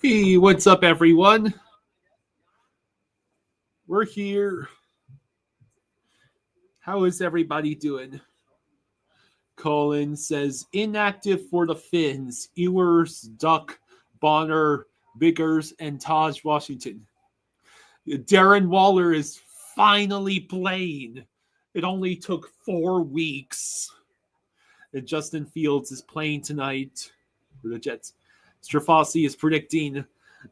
Hey, what's up, everyone? We're here. How is everybody doing? Colin says inactive for the Finns. Ewers, Duck, Bonner, Biggers, and Taj Washington. Darren Waller is finally playing. It only took 4 weeks. And Justin Fields is playing tonight for the Jets. Strafossi is predicting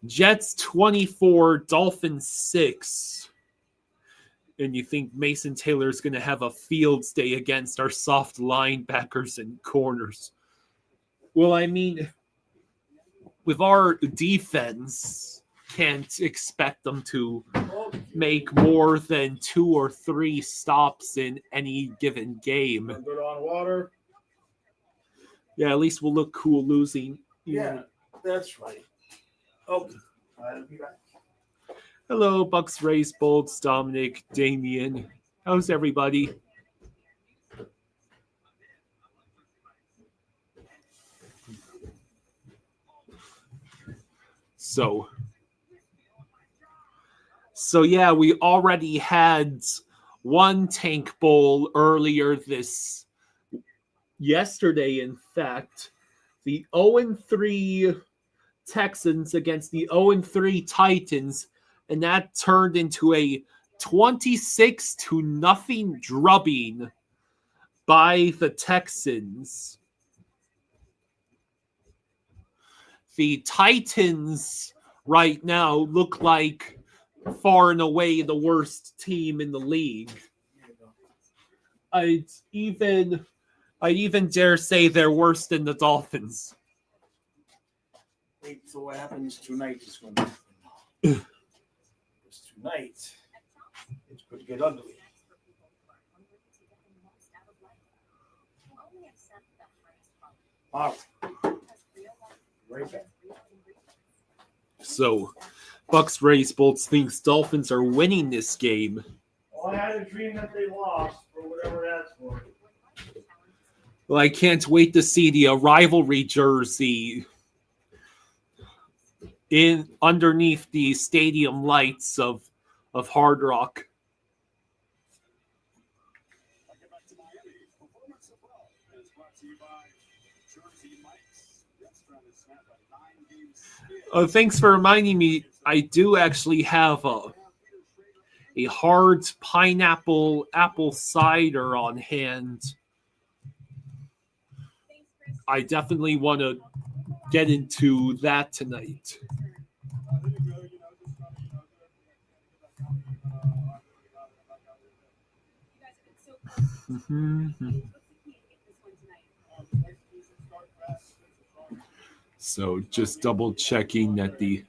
Jets 24, Dolphins 6. And you think Mason Taylor is going to have a Fields day against our soft linebackers and corners. Well, I mean, with our defense, can't expect them to make more than 2 or 3 stops in any given game. Good on water. Yeah, at least we'll look cool losing. Yeah, that's right. Okay, I'll be back. Hello, Bucks, Rays, Bolts, Dominic, Damien. How's everybody? So yeah, we already had one tank bowl earlier yesterday, in fact. The 0-3 Texans against the 0-3 Titans, and that turned into a 26-0 drubbing by the Texans. The Titans right now look like far and away the worst team in the league. I'd even dare say they're worse than the Dolphins. Wait, so what happens tonight is going to happen. Because tonight, it's going to get ugly. All right back. So, Bucks, Rays, Bolts thinks Dolphins are winning this game. Well, I had a dream that they lost, or whatever that's for. Well, I can't wait to see the rivalry jersey in underneath the stadium lights of Hard Rock. Thanks for reminding me. I do actually have a hard pineapple apple cider on hand. I definitely want to get into that tonight. So just double checking that the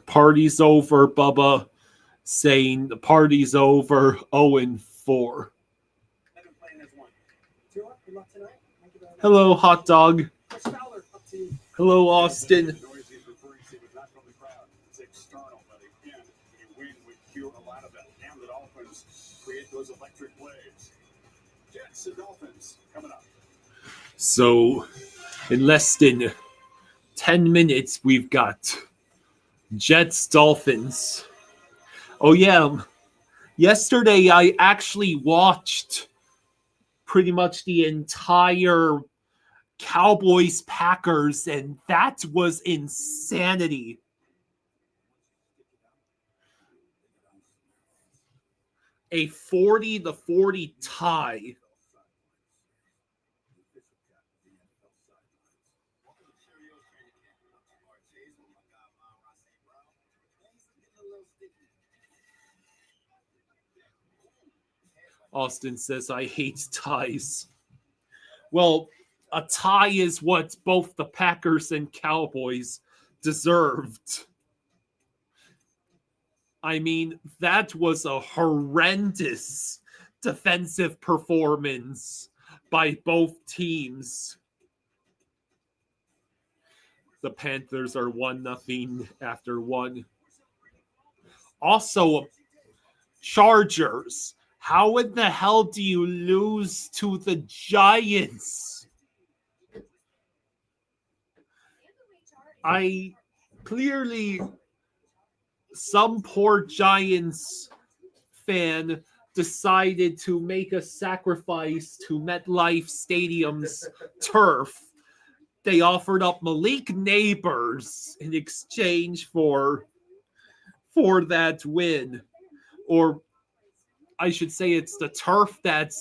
party's over, Bubba saying the party's over, 0-4. Hello, hot dog. Hello, Austin. So, in less than 10 minutes, we've got Jets, Dolphins. Oh, yeah. Yesterday, I actually watched pretty much the entire Cowboys Packers, and that was insanity. A 40-40 tie. Austin says, I hate ties. Well, a tie is what both the Packers and Cowboys deserved. I mean, that was a horrendous defensive performance by both teams. The Panthers are 1-0 after one. Also, Chargers. How in the hell do you lose to the Giants? Some poor Giants fan decided to make a sacrifice to MetLife Stadium's turf. They offered up Malik Neighbors in exchange for that win. Or I should say it's the turf that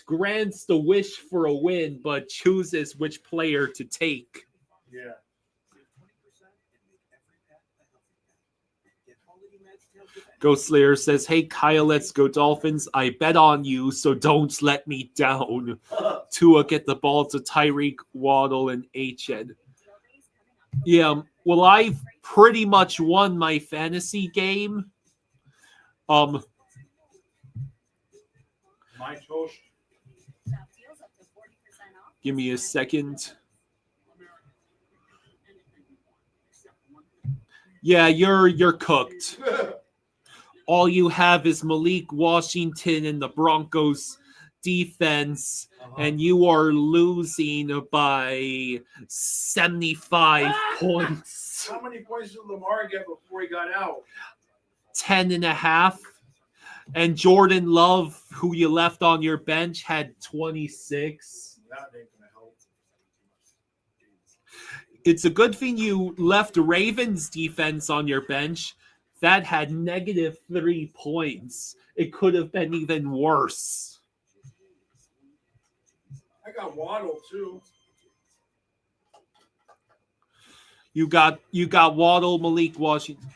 grants the wish for a win but chooses which player to take. Yeah. Ghost Slayer says, "Hey Kyle, let's go Dolphins. I bet on you, so don't let me down." Tua get the ball to Tyreek, Waddle, and H-Ed. Yeah, well, I've pretty much won my fantasy game. My toast. Give me a second. Yeah, you're cooked. All you have is Malik Washington and the Broncos defense, and you are losing by 75 points. How many points did Lamar get before he got out? 10.5. And Jordan Love, who you left on your bench, had 26. That ain't gonna help. It's a good thing you left Ravens defense on your bench. That had -3 points. It could have been even worse. I got Waddle too. You got Waddle, Malik Washington.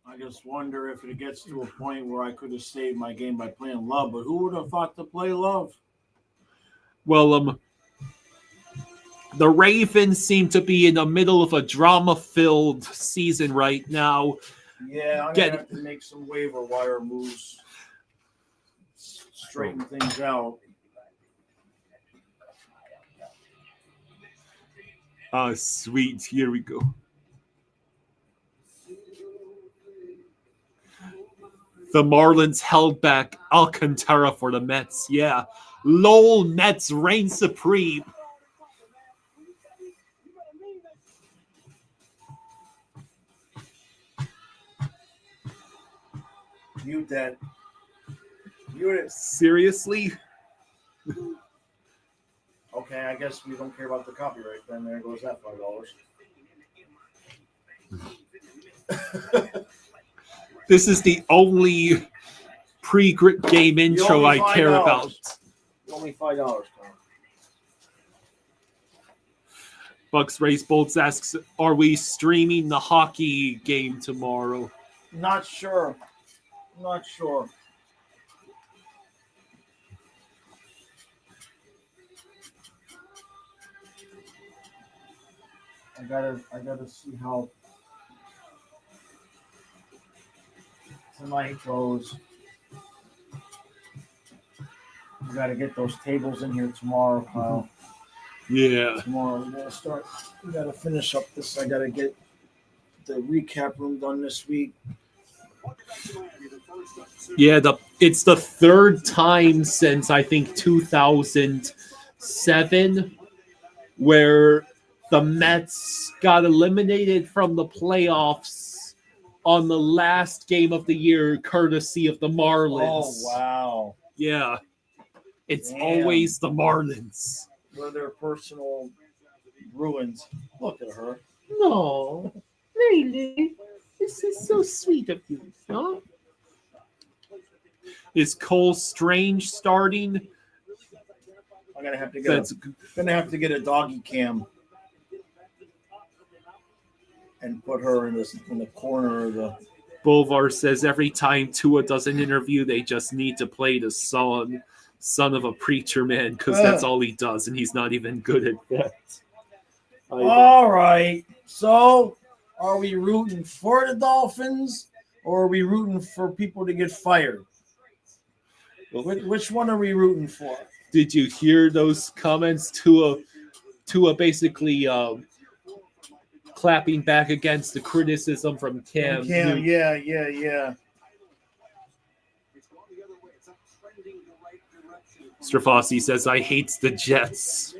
I just wonder if it gets to a point where I could have saved my game by playing Love, but who would have thought to play Love? Well, the Ravens seem to be in the middle of a drama-filled season right now. Yeah, I'm going to have to make some waiver wire moves. Straighten things out. Sweet. Here we go. The Marlins held back Alcantara for the Mets. Yeah. Lowell Mets reign supreme. Mute that. Mute it. Seriously? Okay, I guess we don't care about the copyright. Then there goes that $5. This is the only pre-game intro I care about. Only $5, Tom. Bucks Race Bolts asks, "Are we streaming the hockey game tomorrow?" Not sure. Not sure. I gotta see how tonight goes. We gotta get those tables in here tomorrow, Kyle. Yeah. Tomorrow we gotta finish up this. I gotta get the recap room done this week. Yeah, it's the third time since I think 2007 where the Mets got eliminated from the playoffs on the last game of the year, courtesy of the Marlins. Oh, wow. Yeah. It's always the Marlins. They're their personal ruins. Look at her. No, really? This is so sweet of you, huh? Is Cole Strange starting? I'm gonna have to get a doggy cam and put her in the corner of the. Bolvar says every time Tua does an interview, they just need to play the son of a preacher man, because that's all he does, and he's not even good at that. All right. So, are we rooting for the Dolphins, or are we rooting for people to get fired? Which one are we rooting for? Did you hear those comments? Tua basically clapping back against the criticism from Cam. Yeah. Strafossi says, I hate the Jets.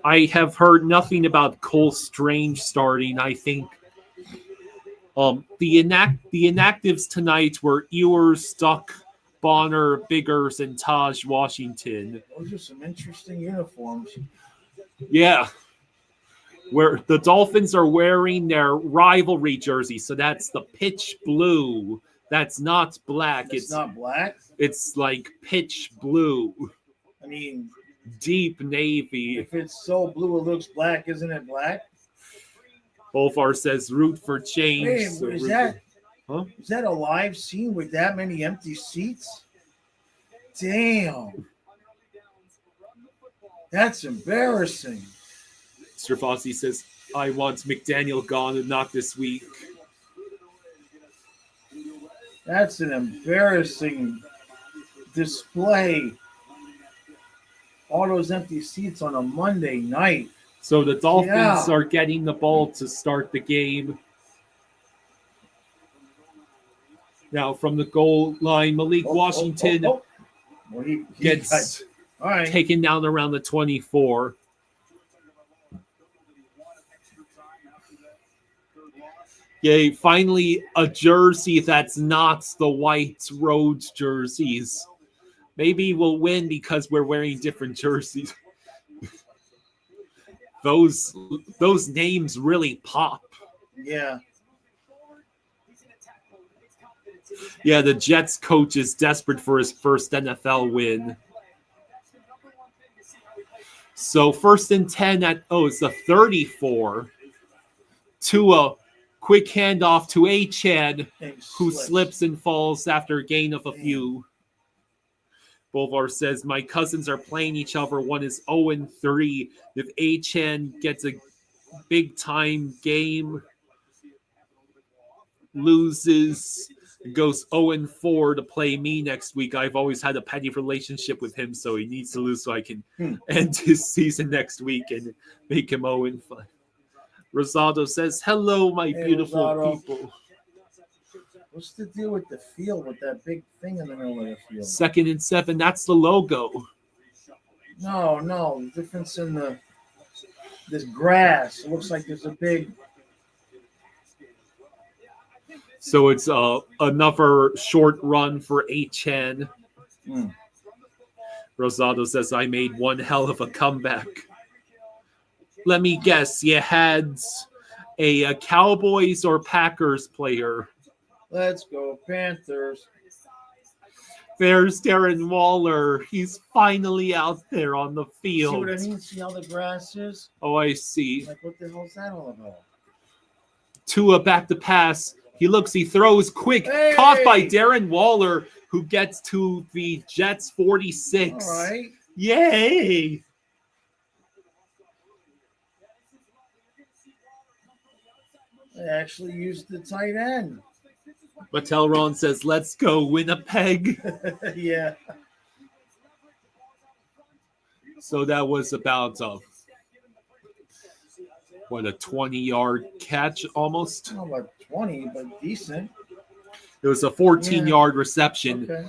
I have heard nothing about Cole Strange starting. I think the inactives tonight were Ewers, Duck, Bonner, Biggers, and Taj Washington. Those are some interesting uniforms. Yeah. Where the Dolphins are wearing their rivalry jersey, so that's the pitch blue. That's not black. It's not black? It's like pitch blue. I mean, deep navy. If it's so blue it looks black, isn't it black? Bolfar says root for change. Wait, So is is that a live scene with that many empty seats? Damn. That's embarrassing. Mr. Fossey says, I want McDaniel gone and not this week. That's an embarrassing display. All those empty seats on a Monday night. So the Dolphins are getting the ball to start the game. Now from the goal line, Malik Washington Well, he gets right. taken down around the 24. Yay, finally a jersey that's not the white road jerseys. Maybe we'll win because we're wearing different jerseys. Those names really pop. Yeah. Yeah, the Jets coach is desperate for his first NFL win. So 1st and 10 it's a 34. To a quick handoff to Achane, who slips and falls after a gain of a few. Bolvar says, my cousins are playing each other. One is 0-3. If Achane gets a big-time game, loses, goes 0-4 to play me next week. I've always had a petty relationship with him, so he needs to lose so I can end his season next week and make him 0-5. Rosado says, hello, my beautiful Rosado. people. What's the deal with the field, with that big thing in the middle of the field? 2nd and 7, that's the logo. No, the difference in this grass. It looks like there's a big... So it's another short run for Achane. Rosado says, I made one hell of a comeback. Let me guess, you had a Cowboys or Packers player. Let's go, Panthers. There's Darren Waller. He's finally out there on the field. See what I mean? See how the grass is? Oh, I see. Like, what the hell's that all about? Tua back to pass. He throws quick. Hey! Caught by Darren Waller, who gets to the Jets 46. All right. Yay! They actually used the tight end. Mattelron says, let's go, Winnipeg. Yeah. So that was about a 20-yard catch almost? Not about 20, but decent. It was a 14-yard reception. Okay.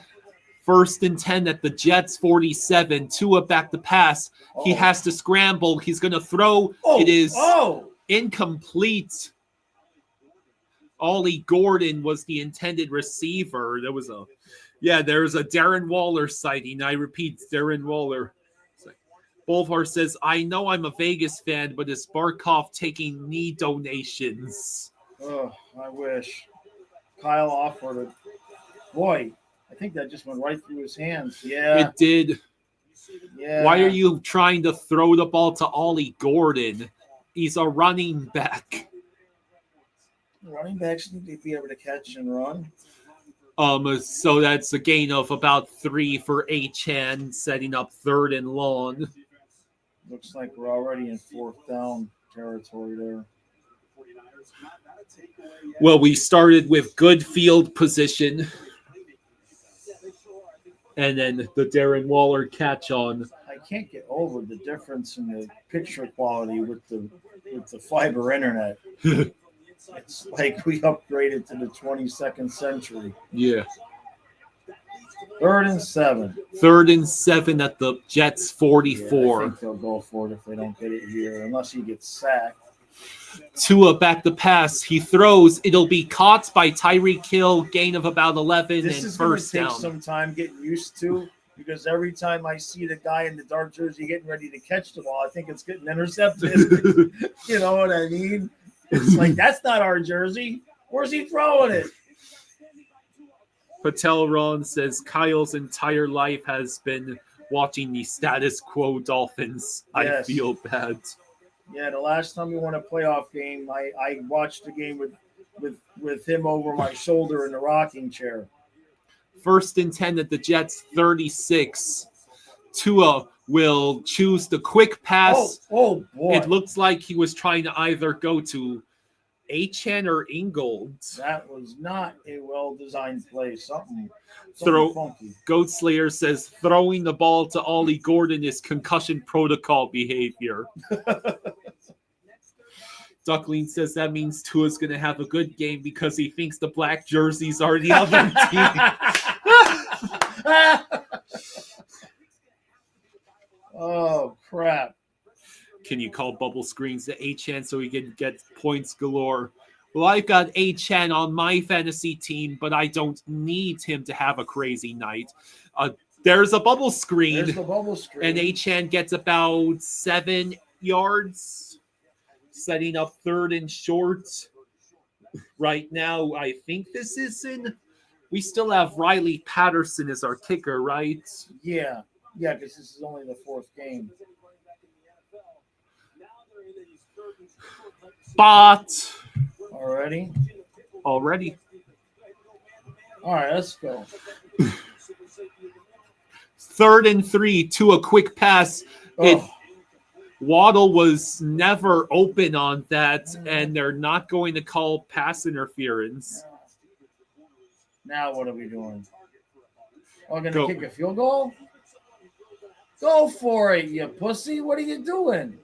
1st and 10 at the Jets 47. Tua back to pass. He has to scramble. He's going to throw. It is incomplete. Ollie Gordon was the intended receiver. There's a Darren Waller sighting. I repeat, Darren Waller. Bolvar says, I know I'm a Vegas fan, but is Barkov taking knee donations? Oh, I wish. Kyle offered it. Boy, I think that just went right through his hands. Yeah. It did. Yeah. Why are you trying to throw the ball to Ollie Gordon? He's a running back. Running backs need to be able to catch and run. So that's a gain of about 3 for Achane, setting up 3rd and long. Looks like we're already in 4th down territory there. Well, we started with good field position. And then the Darren Waller catch on. I can't get over the difference in the picture quality with the fiber internet. It's like we upgraded to the 22nd century. Yeah. 3rd and 7. 3rd and 7 at the Jets 44. Yeah, I think they'll go for it if they don't get it here, unless he gets sacked. Tua back to pass. He throws. It'll be caught by Tyreek Hill. Gain of about 11 This and is going to first take down. some time getting used to, because every time I see the guy in the dark jersey getting ready to catch the ball, I think it's getting intercepted. You know what I mean? It's like, that's not our jersey. Where's he throwing it? Patel Ron says Kyle's entire life has been watching the status quo Dolphins. Yes. I feel bad. Yeah, the last time we won a playoff game, I watched the game with him over my shoulder in the rocking chair. 1st and 10 at the Jets 36. Tua will choose the quick pass. Oh boy. It looks like he was trying to either go to Achan or Ingold. That was not a well-designed play. Something funky. Goat Slayer says throwing the ball to Ollie Gordon is concussion protocol behavior. Duckling says that means Tua's going to have a good game because he thinks the black jerseys are the other team. Oh, crap. Can you call bubble screens to Achan so he can get points galore? Well, I've got Achan on my fantasy team, but I don't need him to have a crazy night. There's a bubble screen. There's the bubble screen. And Achan gets about 7 yards, setting up 3rd and short. Right now, I think this is in. We still have Riley Patterson as our kicker, right? Yeah, because this is only the 4th game. But Already? All right, let's go. 3rd and 3 to a quick pass. Waddle was never open on that, and they're not going to call pass interference. Now what are we doing? We're going to kick a field goal? Go for it, you pussy. What are you doing?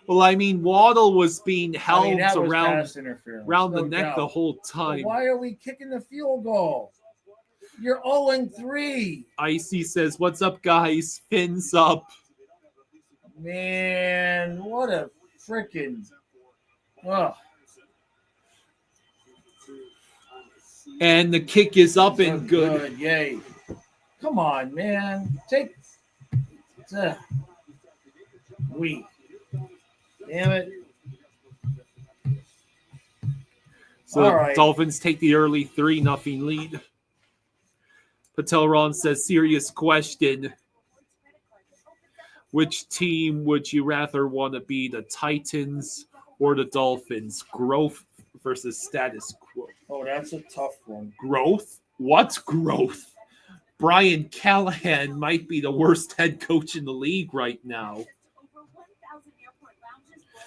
Well, I mean, Waddle was being held around the neck the whole time. But why are we kicking the field goal? You're 0-3. Icy says, "What's up, guys? Fins up." Man, what a freaking... And the kick is up and good. Yay. Come on, man. Weak. Damn it. So the Dolphins take the early 3-0 lead. Patel Ron says, serious question. Which team would you rather want to be, the Titans or the Dolphins? Growth versus status quo. Oh, that's a tough one. Growth? What's growth? Brian Callahan might be the worst head coach in the league right now.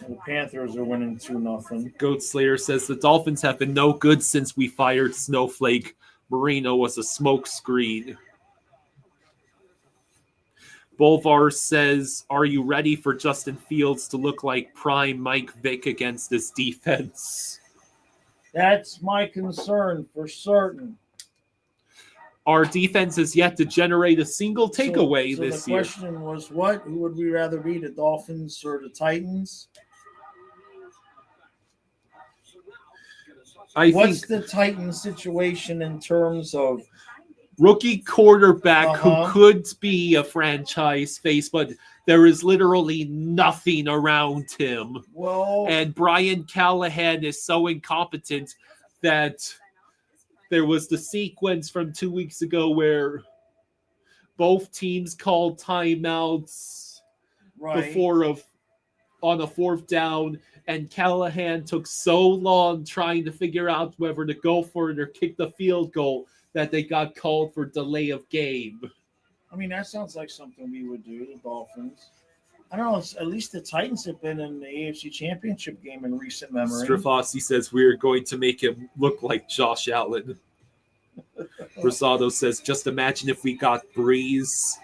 The Panthers are winning 2-0. Goat Slayer says the Dolphins have been no good since we fired Snowflake. Marino was a smokescreen. Bolvar says, are you ready for Justin Fields to look like prime Mike Vick against this defense? That's my concern for certain. Our defense has yet to generate a single takeaway this year. The question was what? Who would we rather be, the Dolphins or the Titans? What's the Titans situation in terms of rookie quarterback who could be a franchise face, but there is literally nothing around him. Well, and Brian Callahan is so incompetent that there was the sequence from 2 weeks ago where both teams called timeouts on a 4th down, and Callahan took so long trying to figure out whether to go for it or kick the field goal that they got called for delay of game. I mean, that sounds like something we would do, the Dolphins. I don't know. At least the Titans have been in the AFC Championship game in recent memory. Strafossi says we're going to make him look like Josh Allen. Rosado says, just imagine if we got Breeze.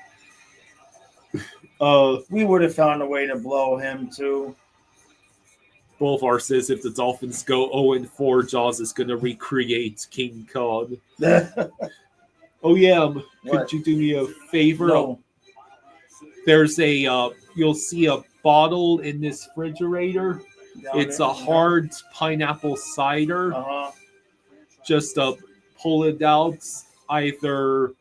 We would have found a way to blow him too. Bolvar says if the Dolphins go 0-4, Jaws is going to recreate King Kong. Oh, yeah. Could you do me a favor? No. There's you'll see a bottle in this refrigerator. It's a hard pineapple cider. Just pull it out either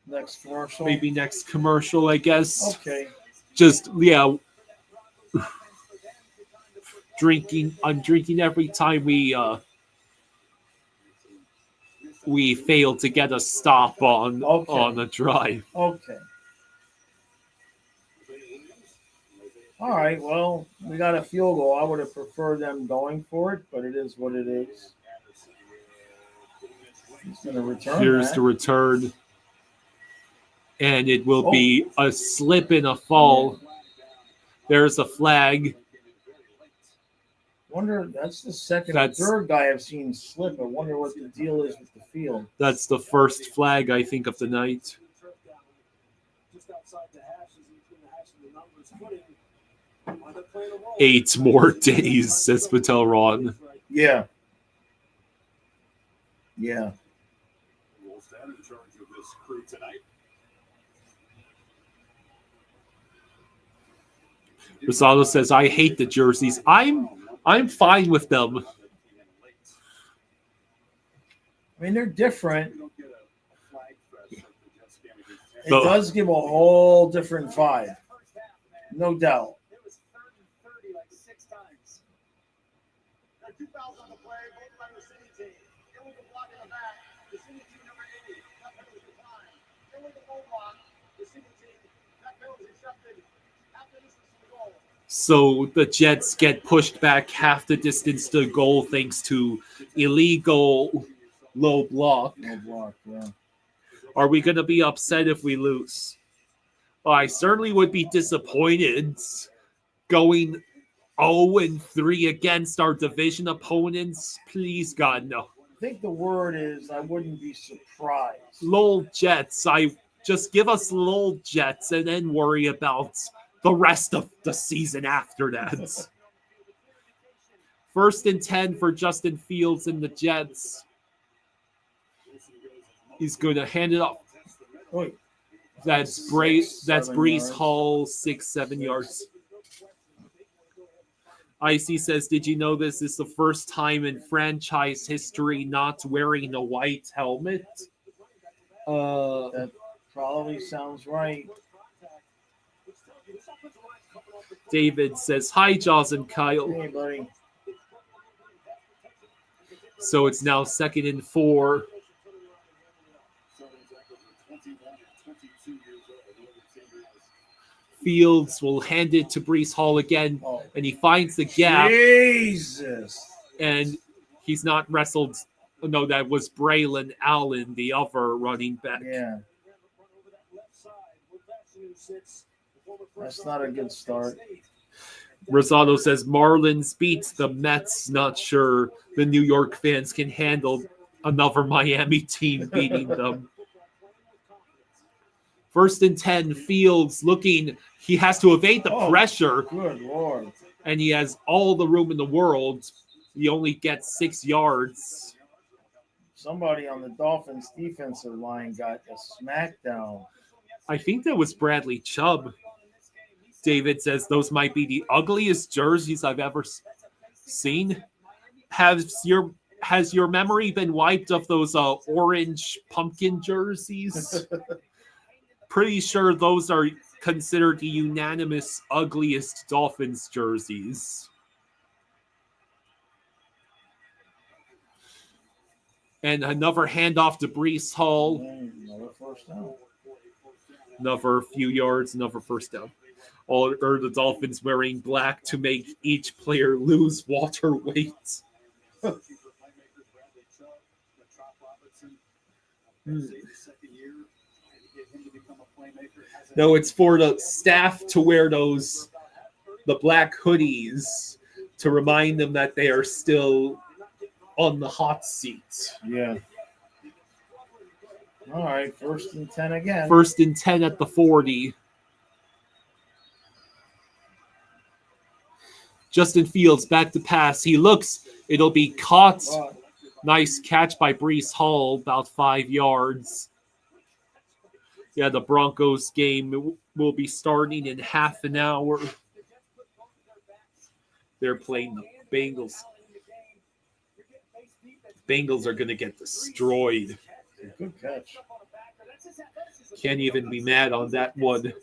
next commercial. Maybe next commercial, I guess. Okay. Just, yeah. I'm drinking every time we fail to get a stop on a drive. Okay. All right, well, we got a field goal. I would have preferred them going for it, but it is what it is. He's going to return. Here's the return. And it will be a slip and a fall. Yeah. There's a flag. Wonder, that's the second or third guy I've seen slip. I wonder what the deal is with the field. That's the first flag, I think, of the night. 8 more days, says Patel Ron. Yeah. Yeah. Rosado says, I hate the jerseys. I'm fine with them. I mean, they're different. It does give a whole different vibe. No doubt. So the Jets get pushed back half the distance to goal thanks to illegal low block. Low block, yeah. Are we going to be upset if we lose? Well, I certainly would be disappointed going 0-3 against our division opponents. Please, God, no. I think the word is I wouldn't be surprised. Lol Jets. Just give us Lol Jets and then worry about the rest of the season after that. 1st and 10 for Justin Fields and the Jets. He's going to hand it off. Wait. That's Breece Hall, 6-7 yards. Icy says, did you know this is the first time in franchise history not wearing a white helmet? That probably sounds right. David says, hi, Jaws and Kyle. Hey, buddy. So it's now 2nd and 4. Fields will hand it to Breece Hall again, and he finds the gap. Jesus. And he's not wrestled. No, that was Braylon Allen, the other running back. Yeah. That's not a good start. Rosado says Marlins beats the Mets. Not sure the New York fans can handle another Miami team beating them. 1st and 10, Fields looking. He has to evade the pressure. Good Lord. And he has all the room in the world. He only gets 6 yards. Somebody on the Dolphins defensive line got a smackdown. I think that was Bradley Chubb. David says those might be the ugliest jerseys I've ever seen. Has your memory been wiped of those orange pumpkin jerseys? Pretty sure those are considered the unanimous ugliest Dolphins jerseys. And another handoff to Breece Hall. Another first down. Another few yards, another first down. All are the Dolphins wearing black to make each player lose water weight. No, it's for the staff to wear the black hoodies to remind them that they are still on the hot seat. Yeah. All right, 1st and 10 again. 1st and 10 at the 40. Justin Fields back to pass. He looks. It'll be caught. Well, Nice catch by Brees Hall, about 5 yards. Yeah, the Broncos game will be starting in half an hour. They're playing the Bengals. Bengals are going to get destroyed. good catch. Can't even be mad on that one.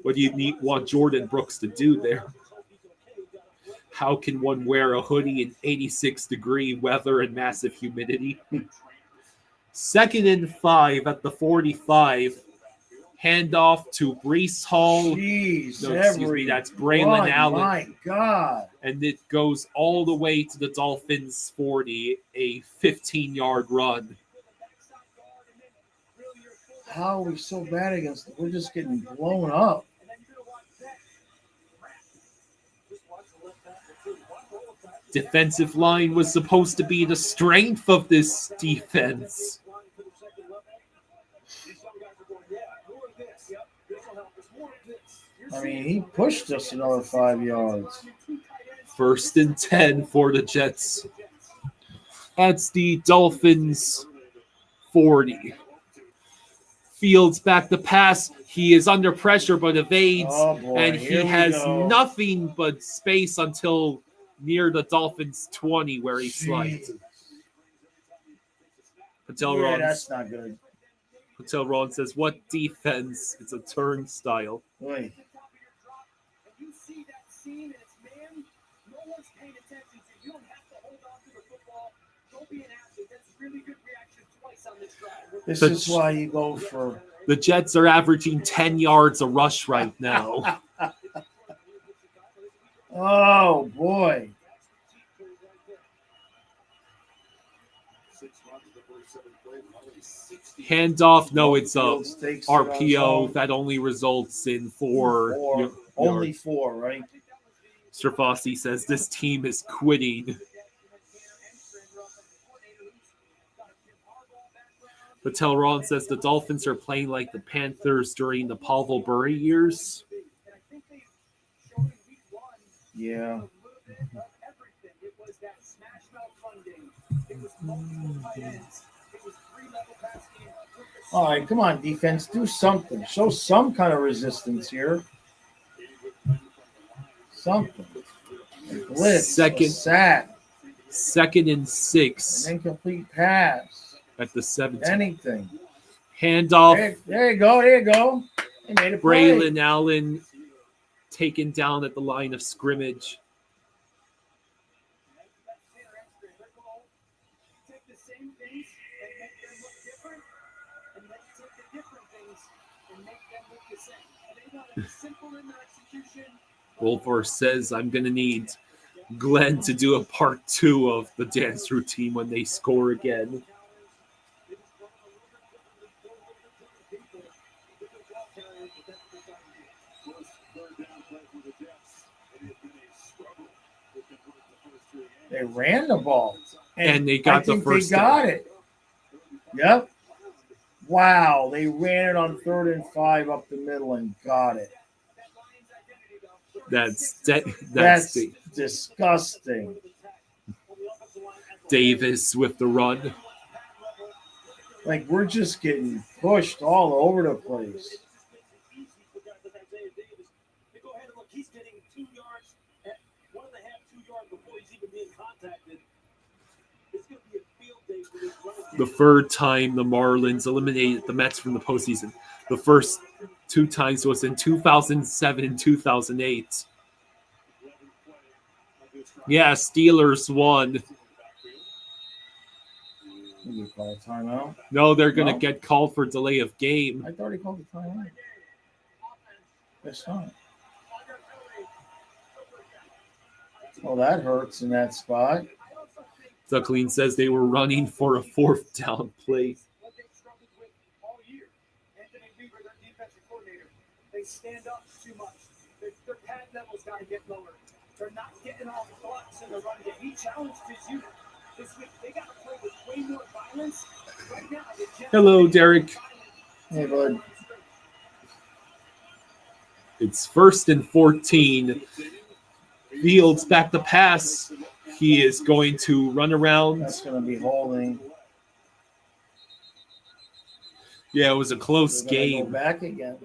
What do you want Jordan Brooks to do there? How can one wear a hoodie in 86-degree weather and massive humidity? 2nd and 5 at the 45. Handoff to Brees Hall. Jeez, No, excuse me, that's Braylon Allen. My God. And it goes all the way to the Dolphins' 40, a 15-yard run. How are we so bad against them? We're just getting blown up. Defensive line was supposed to be the strength of this defense. I mean, he pushed us another 5 yards. 1st and 10 for the Jets. That's the Dolphins' 40. Fields back to pass. He is under pressure but evades. Oh boy, and he has nothing but space until near the Dolphins' 20 where he slides. Yeah, that's not good. Patel Ron says, what defense? It's a turnstile. Wait. This is why you go for... The Jets are averaging 10 yards a rush right now. Oh, boy. Handoff, no, it's a RPO. that only results in 4. Only 4, right? Strafossi says this team is quitting. Patel Ron says the Dolphins are playing like the Panthers during the Pavel Bure years. Yeah. All right, come on, defense. Do something. Show some kind of resistance here. Something. A blitz, Second. a sack. 2nd and 6. An incomplete pass. At the 17. Anything. Handoff. There you go. There you go. They made a play. Braylon Allen taken down at the line of scrimmage. Wolfhorse says, I'm going to need Glenn to do a part 2 of the dance routine when they score again. They ran the ball. And they got the first they got it. Yep. Wow. They ran it on 3rd and 5 up the middle and got it. That's disgusting. Davis with the run. Like, we're just getting pushed all over the place. The 3rd time the Marlins eliminated the Mets from the postseason. The first 2 times was in 2007 and 2008. Yeah, Steelers won. Did you call a timeout? No, they're going to get called for delay of game. I thought he called a timeout. That's not. Well, that hurts in that spot. Duckling says they were running for a 4th down play. They stand up too much. Their pad level's got to get lower. They're not getting off blocks in the run game. He challenged his unit. this week. They got to play with way more violence. Right now, the Jets- Hello, Derek. Hey, bud. It's 1st and 14. Fields back to pass. He is going to run around. That's going to be holding. Yeah, it was a close They're gonna game. go back again.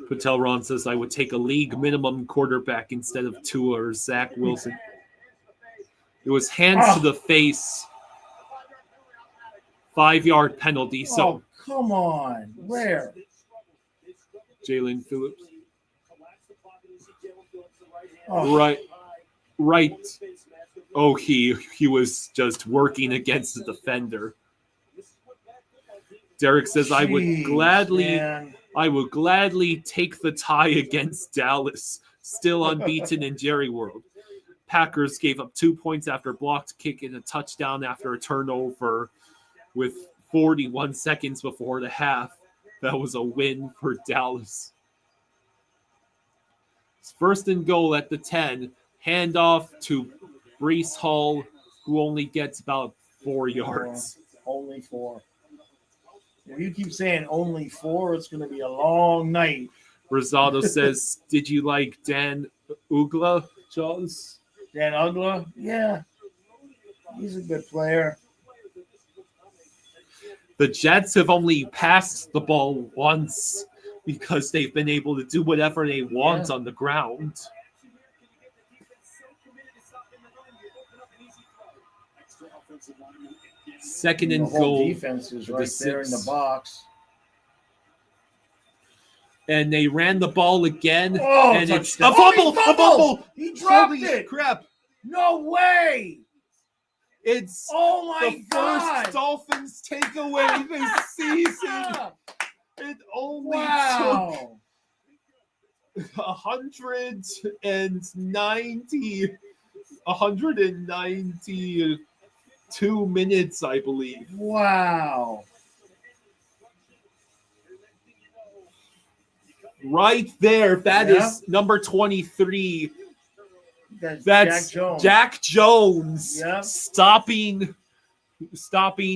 Patel Ron says, I would take a league minimum quarterback instead of Tua or Zach Wilson. It was hands to the face. 5-yard penalty. So Oh, come on. Where? Jalen Phillips. Oh, Right. Oh, he was just working against the defender. Derek says, I would gladly take the tie against Dallas, still unbeaten in Jerry World. Packers gave up 2 points after a blocked kick and a touchdown after a turnover with 41 seconds before the half. That was a win for Dallas. It's 1st and goal at the 10. Handoff to Breece Hall, who only gets about 4 yards. Only 4. If you keep saying only 4, it's going to be a long night. Rosado says, did you like Dan Ugla, Jaws? Dan Ugla? Yeah. He's a good player. The Jets have only passed the ball once because they've been able to do whatever they want on the ground. Second and The whole goal. defense is right there in the box. And they ran the ball again. Oh, and it's a touchdown. fumble! Oh, A fumble! He dropped Holy it. crap. No way. It's Oh, my the God. first Dolphins takeaway this season. It only Wow. took 192 minutes, I believe. Wow. Right there, that is number 23. That's Jack Jones stopping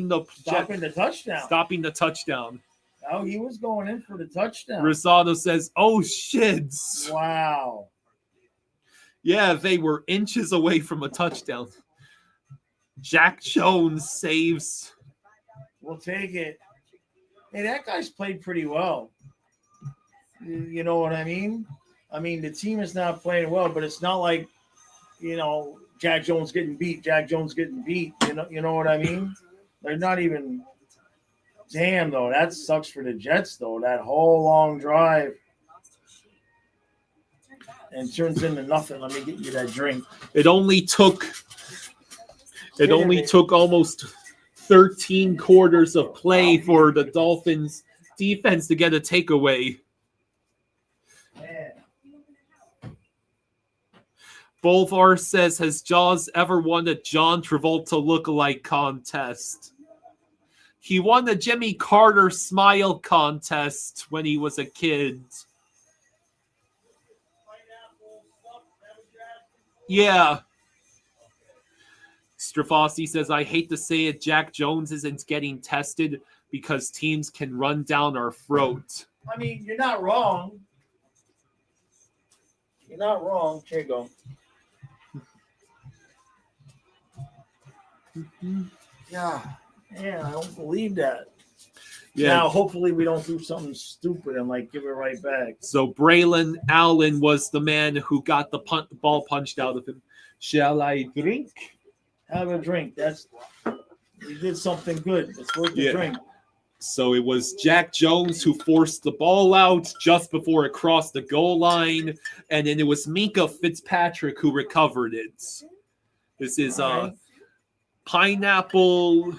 the touchdown. Stopping the touchdown. Oh, he was going in for the touchdown. Rosado says, "Oh shit!" Wow. Yeah, they were inches away from a touchdown. Jack Jones saves. We'll take it. Hey, that guy's played pretty well. You know what I mean? I mean, the team is not playing well, but it's not like, Jack Jones getting beat. You know what I mean? They're not even. Damn, though, that sucks for the Jets, though. That whole long drive and turns into nothing. Let me get you that drink. It only took almost 13 quarters of play for the Dolphins defense to get a takeaway. Bolvar says, has Jaws ever won a John Travolta lookalike contest? He won the Jimmy Carter Smile contest when he was a kid. Yeah. Strafossi says, I hate to say it, Jack Jones isn't getting tested because teams can run down our throat. I mean, you're not wrong. You're not wrong. Here you go. Yeah, I don't believe that. Yeah. Now, hopefully we don't do something stupid and, give it right back. So Braylon Allen was the man who got the ball punched out of him. Shall I drink? Have a drink. You did something good. It's worth the drink. So it was Jack Jones who forced the ball out just before it crossed the goal line, and then it was Minka Fitzpatrick who recovered it. This is pineapple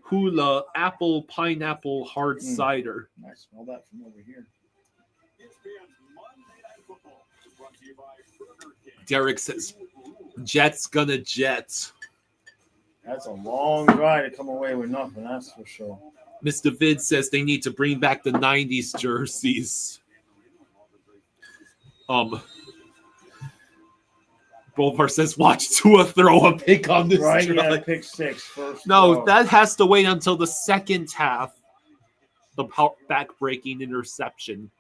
hula apple pineapple hard cider. I smell that from over here. Derek says, Jets gonna jet. That's a long drive to come away with nothing, that's for sure. Mr. Vid says they need to bring back the 90s jerseys. Boulevard says, watch Tua throw a pick on this Right, yeah, drive. pick six first. No, throw. that has to wait until the second half. The back-breaking interception.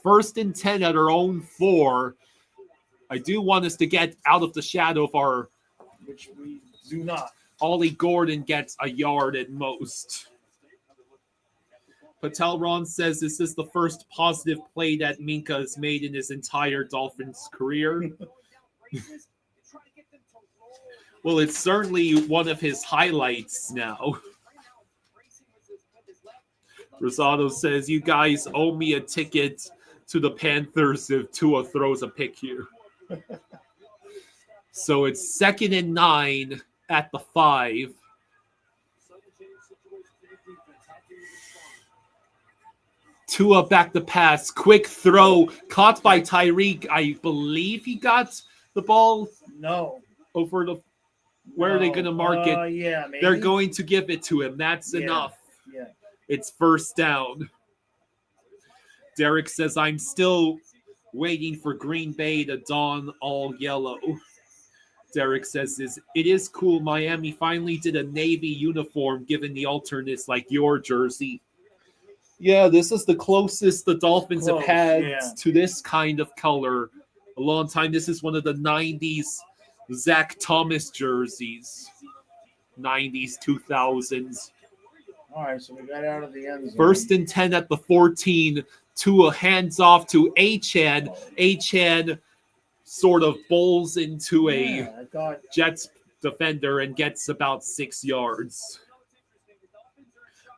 1st and 10 at our own 4. I do want us to get out of the shadow of our which we do not. Ollie Gordon gets a yard at most. Patel Ron says this is the first positive play that Minka has made in his entire Dolphins career. Well, it's certainly one of his highlights now. Rosado says, you guys owe me a ticket to the Panthers if Tua throws a pick here. So it's 2nd and 9 at the 5. Tua back to pass. Quick throw. Caught by Tyreek. I believe he got the ball No. over the... Where are they going to mark it? Yeah, maybe. They're going to give it to him. That's enough. Yeah. It's 1st down. Derek says, I'm still waiting for Green Bay to don all yellow. Derek says, it is cool. Miami finally did a Navy uniform given the alternates like your jersey. Yeah, this is the closest the Dolphins have had to this kind of color a long time. This is one of the 90s Zach Thomas jerseys. 90s, 2000s. All right, so we got out of the end zone. 1st and 10 at the 14. Tua hands off to Achane. Achane sort of bowls into a Jets defender and gets about 6 yards.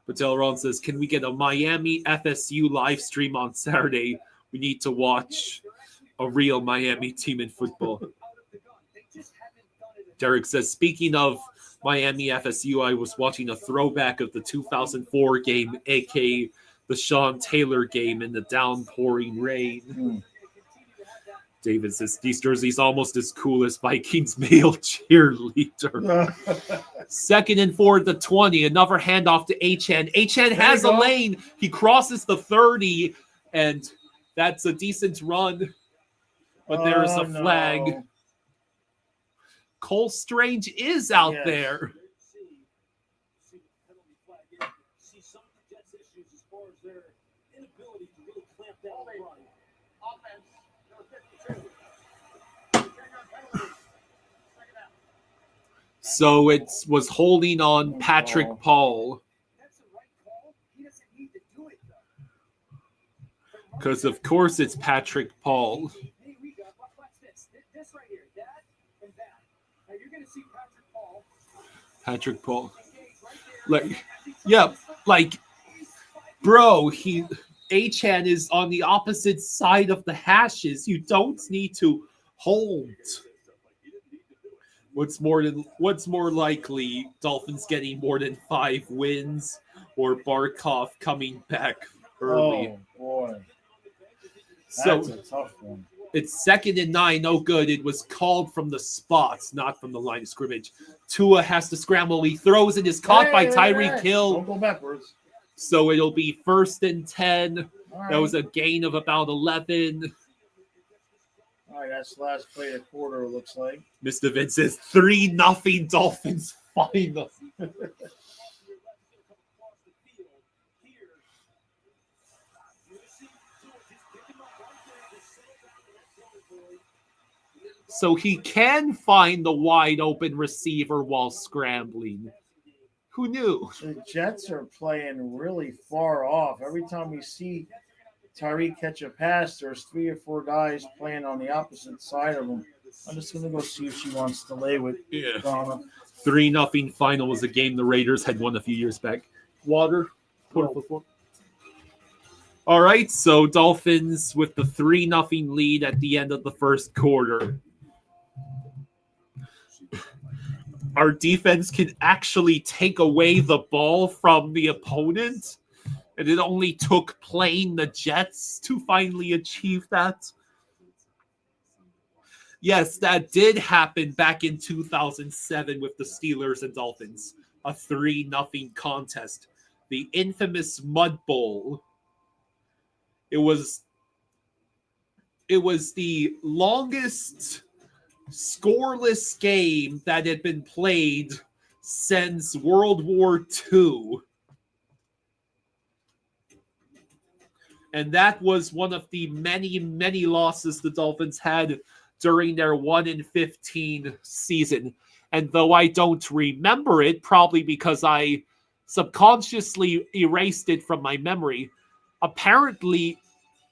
Patel Ron says, can we get a Miami FSU live stream on Saturday? We need to watch a real Miami team in football. Derek says, speaking of Miami FSU, I was watching a throwback of the 2004 game, a.k.a. the Sean Taylor game in the downpouring rain. David says, these jerseys almost as cool as Vikings male cheerleader. 2nd and 4 at the 20. Another handoff to Achane. Achane has a lane. He crosses the 30, and that's a decent run. But there is a flag. No. Cole Strange is out there. So it was holding on Patrick Paul. Because, of course, it's Patrick Paul. Patrick Paul. Bro, Achane is on the opposite side of the hashes. You don't need to hold. What's more likely, Dolphins getting more than 5 wins or Barkov coming back early? Oh, boy. That's a tough one. It's 2nd and 9. No good. It was called from the spots, not from the line of scrimmage. Tua has to scramble. He throws it. Is caught by Tyreek Hill. Don't go backwards. So it'll be 1st and 10. Right. That was a gain of about 11. All right, that's the last play of the quarter, it looks like. Mr. Vince says 3-0 Dolphins final. So he can find the wide open receiver while scrambling. Who knew? The Jets are playing really far off. Every time we see Tyreek catch a pass, there's 3 or 4 guys playing on the opposite side of him. I'm just going to go see if she wants to lay with Donna. 3-0 final was a game the Raiders had won a few years back. Water. All right, so Dolphins with the 3-0 lead at the end of the first quarter. Our defense can actually take away the ball from the opponent. And it only took playing the Jets to finally achieve that. Yes, that did happen back in 2007 with the Steelers and Dolphins. A 3-0 contest. The infamous Mud Bowl. It was the longest scoreless game that had been played since World War II. And that was one of the many, many losses the Dolphins had during their 1-15 season. And though I don't remember it, probably because I subconsciously erased it from my memory, apparently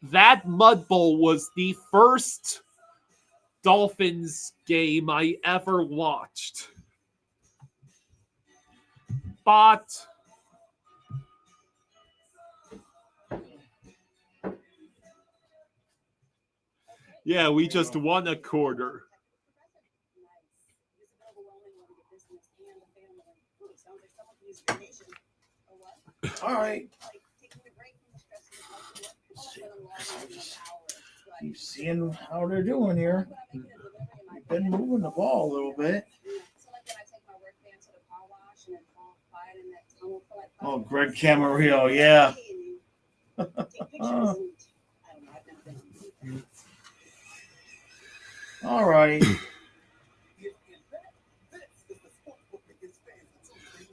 that Mud Bowl was the first Dolphins game I ever watched. But yeah, we just won a quarter. All right. Keep seeing how they're doing here. We've been moving the ball a little bit. Oh, Greg Camarillo, yeah. All right.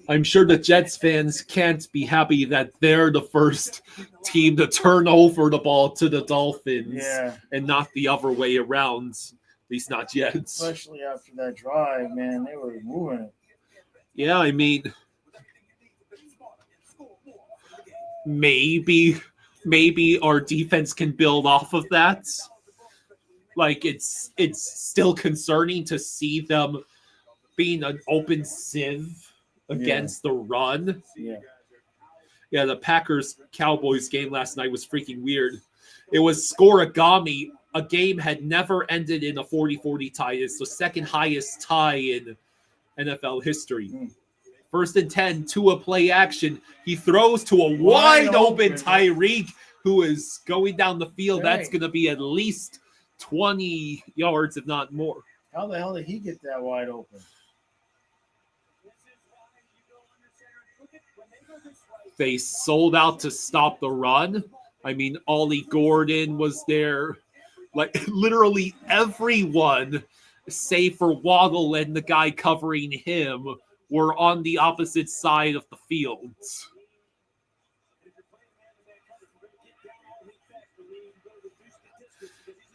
I'm sure the Jets fans can't be happy that they're the first team to turn over the ball to the Dolphins and not the other way around. At least not yet. Especially after that drive, man. They were moving it. Yeah, I mean, maybe our defense can build off of that. Like, it's still concerning to see them being an open sieve against the run. Yeah, the Packers-Cowboys game last night was freaking weird. It was scoreagami. A game had never ended in a 40-40 tie. It's the second highest tie in NFL history. 1st and 10, Tua play action. He throws to a wide open Tyreek, who is going down the field. That's going to be at least 20 yards, if not more. How the hell did he get that wide open? They sold out to stop the run. I mean, Ollie Gordon was there. Like, literally everyone, save for Waddle and the guy covering him, were on the opposite side of the field.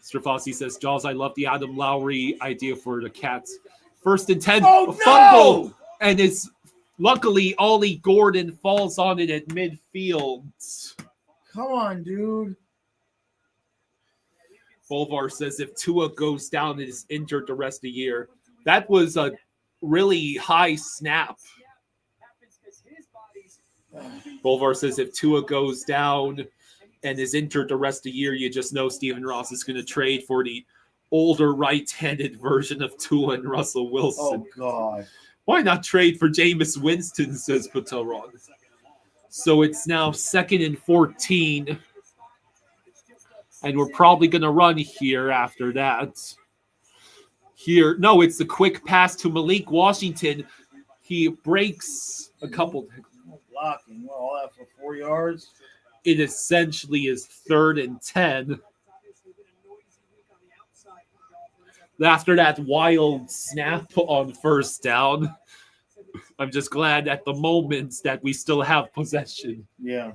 Mr. Fossey says, Jaws, I love the Adam Lowry idea for the Cats. 1st and 10, fumble! No! And it's luckily Ollie Gordon falls on it at midfield. Come on, dude. Bolvar says if Tua goes down and is injured the rest of the year, that was a really high snap. Bolvar says if Tua goes down and is injured the rest of the year, you just know Stephen Ross is going to trade for the older right-handed version of Tua and Russell Wilson. Oh, God. Why not trade for Jameis Winston, says Patelron. So it's now 2nd and 14. And we're probably going to run here after that. Here, no, it's the quick pass to Malik Washington. He breaks a couple. Blocking. All that for 4 yards? It essentially is 3rd and 10. After that wild snap on 1st down, I'm just glad at the moment that we still have possession. Yeah.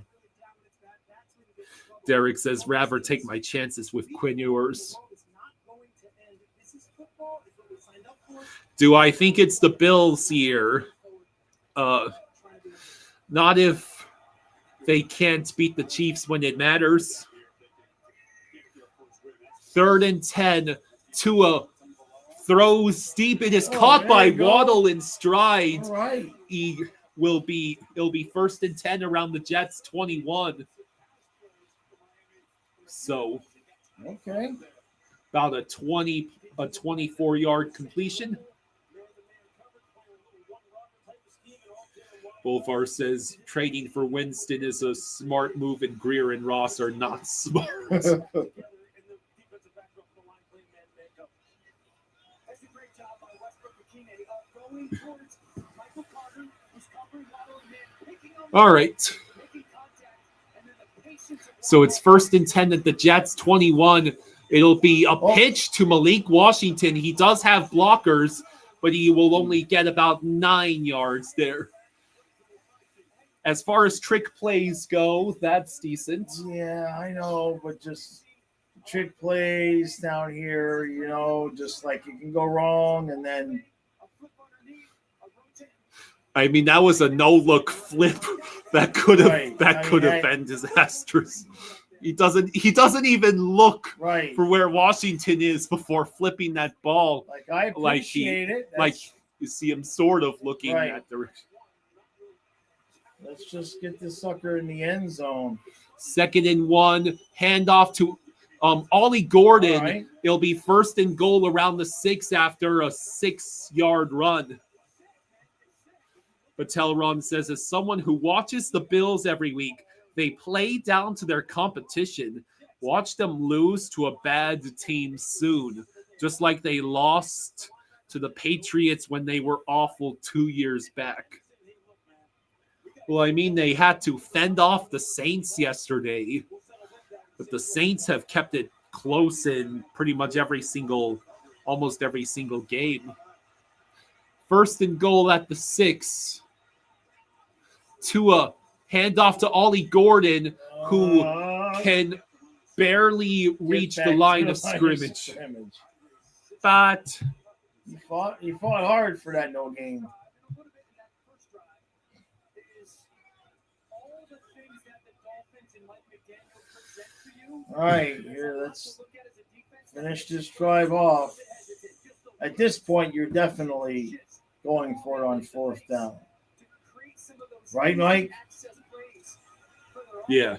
Derek says, rather take my chances with Quinn Ewers. Do I think it's the Bills here? Not if they can't beat the Chiefs when it matters. 3rd and 10. Tua throws deep. It is caught by Waddle in stride. All right. It'll be 1st and 10 around the Jets 21. So, okay, about a 24-yard completion. Bolvar says trading for Winston is a smart move, and Greer and Ross are not smart. All right. So it's 1st and 10 at the Jets 21. It'll be a Oh. pitch to Malik Washington. He does have blockers, but he will only get about 9 yards there. As far as trick plays go, that's decent. Yeah, I know, but just trick plays down here, just like it can go wrong, and then I mean, that was a no-look flip that could have Right. been disastrous. He doesn't even look right. for where Washington is before flipping that ball. Like I appreciate it. Like you see him sort of looking Right. that direction. Let's just get this sucker in the end zone. 2nd and 1, handoff to Ollie Gordon. All right. It'll be 1st and goal around the 6 after a 6-yard run. Patelron says, as someone who watches the Bills every week, they play down to their competition. Watch them lose to a bad team soon, just like they lost to the Patriots when they were awful 2 years back. Well, I mean, they had to fend off the Saints yesterday, but the Saints have kept it close in pretty much almost every single game. 1st and goal at the 6. Tua handoff to Ollie Gordon, who can barely reach the line of scrimmage. But He fought hard for that no game. All right, here, let's finish this drive off. At this point, you're definitely going for it on 4th down. Right, Mike? yeah.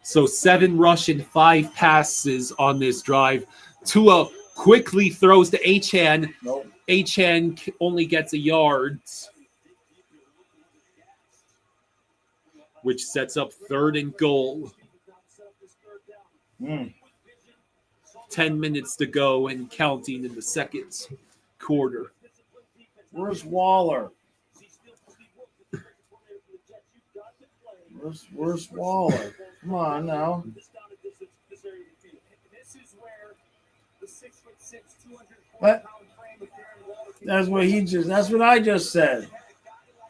So 7 rush and 5 passes on this drive. Tua quickly throws to Achane. Nope. Achane only gets a yard, which sets up 3rd and goal. 10 minutes to go and counting in the 2nd quarter. Where's Waller? Where's Waller? Come on now. What? That's what I just said.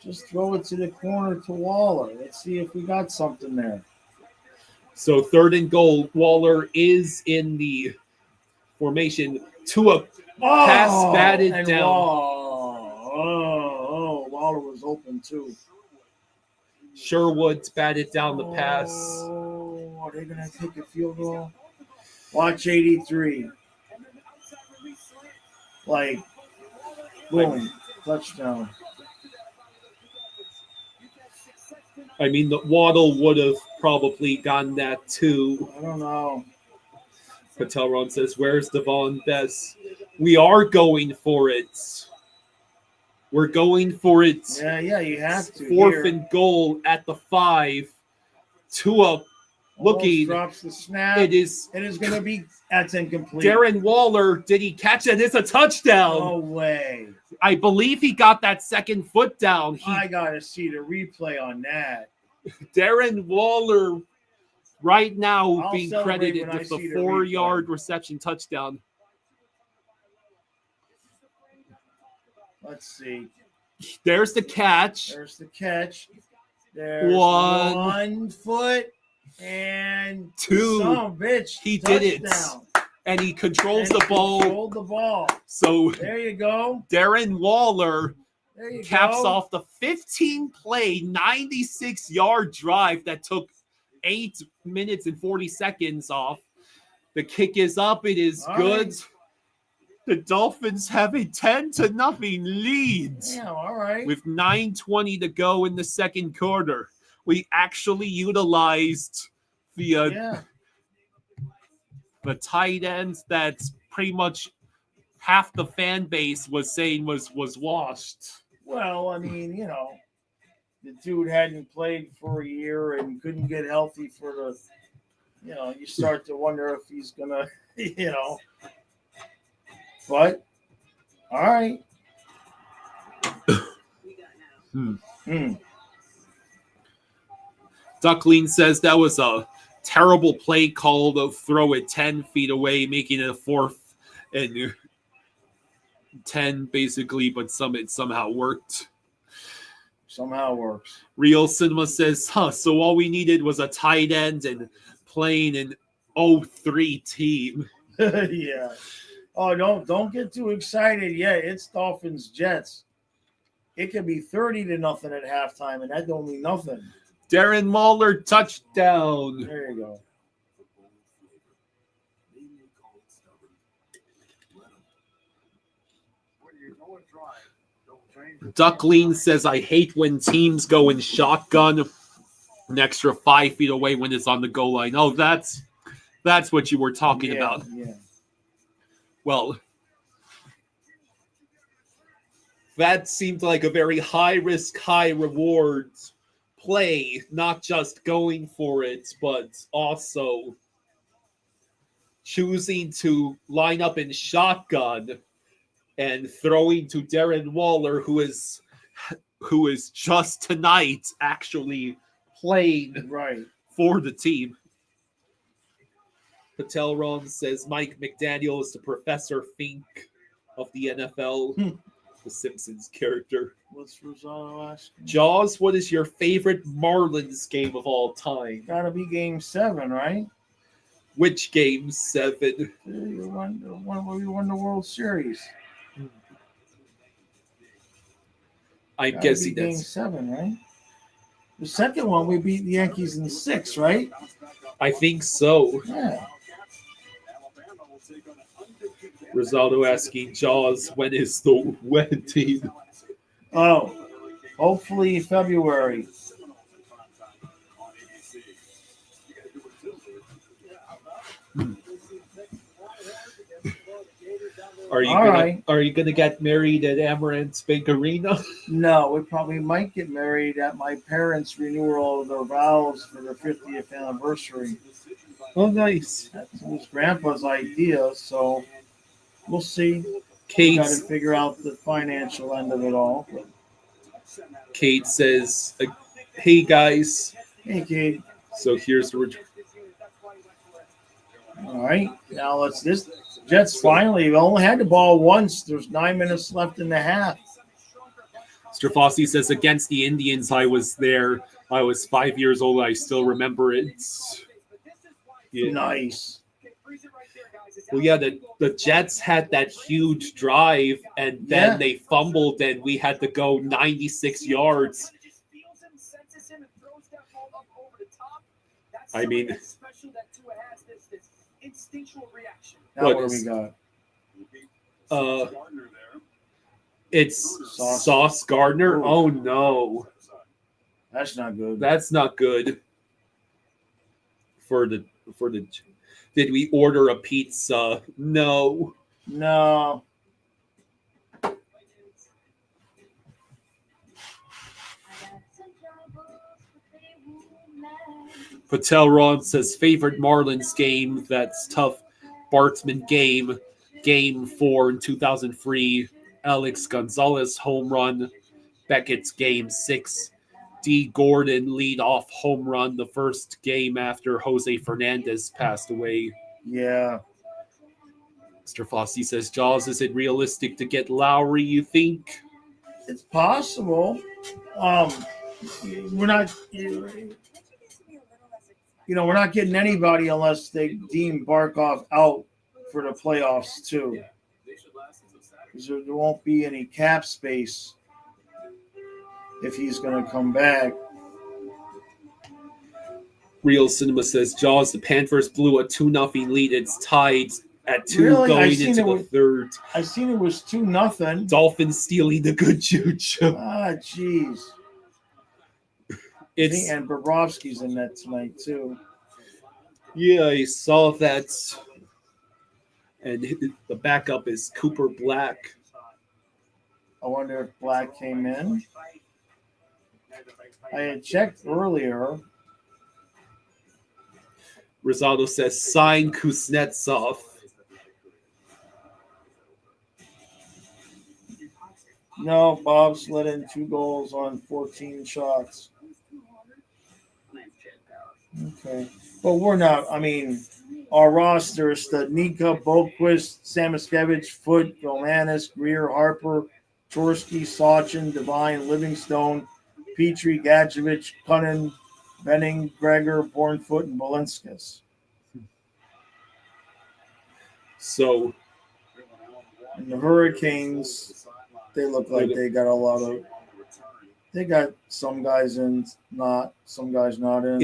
Just throw it to the corner to Waller. Let's see if we got something there. So 3rd and goal. Waller is in the formation. Tua pass batted down. Waller was open too. Sherwood's batted down the pass. Oh, are they going to take a field goal? Watch 83. Like, boom, touchdown. I mean, the Waddle would have probably gotten that too. I don't know. Patelron says, where's Devon Bess? We are going for it. We're going for it. Yeah, you have to. 4th and goal at the 5. Tua looking. Drops the snap. It is going to be, that's incomplete. Darren Waller. Did he catch it? It's a touchdown. No way. I believe he got that 2nd foot down. I got to see the replay on that. Darren Waller right now I'll being celebrate credited when I with the see the 4-yard replay. reception touchdown. Let's see. There's the catch. There's the catch. There's One. 1 foot and 2. Son of a bitch. He did it. Touchdown. And he controls And the he ball. controlled the ball. So There you go. Darren Waller There you caps go. off the 15-play, 96-yard drive that took 8 minutes and 40 seconds off. The kick is up. It is All good. right. The Dolphins have a 10-0 lead. Yeah, all right. With 9:20 to go in the 2nd quarter. We actually utilized the tight ends that's pretty much half the fan base was saying was washed. Well, I mean, the dude hadn't played for a year and couldn't get healthy for the, you start to wonder if he's going to, But, all right. Duckling says that was a terrible play call to throw it 10 feet away, making it a 4th and 10 basically, but it somehow worked. Somehow works. Real Cinema says, so all we needed was a tight end and playing an 0-3 team. Yeah. Oh, don't get too excited yet. It's Dolphins Jets. It could be 30-0 at halftime, and that don't mean nothing. Darren Waller touchdown. There you go. Duckling says, I hate when teams go in shotgun an extra 5 feet away when it's on the goal line. Oh, that's what you were talking about. Yeah. Well, that seemed like a very high risk, high reward play, not just going for it, but also choosing to line up in shotgun and throwing to Darren Waller, who is just tonight actually playing Right. for the team. Patel Ron says Mike McDaniel is the Professor Fink of the NFL, the Simpsons character. What's Rosato asking? Jaws, what is your favorite Marlins game of all time? Gotta be Game 7, right? Which game 7? We won the World Series. I'm Gotta guessing be Game that's. 7, right? The second one, we beat the Yankees in 6, right? I think so. Yeah. Rosaldo asking Jaws, when is the wedding? Oh, hopefully February. Are you gonna get married at Amaranth Bank Arena? No, we probably might get married at my parents' renewal of their vows for their 50th anniversary. Oh, nice. That was Grandpa's idea, so we'll see. We got to figure out the financial end of it all. But... Kate says, "Hey guys." Hey, Kate. So here's the. All right, now let's this. Jets finally only had the ball once. There's 9 minutes left in the half. Strafossi says, against the Indians, I was there. I was 5 years old. I still remember it. Yeah. Nice. Well, yeah, the Jets had that huge drive, and then they fumbled, and we had to go 96 yards. I mean, instinctual reaction. Now what do we got? It's Sauce Gardner. Ooh. Oh no, That's not good. that's not good. For the, did we order a pizza? No. No. Patel Ron says favorite Marlins game. That's tough. Bartman game 4 in 2003. Alex Gonzalez home run. Beckett's game 6. D. Gordon lead off home run the first game after Jose Fernandez passed away. Yeah. Mr. Fossey says, Jaws, is it realistic to get Lowry, you think? It's possible. We're not, we're not getting anybody unless they deem Barkov out for the playoffs too. Because there won't be any cap space if he's going to come back. Real Cinema says, Jaws, the Panthers blew a 2-0 lead. It's tied at 2 Really? going into the third. I seen it was 2-0. Dolphins stealing the good juju. Ah, jeez. And Bobrovsky's in that tonight too. Yeah, I saw that. And the backup is Cooper Black. I wonder if Black came in. I had checked earlier. Rosado says, sign Kuznetsov. No, Bob's let in 2 goals on 14 shots. Okay. Well, we're not. I mean, our roster is the Nika, Boquist, Samaskevich, Foote, Gomanis, Greer, Harper, Chorsky, Sachin, Devine, Livingstone, Petrie, Gadjevich, Cunnin, Benning, Gregor, Bornfoot, and Balinskis. So And the Hurricanes, they look like they got a lot of. They got some guys in, not some guys not in.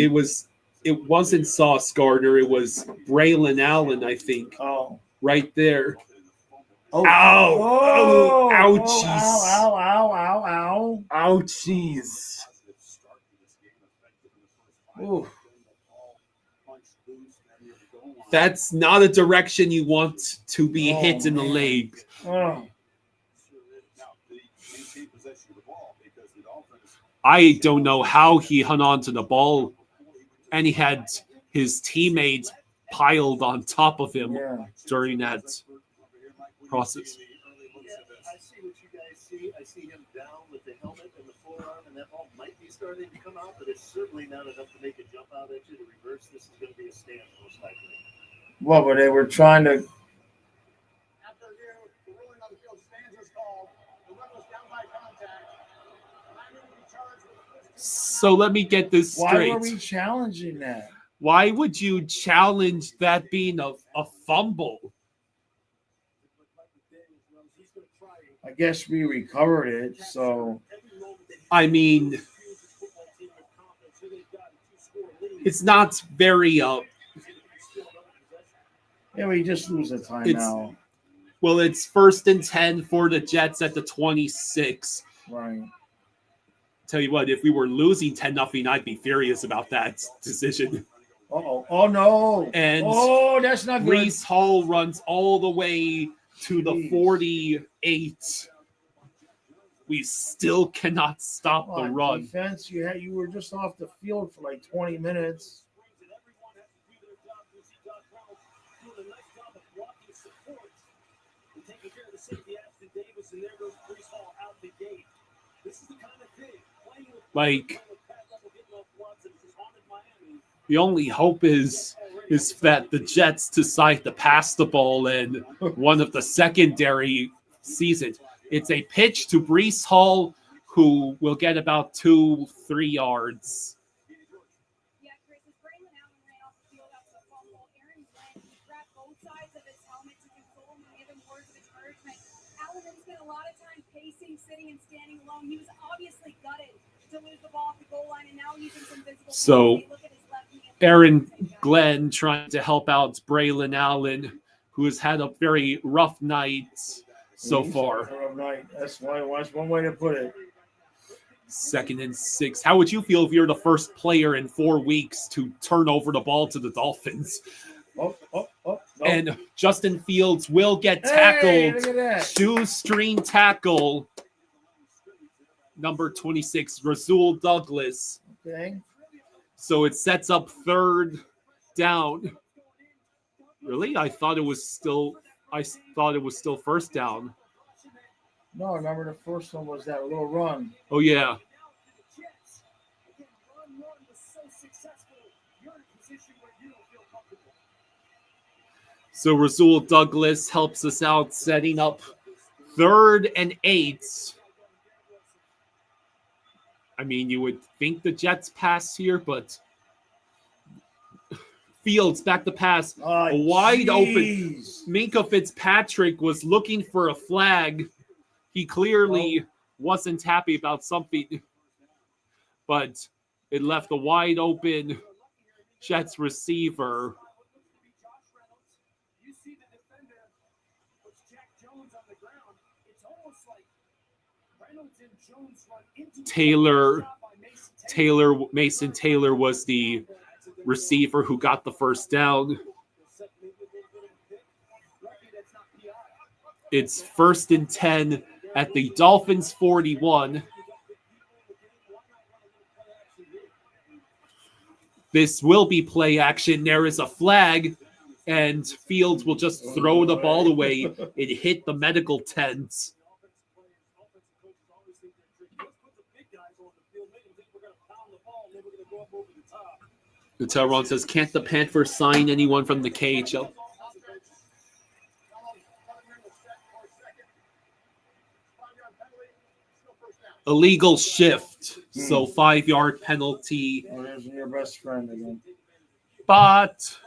it wasn't Sauce Gardner, it was Braylon Allen, I think. Oh. Right there. Oh. Ow! Oh! Ouchies! Ow! Ow! Ow! Ow! Ow! Ouchies! Ooh. That's not a direction you want to be hit in the man. leg. Oh. I don't know how he hung on to the ball, and he had his teammates piled on top of him during that process. I see what you guys see. I see him down with the helmet and the forearm, and that ball might be starting to come out, but it's certainly not enough to make a jump out at you to reverse. This is going to be a stand, most likely. Well, but they were trying to. After here, the ruling on the field stands as called. The run was down by contact. So let me get this straight. Why were we challenging that? Why would you challenge that being a fumble? I guess we recovered it, so. I mean, it's not very Yeah, we just lose a timeout. Well, it's 1st and 10 for the Jets at the 26. Right. Tell you what, if we were losing 10-0, I'd be furious about that decision. Uh-oh. Oh, no. And that's not good. Breece Hall runs all the way to the 48. We still cannot stop the run. Defense, you were just off the field for like 20 minutes. Like, the only hope is that the Jets decide to pass the ball in one of the secondary seasons. It's a pitch to Breece Hall, who will get about 2-3 yards. Yeah, Chris, as Braylon Allen ran off the field after the fumble, Aaron Glenn grabbed both sides of his helmet to console him and give him words of encouragement. Allen had spent a lot of time pacing, sitting, and standing alone. He was obviously gutted to lose the ball at the goal line, and now he's in some physical So, pain. Aaron Glenn trying to help out Braylon Allen, who has had a very rough night so far. That's one way to put it. 2nd and 6. How would you feel if you're the first player in 4 weeks to turn over the ball to the Dolphins? No. And Justin Fields will get tackled. Hey, look at that. Shoestring tackle. Number 26, Rasul Douglas. Okay. So it sets up 3rd down. Really? I thought it was still 1st down. No, remember the first one was that little run. Oh yeah. So Rasul Douglas helps us out, setting up 3rd and 8. I mean, you would think the Jets pass here, but Fields back to pass. Wide open. Minkah Fitzpatrick was looking for a flag. He clearly wasn't happy about something, but it left a wide open Jets receiver. Mason Taylor was the receiver who got the 1st down. It's 1st and 10 at the Dolphins 41. This will be play action. There is a flag, and Fields will just throw the ball away. It hit the medical tent. Ron says, can't the Panthers sign anyone from the KHL? Illegal shift. So 5-yard penalty. Oh, there's your best friend again. But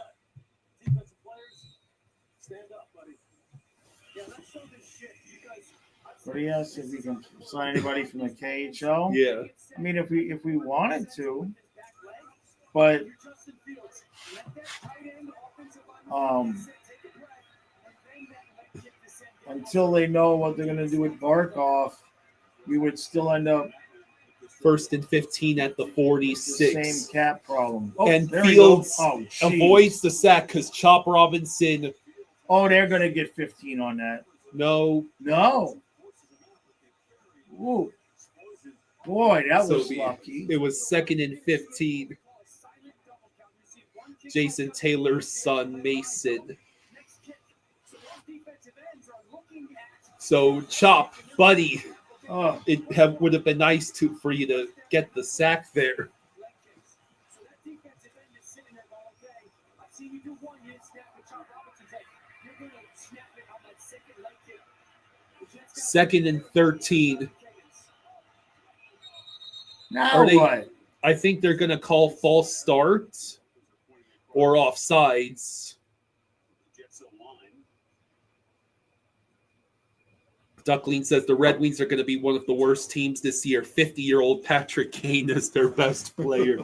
But he asked if we can sign anybody from the KHL. yeah. I mean, if we wanted to, but until they know what they're going to do with Barkov, we would still end up 1st and 15 at the with 46. the same cap problem. Oh, And there we go. Fields Oh, jeez. avoids the sack because Chop Robinson. Oh, they're going to get 15 on that. No. No. Ooh. Boy, that was lucky. It was 2nd and 15. Jason Taylor's son, Mason. So, Chop, buddy, Oh, would have been nice for you to get the sack there. Second and 13. now what? I think they're going to call false start or offsides. Duckling says the Red Wings are going to be one of the worst teams this year. 50-year-old Patrick Kane is their best player.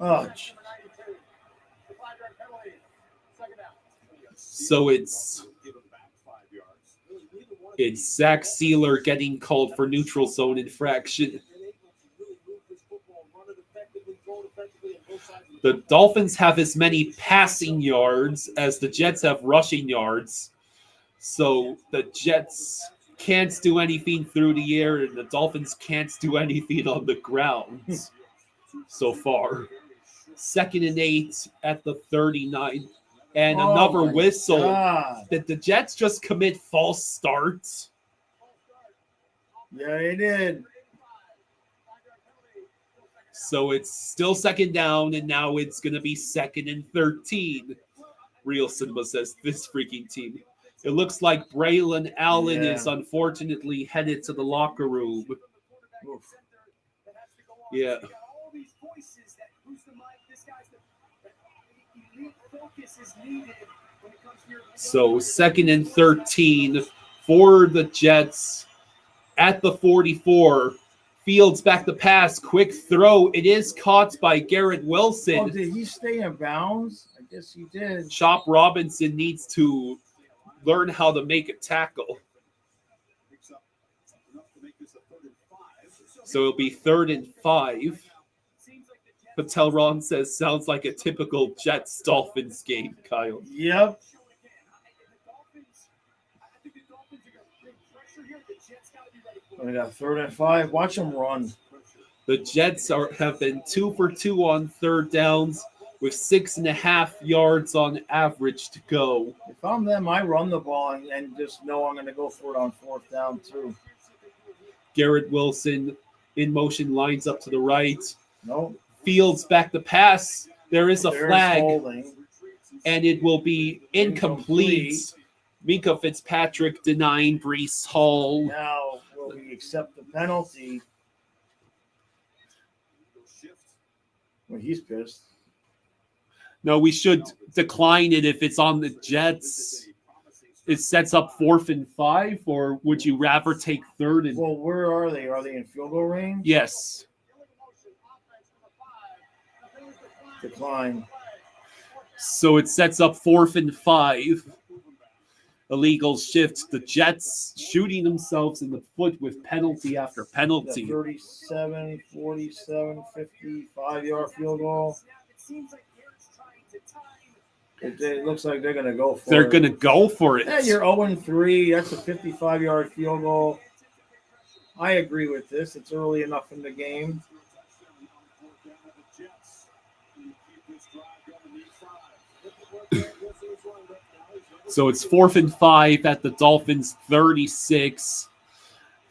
Oh, So it's Zach Sealer getting called for neutral zone infraction. The Dolphins have as many passing yards as the Jets have rushing yards. So the Jets can't do anything through the air, and the Dolphins can't do anything on the ground so far. 2nd and 8 at the 39. And another my whistle. God. Did the Jets just commit false starts? Yeah, they did. So it's still 2nd down, and now it's going to be 2nd and 13. Real Cinema says, this freaking team. It looks like Braylon Allen is unfortunately headed to the locker room. Oof. Yeah. So 2nd and 13 for the Jets at the 44. Fields back the pass, quick throw. It is caught by Garrett Wilson. Oh, did he stay in bounds? I guess he did. Chop Robinson needs to learn how to make a tackle. So it'll be 3rd and 5. Patel Ron says, sounds like a typical Jets-Dolphins game, Kyle. Yep. We got 3rd and 5. Watch them run. The Jets have been 2 for 2 on 3rd downs with 6.5 yards on average to go. If I'm them, I run the ball and just know I'm going to go for it on 4th down, too. Garrett Wilson in motion, lines up to the right. No. Fields back the pass. There is a flag, holding. and it will be incomplete. Minka Fitzpatrick denying Breece Hall. Now, will we accept the penalty? Well, he's pissed. No, we should decline it if it's on the Jets. It sets up 4th and 5, or would you rather take 3rd and? Well, where are they? Are they in field goal range? Yes. Decline. So it sets up 4th and 5. Illegal shift. The Jets shooting themselves in the foot with penalty after penalty. 37, 47, 50, 5-yard field goal. It looks like they're going to go for it. They're going to go for it. Yeah, you're 0-3. That's a 55-yard field goal. I agree with this. It's early enough in the game. So it's 4th and 5 at the Dolphins 36.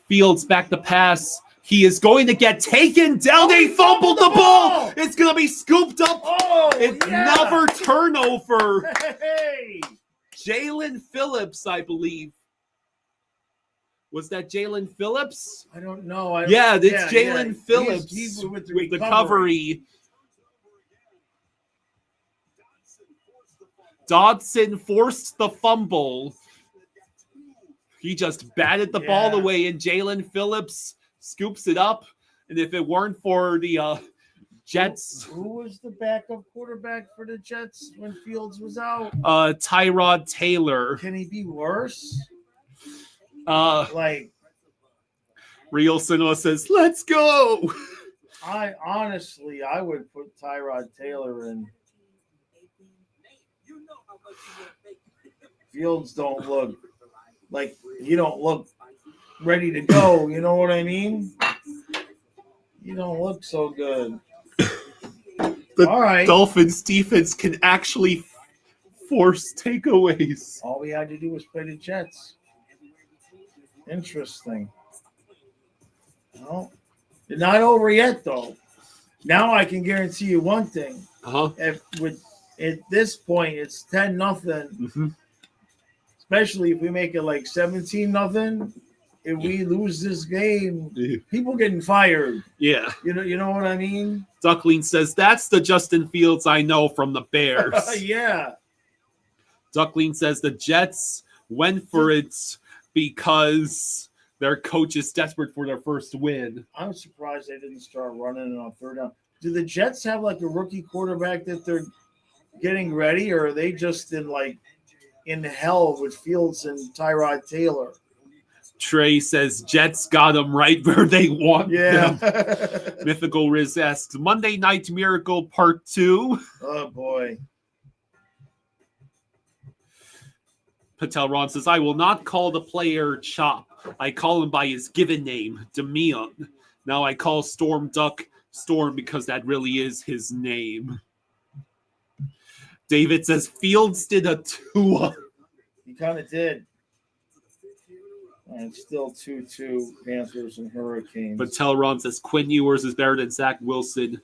Fields back the pass. He is going to get taken down. They fumbled the ball. It's going to be scooped up. Oh, It's yeah. another turnover. Hey. Jalen Phillips, I believe. Was that Jalen Phillips? I don't know. It's Jalen Phillips He's with the with the recovery. recovery. Dodson forced the fumble. He just batted the ball away, and Jalen Phillips scoops it up. And if it weren't for the Jets, Who was the backup quarterback for the Jets when Fields was out? Tyrod Taylor. Can he be worse? Real Cinema says, "Let's go." I would put Tyrod Taylor in. Fields don't look like you don't look ready to go. You know what I mean? You don't look so good. The All right. Dolphins defense can actually force takeaways. All we had to do was play the Jets. Interesting. Well, it's not over yet, though. Now I can guarantee you one thing. At this point, it's 10-0. Mm-hmm. Especially if we make it like 17-0. If we lose this game, people getting fired. Yeah. You know what I mean? Duckling says, "That's the Justin Fields I know from the Bears." Yeah. Duckling says the Jets went for it because their coach is desperate for their first win. I'm surprised they didn't start running on third down. Do the Jets have like a rookie quarterback that they're getting ready, or are they just in hell with Fields and Tyrod Taylor? Trey says Jets got them right where they want them. Mythical Riz asks, Monday Night Miracle Part 2. Oh, boy. Patel Ron says, I will not call the player Chop. I call him by his given name, Demion. Now I call Storm Duck Storm because that really is his name. David says, Fields did a Tua. He kind of did. And still 2-2 Panthers and Hurricanes. Patel Ron says, Quinn Ewers is better than Zach Wilson.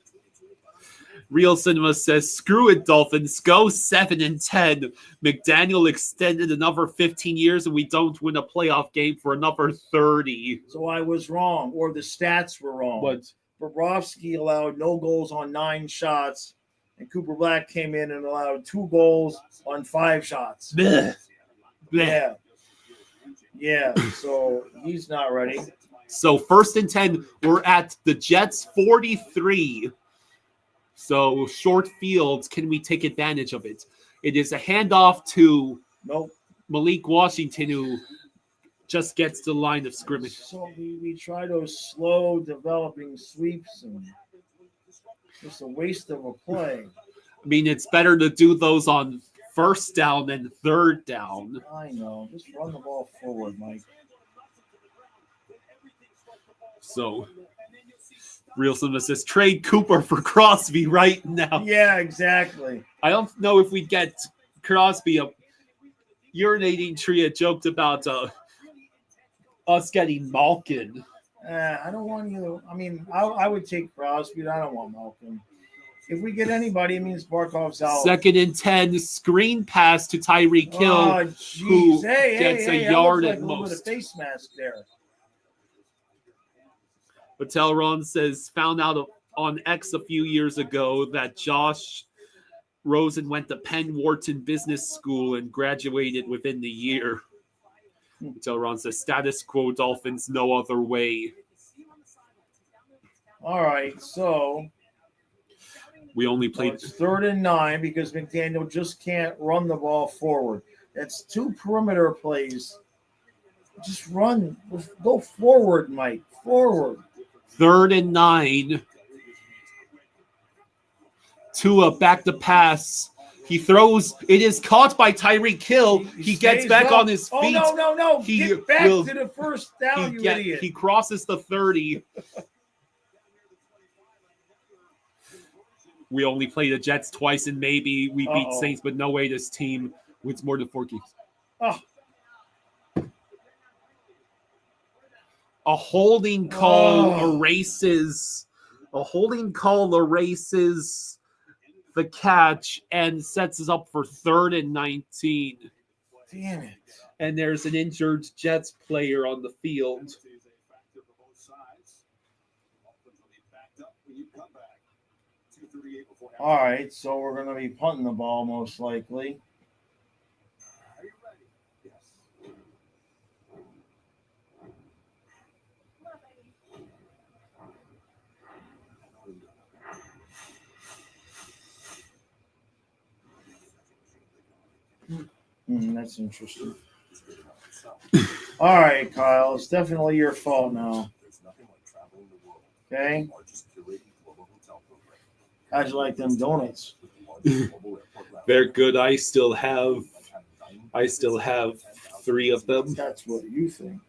Real Cinema says, screw it, Dolphins. Go 7-10. McDaniel extended another 15 years, and we don't win a playoff game for another 30. So I was wrong, or the stats were wrong. What? Bobrovsky allowed no goals on 9 shots, and Cooper Black came in and allowed 2 goals on 5 shots. Blech. Blech. Yeah, so he's not ready. So 1st and 10, we're at the Jets 43. So short fields, can we take advantage of it? It is a handoff to Malik Washington, who just gets to the line of scrimmage. So we try those slow developing sweeps, and it's a waste of a play. I mean, it's better to do those on 1st down than 3rd down. I know. Just run the ball forward, Mike. So, Real Cinema says, trade Cooper for Crosby right now. Yeah, exactly. I don't know if we get Crosby. A urinating tree had joked about us getting Malkin. I don't want you. I mean, I would take Crosby, but I don't want Malcolm. If we get anybody, it means Barkov's out. 2nd and 10, screen pass to Tyreek Hill, who gets a yard at most. With a face mask there. Patel Ron says, found out on X a few years ago that Josh Rosen went to Penn Wharton Business School and graduated within the year. Patel Ron says, status quo Dolphins, no other way. All right, so we only played. It's 3rd and 9 because McDaniel just can't run the ball forward. That's 2 perimeter plays. Just run. Go forward, Mike. Forward. 3rd and 9. Tua back to pass. He throws. It is caught by Tyreek Hill. He gets back on his feet. Oh, no. Get back to the 1st down, you idiot. He crosses the 30. We only played the Jets twice, and maybe we beat Saints, but no way this team wins more than 4 games. Oh. A holding call Oh. erases the catch and sets us up for 3rd and 19. Damn it. And there's an injured Jets player on the field. All right, so we're going to be punting the ball most likely. That's interesting. All right, Kyle, it's definitely your fault now. Okay? How'd you like them donuts? They're good. I still have 3 of them. That's what you think.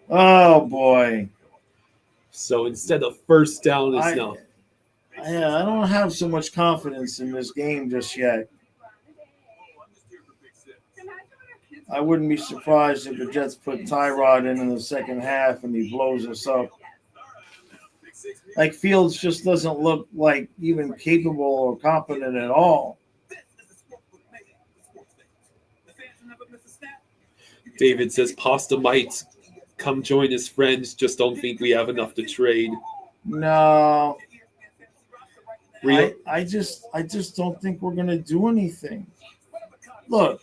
Oh boy. So instead of first down, it's now. Yeah, I don't have so much confidence in this game just yet. I wouldn't be surprised if the Jets put Tyrod in the second half and he blows us up. Like Fields just doesn't look like even capable or competent at all. David says Pasta might come join his friends. Just don't think we have enough to trade. No. Real. I just don't think we're gonna do anything. Look,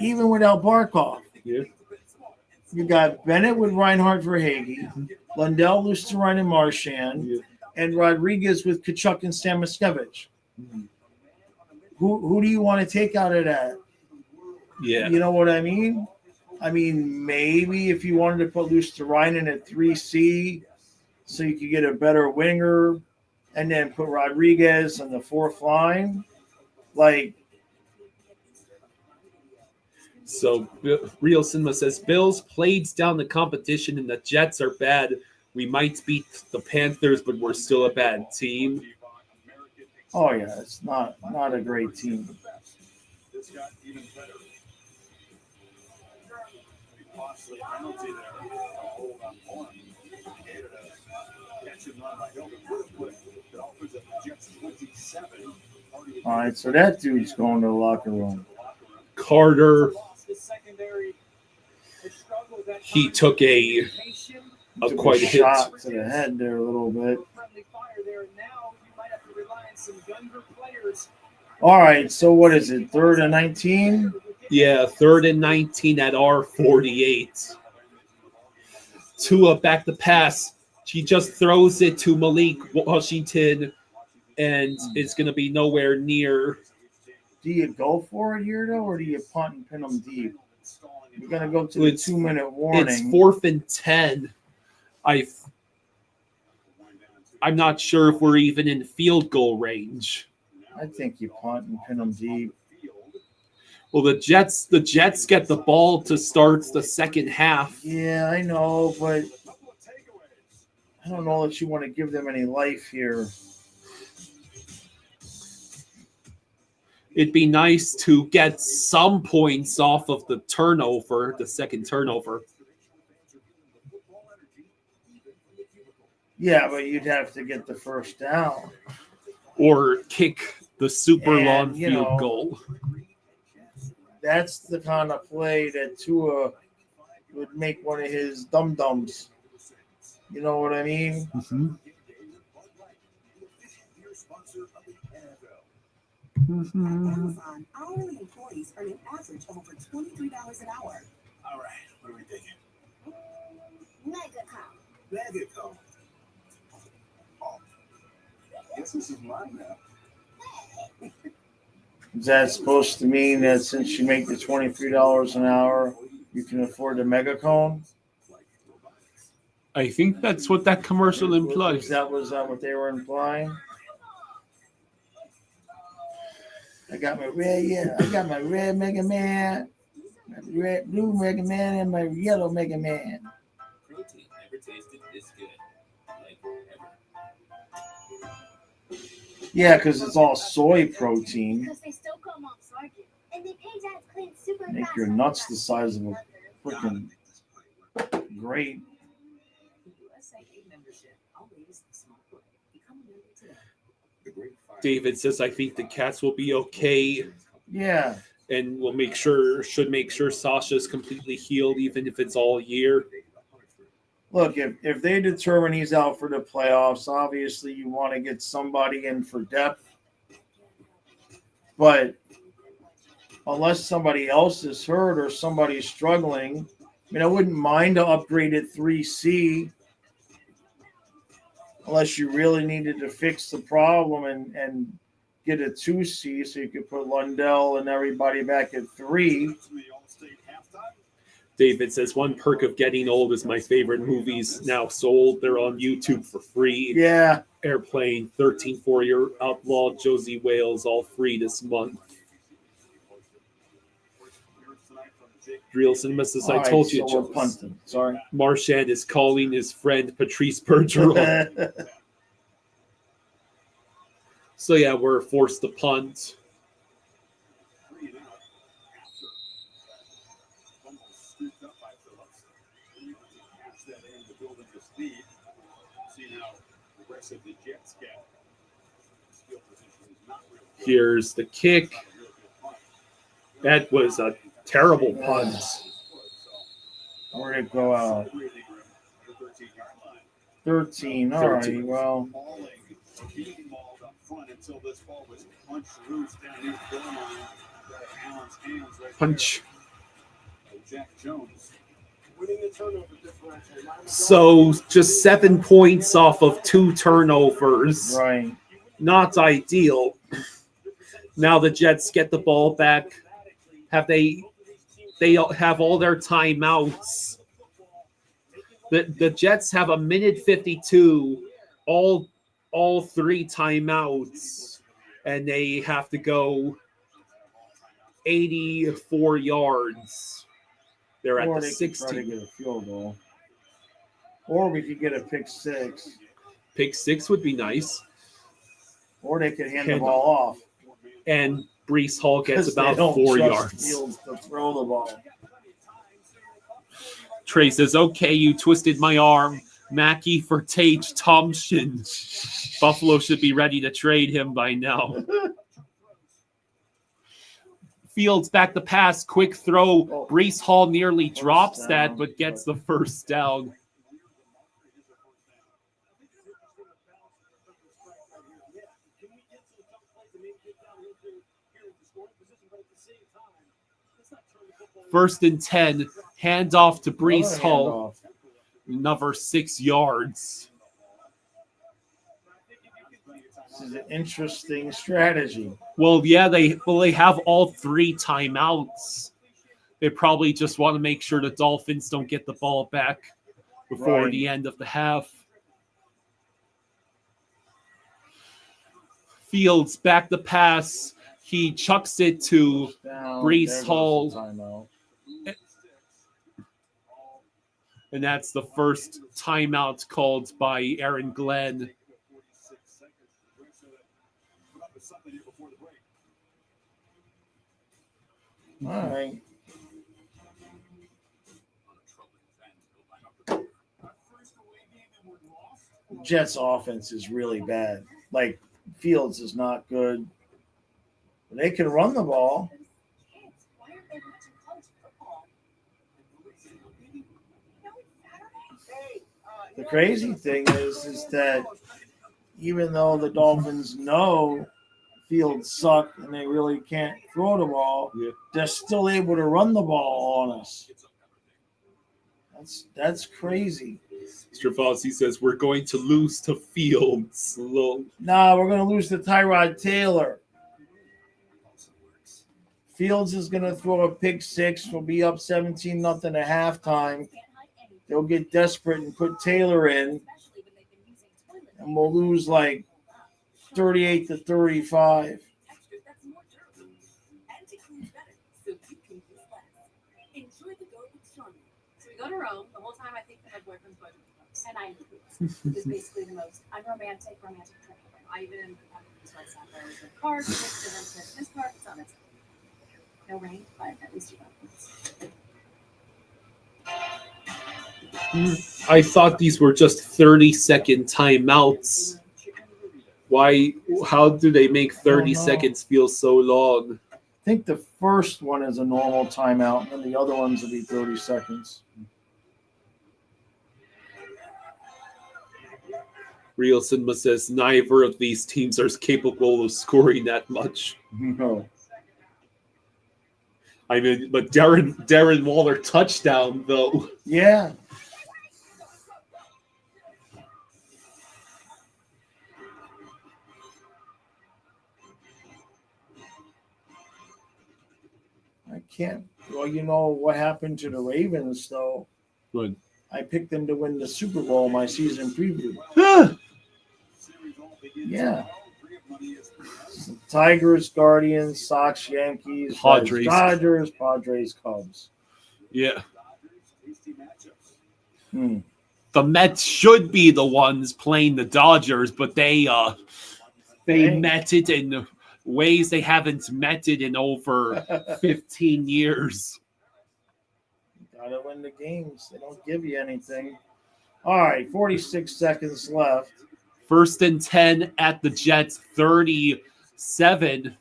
even without Barkov, Yeah. you got Bennett with Reinhardt for Hagee, Lundell, Lusterine, and Marchand, Yeah. and Rodriguez with Kachuk and Stamiskevich. Who do you want to take out of that? Yeah. You know what I mean? I mean, maybe if you wanted to put Lusterine at 3C so you could get a better winger and then put Rodriguez on the 4th line. Like, So Real Cinema says Bills played down the competition and the Jets are bad. We might beat the Panthers, but we're still a bad team. oh yeah, it's not a great team. All right, so that dude's going to the locker room. Carter, he took quite a hit. Shot to the head there a little bit. All right, so what is it? 3rd and 19? Yeah, 3rd and 19 at our 48. Tua back the pass. He just throws it to Malik Washington, and it's going to be nowhere near. Do you go for it here, though, or do you punt and pin them deep? We're going to go to the 2-minute warning. It's 4th and 10. I'm not sure if we're even in field goal range. I think you punt and pin them deep. Well, the Jets get the ball to start the second half. Yeah, I know, but I don't know that you want to give them any life here. It'd be nice to get some points off of the turnover, the second turnover. Yeah, but you'd have to get the first down. Or kick the super And, long you field know, goal. That's the kind of play that Tua would make one of his dum-dums. You know what I mean? Mm-hmm. Amazon hourly employees earn an average of over $23 an hour. All right, what are we thinking? Megacom. Megacom. Oh, guess this is mine now. Is that supposed to mean that since you make the $23 an hour, you can afford the Megacone? I think that's what that commercial implies. Was that what they were implying? I got my red Mega Man, my red blue Mega Man, and my yellow Mega Man. Protein never tasted this good. Like ever. Yeah, because it's all soy protein. Because they still come off psychic. And they pay Dad to clean super Make fast. your nuts the size of a freaking grate. David says, I think the Cats will be okay, Yeah. and should make sure Sasha's completely healed, even if it's all year. Look, if they determine he's out for the playoffs, obviously you want to get somebody in for depth. But unless somebody else is hurt or somebody's struggling, I mean, I wouldn't mind to upgrade at 3C unless you really needed to fix the problem and get a 2C so you could put Lundell and everybody back at 3. David says, one perk of getting old is my favorite movies now sold. They're on YouTube for free. Yeah. Airplane, 13 4-year outlaw, Josie Wales, all free this month. Real Cinema says, I told you, so we're punting. Sorry. Marchand is calling his friend Patrice Bergeron. So, yeah, we're forced to punt. Here's the kick. That was a terrible punt. Where'd it go out? 13. All right, well. Punch. So just 7 points off of 2 turnovers. Right. Not ideal. Now the Jets get the ball back. They have all their timeouts. The Jets have a minute 52, all 3 timeouts, and they have to go 84 yards. They're at the 16. Try to get a field goal. Or we could get a pick 6. Pick 6 would be nice. Or they could hand the ball off. And Breece Hall gets about they don't 4 trust yards. Fields to throw the ball. Trey says, okay, you twisted my arm. Mackey for Tage Thompson. Buffalo should be ready to trade him by now. Fields back the pass, quick throw. Breece Hall nearly drops that, but gets the first down. First and 10, handoff to Breece Hall. Another 6 yards. This is an interesting strategy. Well, yeah, they have all 3 timeouts. They probably just want to make sure the Dolphins don't get the ball back before the end of the half. Fields back the pass. He chucks it to Breece Hall. And that's the first timeout called by Aaron Glenn. All right. Jets offense is really bad. Like, Fields is not good. They can run the ball. The crazy thing is that even though the Dolphins know Fields suck and they really can't throw the ball, they're still able to run the ball on us. That's crazy. Mr. Fossey says we're going to lose to Fields. Nah, we're going to lose to Tyrod Taylor. Fields is going to throw a pick 6. We'll be up 17-0 at halftime. They'll get desperate and put Taylor in, and we'll lose like 38-35. Go to Rome. The whole time I think that my boyfriend's going and I is basically the most unromantic trip. I even have this right side. I was in cars, and then his car, it's on its own. No rain, but at least you got this. I thought these were just 30-second timeouts. Why? How do they make 30 know. seconds feel so long? I think the first one is a normal timeout, and the other ones will be 30 seconds. Real Cinema says neither of these teams are capable of scoring that much. No. I mean, but Darren Waller touchdown though. Yeah. I can't. Well, you know what happened to the Ravens, though. Good. I picked them to win the Super Bowl my season preview. Yeah. Tigers, Guardians, Sox, Yankees, Padres. Dodgers, Padres, Cubs. Yeah. Hmm. The Mets should be the ones playing the Dodgers, but they Dang. met it in ways they haven't met it in over 15 years. Gotta win the games. They don't give you anything. All right, 46 seconds left. 1st and 10 at the Jets, 37.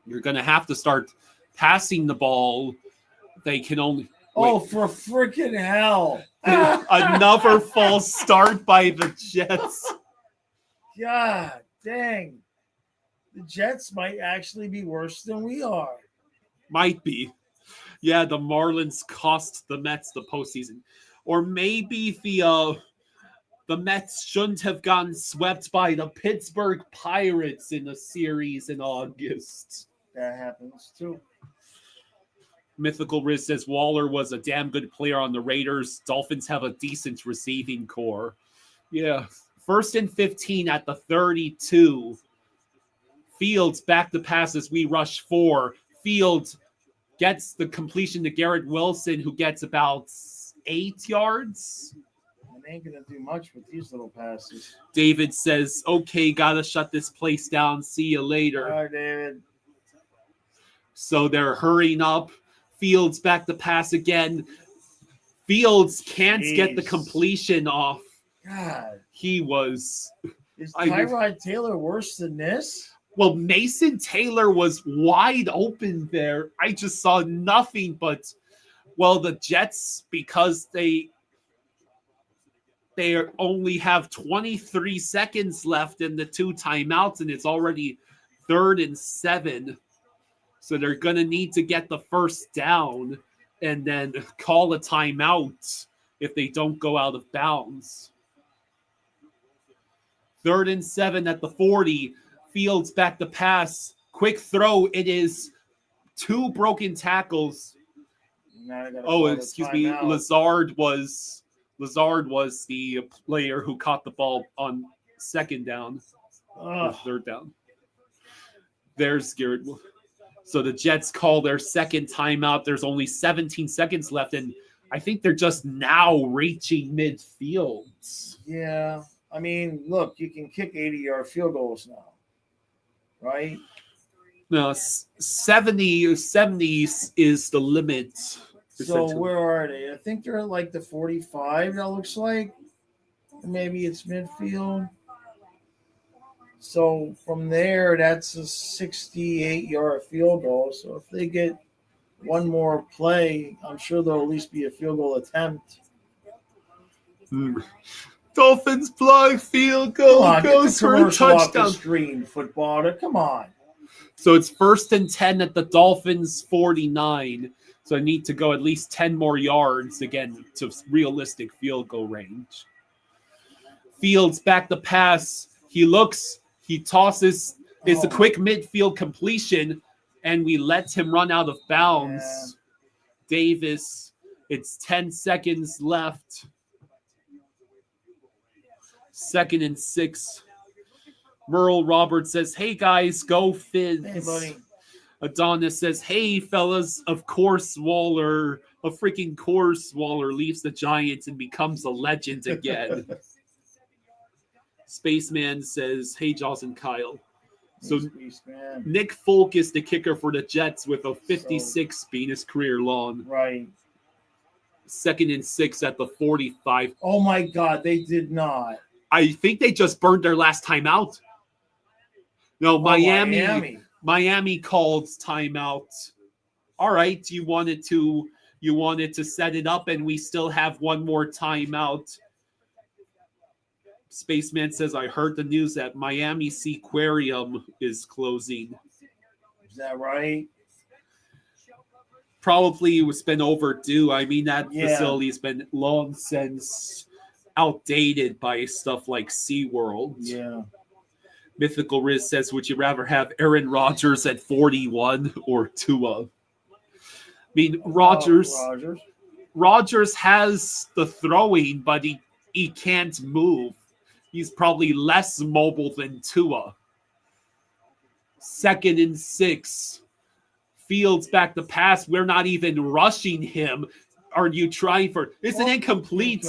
You're going to have to start passing the ball. They can only... Oh, for freaking hell. Another false start by the Jets. God dang. The Jets might actually be worse than we are. Might be. Yeah, the Marlins cost the Mets the postseason. Or maybe the Mets shouldn't have gotten swept by the Pittsburgh Pirates in a series in August. That happens too. Mythical Riz says Waller was a damn good player on the Raiders. Dolphins have a decent receiving core. Yeah. 1st and 15 at the 32. Fields back to pass as we rush 4. Fields gets the completion to Garrett Wilson, who gets about 8 yards. It ain't going to do much with these little passes. David says, okay, gotta shut this place down. See you later. All right, David. So they're hurrying up. Fields back to pass again. Fields can't get the completion off. God. He was... Is Tyrod Taylor worse than this? Well, Mason Taylor was wide open there. I just saw nothing but... Well, the Jets, because they only have 23 seconds left in the 2 timeouts, and it's already 3rd and 7. So they're going to need to get the first down and then call a timeout if they don't go out of bounds. 3rd and 7 at the 40. Fields back to pass. Quick throw. It is 2 broken tackles. Oh, excuse me. Lazard was the player who caught the ball on 2nd down. Or 3rd down. There's Garrett. So the Jets call their 2nd timeout. There's only 17 seconds left, and I think they're just now reaching midfield. Yeah. I mean, look, you can kick 80-yard field goals now, right? No, 70 is the limit. So where are they? I think they're at like the 45, that looks like. Maybe it's midfield. So from there, that's a 68-yard field goal. So if they get one more play, I'm sure there'll at least be a field goal attempt. Dolphins block field goal goes for a touchdown. Off the screen, footballer. Come on. So it's 1st and 10 at the Dolphins 49. So I need to go at least 10 more yards again to realistic field goal range. Fields back to pass. He looks. He tosses. It's a quick midfield completion, and we let him run out of bounds. Yeah. Davis, it's 10 seconds left. 2nd and 6. Merle Roberts says, hey, guys, go Fins. Hey, buddy. Adonis says, hey, fellas, of course Waller leaves the Giants and becomes a legend again. Spaceman says, hey, Jaws and Kyle. So Man. Nick Folk is the kicker for the Jets with a 56 being his career long. Right. 2nd and 6 at the 45. Oh my God, they did not. I think they just burned their last timeout. No, Miami called timeout. All right, you wanted to set it up, and we still have one more timeout. Spaceman says, I heard the news that Miami Seaquarium is closing. Is that right? Probably it's been overdue. I mean, that facility's been long since outdated by stuff like SeaWorld. Yeah. Mythical Riz says, would you rather have Aaron Rodgers at 41 or Tua? I mean, Rodgers has the throwing, but he can't move. He's probably less mobile than Tua. 2nd and 6. Fields back to pass. We're not even rushing him. Are you trying for? It's an incomplete.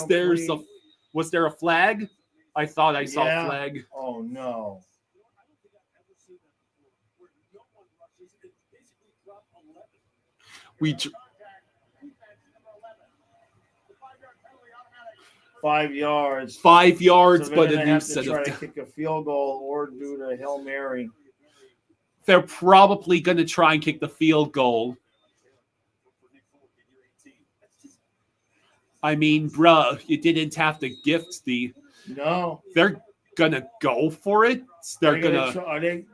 Was there a flag? I thought I saw a flag. Oh no. We 5 yards. 5 yards, So but they're a gonna new have to set try of. to kick a field goal or do the Hail Mary. They're probably going to try and kick the field goal. I mean, bruh, you didn't have to gift the. No. They're gonna go for it. They're gonna.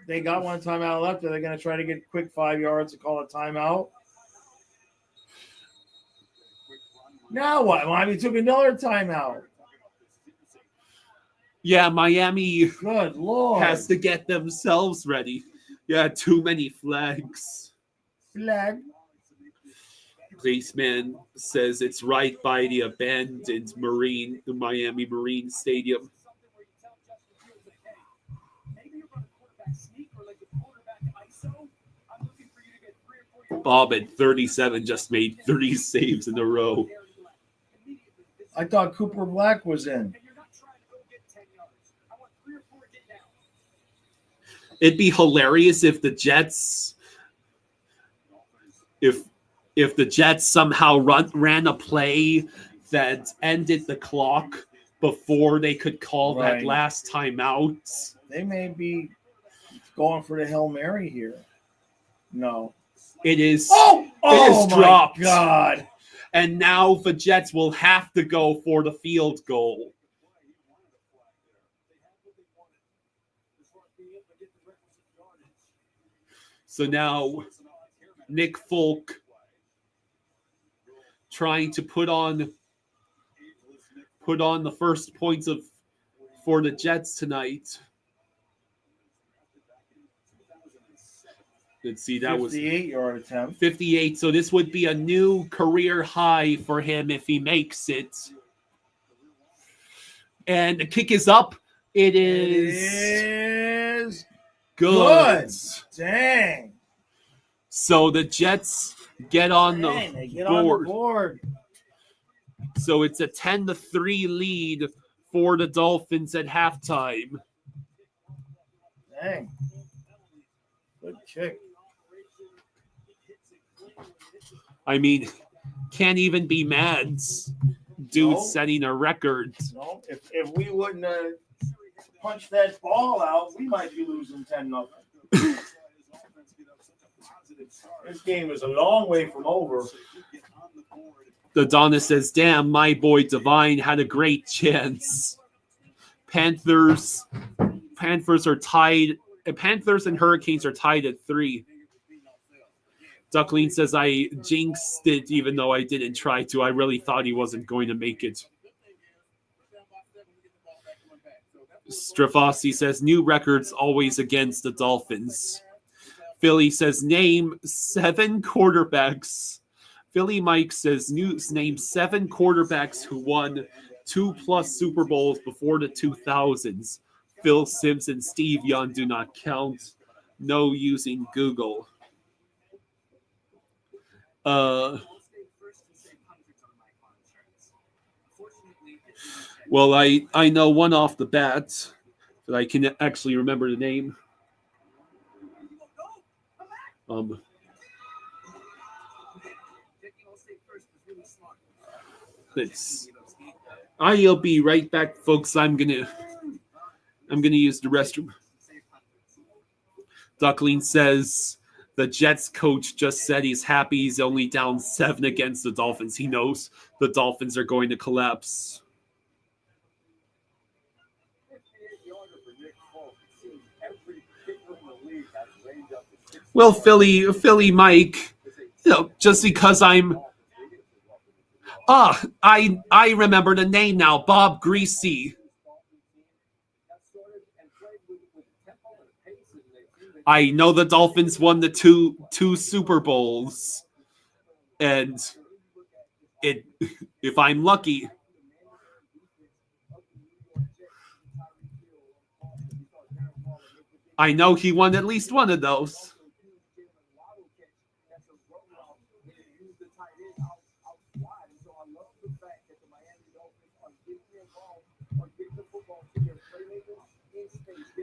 They got one timeout left. Are they gonna try to get quick 5 yards to call a timeout? Now what? Miami took another timeout. Yeah, Miami. Good Lord. Has to get themselves ready. Yeah, too many flags. Flag. Policeman says it's right by the abandoned Miami Marine Stadium. Bob at 37 just made 30 saves in a row. I thought Cooper Black was in. It'd be hilarious if the Jets, if the Jets somehow ran a play that ended the clock before they could call that last timeout. They may be going for the Hail Mary here. No. It is. Oh it is dropped. My God. And now the Jets will have to go for the field goal. So now Nick Folk trying to put on the first points for the Jets tonight. Let's see, that was 58-yard attempt. 58. So this would be a new career high for him if he makes it. And the kick is up. It is good. Dang. So the Jets get on the board. So it's a 10-3 lead for the Dolphins at halftime. Dang. Good kick. I mean, can't even be mad. Dude setting a record. No, if we wouldn't punch that ball out, we might be losing 10-0. This game is a long way from over. The Donna says, damn, my boy Divine had a great chance. Panthers are tied. Panthers and Hurricanes are tied at 3. Duckling says, I jinxed it even though I didn't try to. I really thought he wasn't going to make it. Strafossi says, new records always against the Dolphins. Philly says, name 7 quarterbacks. Philly Mike says, name 7 quarterbacks who won 2+ Super Bowls before the 2000s. Phil Simpson, Steve Young do not count. No using Google. Well, I know one off the bat, but I can actually remember the name. I'll be right back, folks. I'm gonna use the restroom. Duckling says the Jets coach just said he's happy he's only down 7 against the Dolphins. He knows the Dolphins are going to collapse. Well, Philly Mike, just because I remember the name now, Bob Greasy. I know the Dolphins won the two Super Bowls, and if I'm lucky, I know he won at least one of those.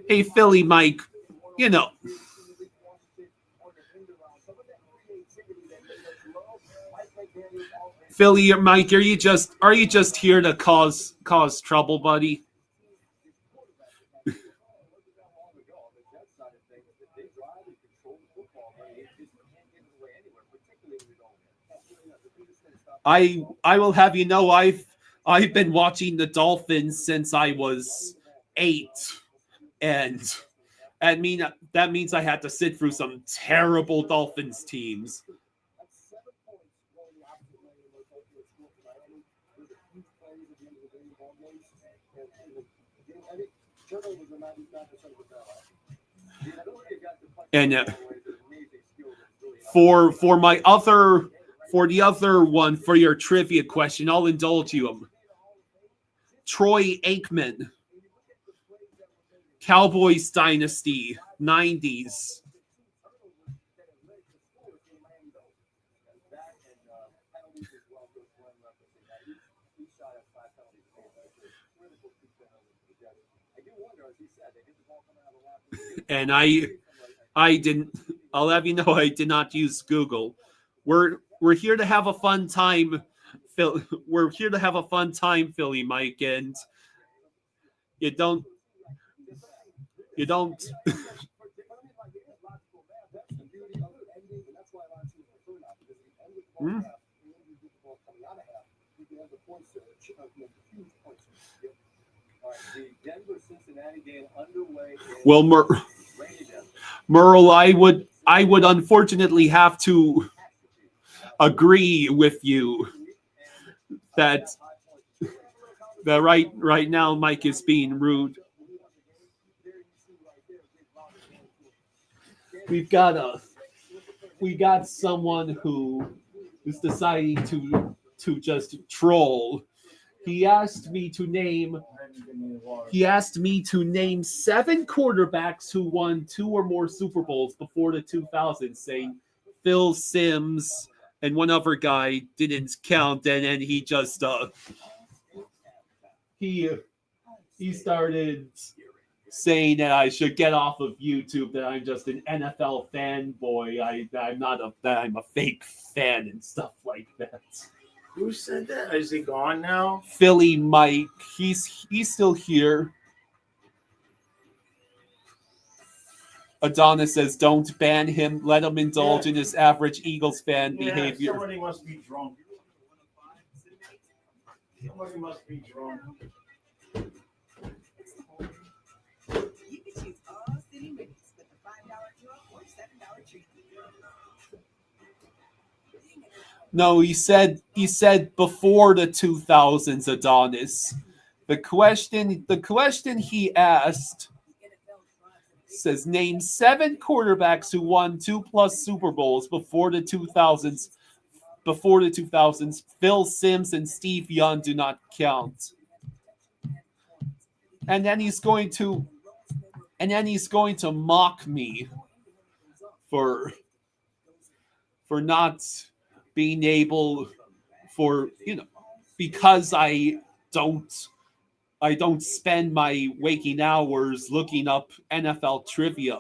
Hey, Philly Mike, Philly Mike, are you just here to cause trouble, buddy? I will have you know I've been watching the Dolphins since I was 8, and that means I had to sit through some terrible Dolphins teams. And for the other one, for your trivia question, I'll indulge you. Troy Aikman, Cowboys dynasty, 90s. And I didn't. I'll have you know I did not use Google. We're here to have a fun time, Phil. We're here to have a fun time, Philly Mike, and you don't. Hmm? Well, Merle, I would unfortunately have to agree with you that right now Mike is being rude. We got someone who is deciding to just troll. He asked me to name 7 quarterbacks who won 2 or more Super Bowls before the 2000s, saying Phil Simms and one other guy didn't count, and then he just he started saying that I should get off of YouTube, that I'm just an NFL fanboy. I'm a fake fan and stuff like that. Who said that? Is he gone now? Philly Mike. He's still here. Adonis says, don't ban him. Let him indulge in his average Eagles fan behavior. Somebody must be drunk. Somebody must be drunk. You can choose all city minis with the $5 drop or $7 treat. No, he said before the 2000s, Adonis. The question he asked says, name 7 quarterbacks who won 2+ Super Bowls before the 2000s. Before the 2000s, Phil Simms and Steve Young do not count. And then he's going to mock me for not being able, because I don't spend my waking hours looking up NFL trivia.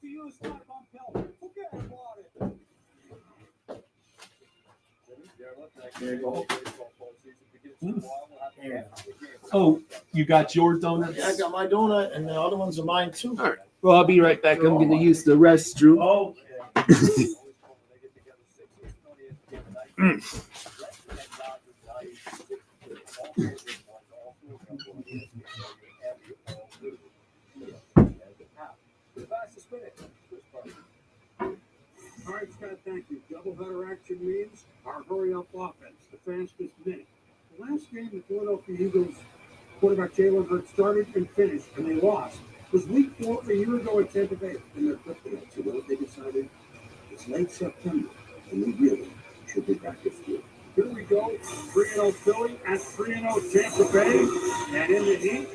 to use that on pill. Forget about it. There you go. Oh, you got your donuts? Yeah, I got my donut, and the other ones are mine too. All right. Well, I'll be right back. I'm going to use the restroom. Oh, All right, Scott, thank you. Doubleheader action means our hurry-up offense, the fastest minute. The last game, the Philadelphia Eagles quarterback Jalen Hurts started and finished, and they lost. It was week 4 a year ago at Tampa Bay, and they're flipping it. So what they decided? It's late September, and we really should be back to school. Here we go, 3-0 Philly at 3-0 Tampa Bay, and in the heat,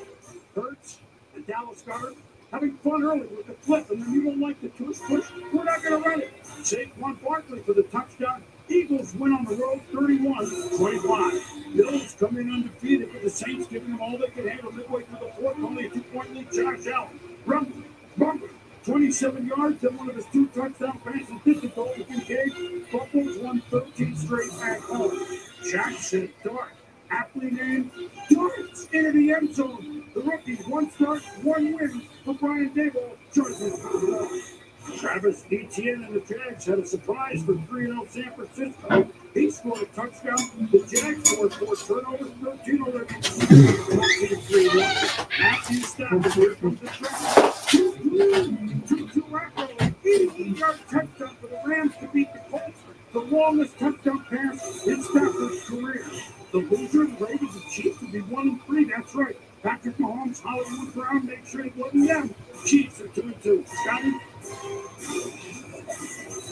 Hurts and Dallas Goedert having fun early with the flip, and then you don't like the tush push, we're not going to run it. Saquon Barkley for the touchdown. Eagles win on the road 31-25. Bills come in undefeated with the Saints giving them all they can handle midway through the fourth. Only a 2-point lead. Josh Allen, Rumble, 27 yards, then one of his 2 touchdown passes did the goal to Kincaid. Buffalo's won 13 straight at home. Jackson Dart, aptly named Darts, into the end zone. The rookies, 1 start, 1 win for Brian Daboll. Choices. Travis Etienne and the Jags had a surprise for 3-0 San Francisco. He scored a touchdown. The Jags scored 4 turnovers, 13-11. 3-1. Matthew Stafford from the track. 2-2 after 80-yard touchdown for the Rams to beat the Colts. The longest touchdown pass in Stafford's career. The loser, the Raiders, the Chiefs would be 1-3. That's right. Patrick Mahomes, Hollywood Brown, make sure it wasn't them. Chiefs are 2-2. Scotty?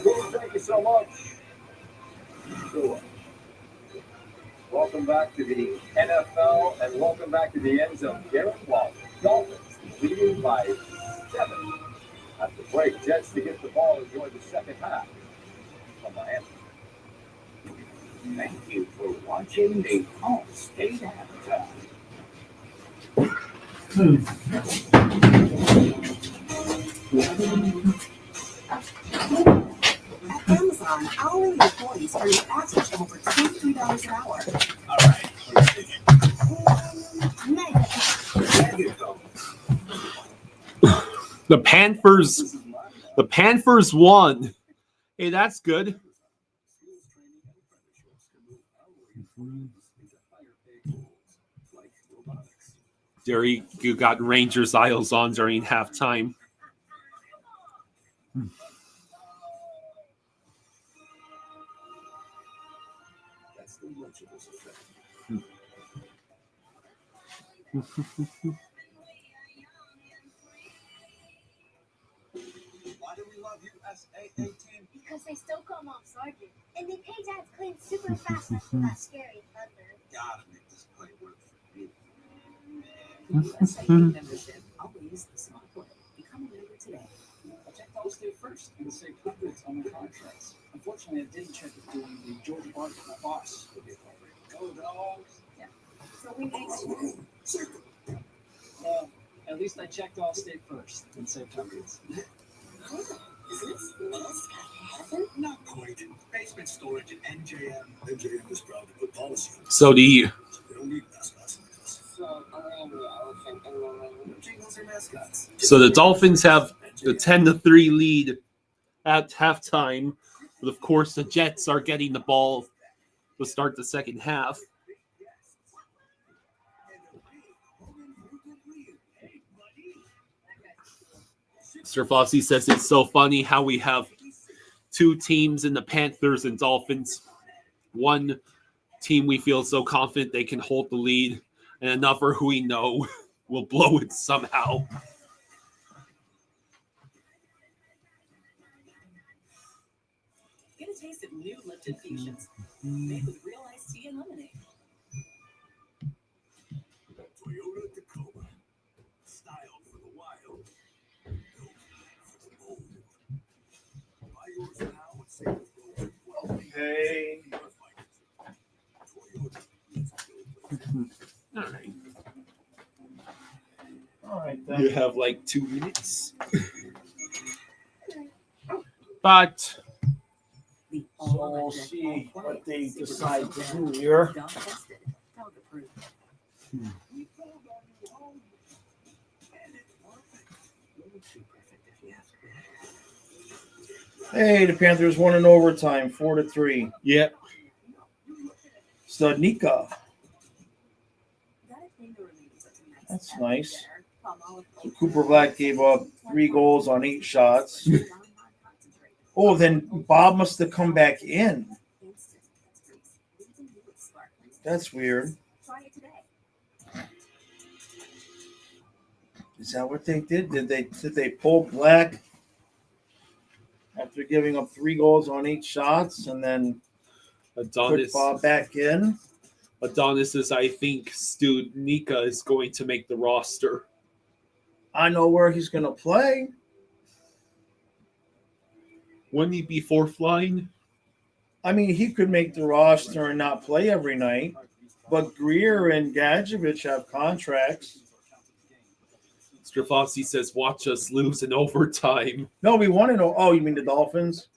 Well, thank you so much. Sure. Welcome back to the NFL and welcome back to the end zone. Darren Waller, Dolphins leading by 7. At the break, Jets to get the ball and join the second half from Miami. Thank you for watching the All State Halftime. At Amazon, hourly employees earn an average of over $23 an hour. All right, let's take it. The Panthers won. Hey, that's good. There you got Rangers Isles on during halftime. That's the Lunchables effect. Why do we love USA 18? Because they still call Mom Sergeant. And they pay Dad to clean super fast after that scary thunder. Gotta make this play work for me. USA membership. Always the smart way. Become a member today. I checked Allstate first and saved hundreds on my contracts. Unfortunately, I didn't check it doing the Georgia Bark, my boss, would be appropriate. Go dogs! Yeah. So we made Circle. Well, at least I checked Allstate first and saved hundreds. Is this nice heaven? Not quite. Basement storage at NJM. NJM is proud to put policy on. So We don't need mascots like us. So, around the elephant and the Jingles are mascots. the Dolphins have the 10-3 lead at halftime. But of course, the Jets are getting the ball to start the second half. Mr. Fossey says it's so funny how we have 2 teams in the Panthers and Dolphins. One team we feel so confident they can hold the lead, and another who we know will blow it somehow. Get a taste of new Lipton Fusions. Made with real iced tea and lemonade. Toyota Tacoma. Style for the wild. Built for the bold. Buy yours now and save those 12. Hey. All right. All right, You have like 2 minutes. But The So we'll see what they decide to do here. Dog tested, dog approved. Too perfect if you ask me. Hey, the Panthers won in overtime, 4-3. yeah, Studnicka. That's nice. So Cooper Black gave up 3 goals on 8 shots. Oh, then Bob must have come back in. That's weird. Is that what they did? Did they pull Black after giving up 3 goals on 8 shots and then put Adonis. Bob back in? Adonis says, I think Studnicka is going to make the roster. I know where he's going to play. Wouldn't he be fourth line? I mean, he could make the roster and not play every night, but Greer and Gadjevich have contracts. Strafossi says, watch us lose in overtime. No, we want to know. Oh, you mean the Dolphins?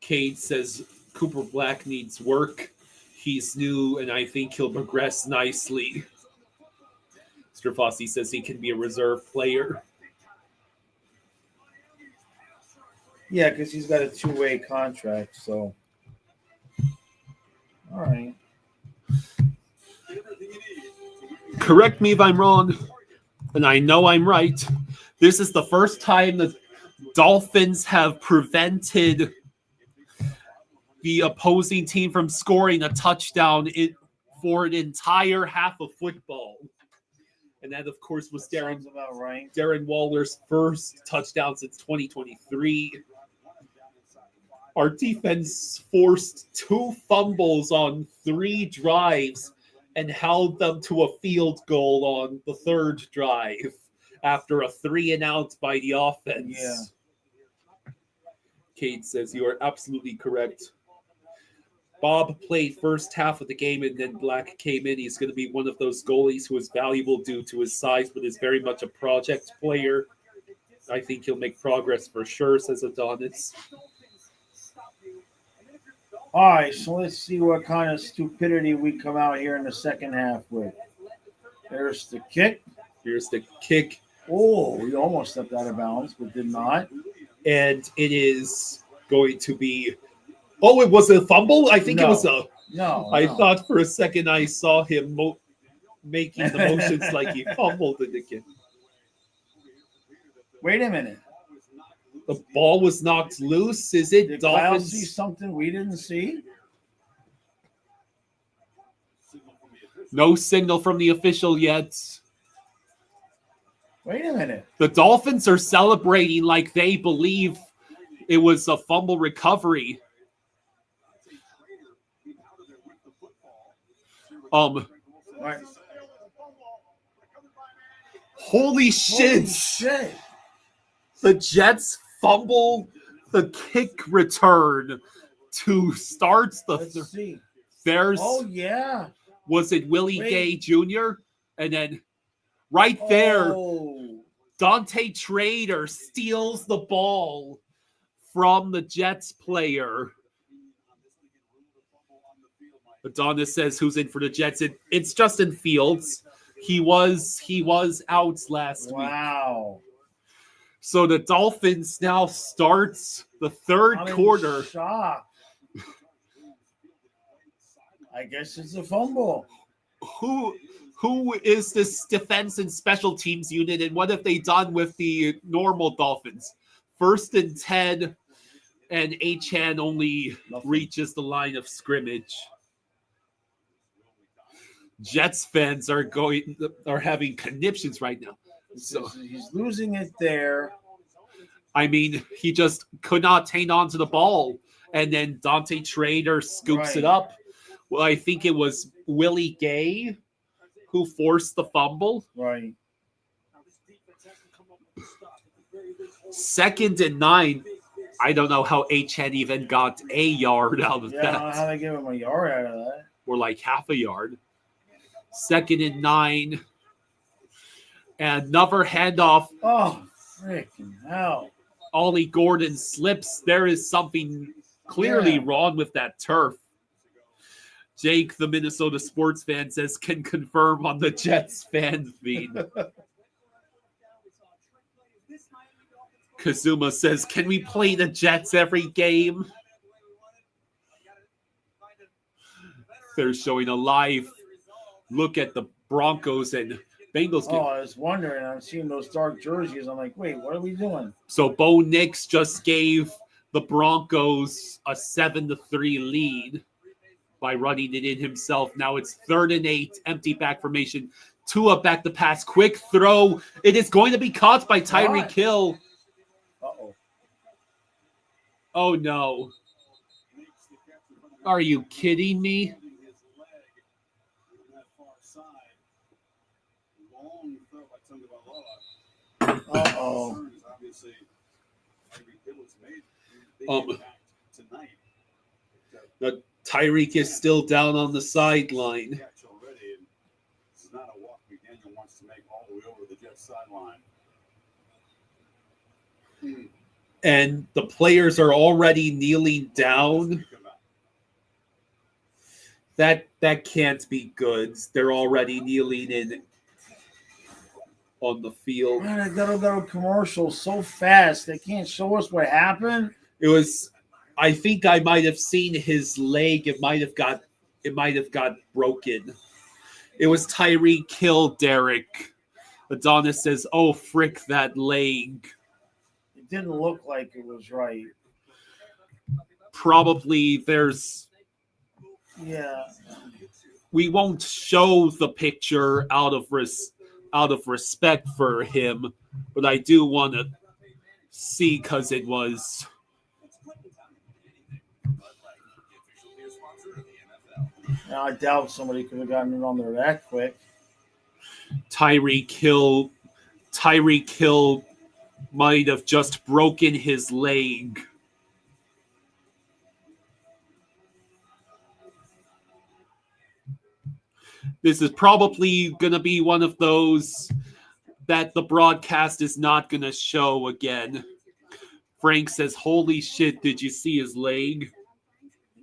Cade says, Cooper Black needs work. He's new, and I think he'll progress nicely. Strafossi says he can be a reserve player. Yeah, because he's got a 2-way contract, so. All right. Correct me if I'm wrong, and I know I'm right. This is the first time the Dolphins have prevented the opposing team from scoring a touchdown for an entire half of football. And that, of course, was Sounds about right. Darren Waller's first touchdown since 2023. Our defense forced 2 fumbles on 3 drives and held them to a field goal on the 3rd drive after a 3-and-out by the offense. Yeah. Cade says you are absolutely correct. Bob played first half of the game and then Black came in. He's going to be one of those goalies who is valuable due to his size, but is very much a project player. I think he'll make progress for sure, says Adonis. All right, so let's see what kind of stupidity we come out here in the second half with. There's the kick. Here's the kick. Oh, we almost stepped out of bounds, but did not. And it is going to be... Oh, it was a fumble? I think it was a... No. I thought for a second I saw him making the motions like he fumbled it again. Wait a minute. The ball was knocked loose. Is it Did Kyle Dolphins? see something we didn't see? No signal from the official yet. Wait a minute. The Dolphins are celebrating like they believe it was a fumble recovery. Right. Holy shit. Holy shit. The Jets fumble the kick return to start the Let's see. There's Oh, yeah. was it Willie Wait. Gay Jr.? And then right there, Oh. Dante Trader steals the ball from the Jets player. Adonis says who's in for the Jets. It's Justin Fields. He was out last week. Wow. So the Dolphins now starts the third I'm in quarter. shock. I guess it's a fumble. Who is this defense and special teams unit, and what have they done with the normal Dolphins? 1st and 10, and Achan only reaches the line of scrimmage. Jets fans are having conniptions right now. So He's losing it there. I mean, he just could not hang on to the ball, and then Dante Trader scoops it up. Well, I think it was Willie Gay who forced the fumble. Right. 2nd and 9. I don't know how Achan even got a yard out of Yeah, I don't know that. how they give him a yard out of that. Or like half a yard. 2nd and 9. And another handoff. Oh, freaking hell. Ollie Gordon slips. There is something clearly wrong with that turf. Jake, the Minnesota sports fan, says, can confirm on the Jets fan feed. Kazuma says, can we play the Jets every game? They're showing a live look at the Broncos and Bengals game. Oh, I was wondering. I'm seeing those dark jerseys. I'm like, wait, what are we doing? So Bo Nix just gave the Broncos a 7-3 lead by running it in himself. Now it's 3rd and 8, empty back formation. Tua back to pass, quick throw. It is going to be caught by Tyreek Hill. Uh-oh. Oh, no. Are you kidding me? Uh-oh. Tyreek is still down on the sideline. This is not a walk McDaniel wants to make all the way over the Jets sideline. And the players are already kneeling down. That can't be good. They're already kneeling in on the field. Man, I got a little commercial so fast they can't show us what happened. It was, I think I might have seen his leg. It might have got broken. It was Tyreek Hill, Derek. Adonis says, "Oh frick, that leg." It didn't look like it was right. Probably there's. Yeah. We won't show the picture out of respect for him, but I do want to see because it was. Now, I doubt somebody could have gotten it on there that quick. Tyreek Hill might have just broken his leg. This is probably going to be one of those that the broadcast is not going to show again. Frank says, holy shit, did you see his leg?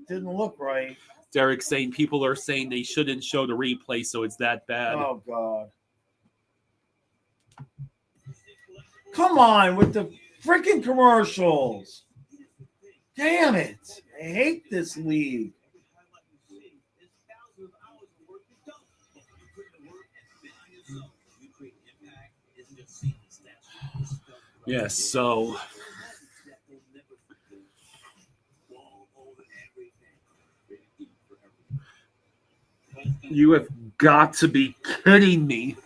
It didn't look right. Derek saying people are saying they shouldn't show the replay, so it's that bad. Oh, God. Come on with the freaking commercials. Damn it. I hate this league. Yes, so you have got to be kidding me.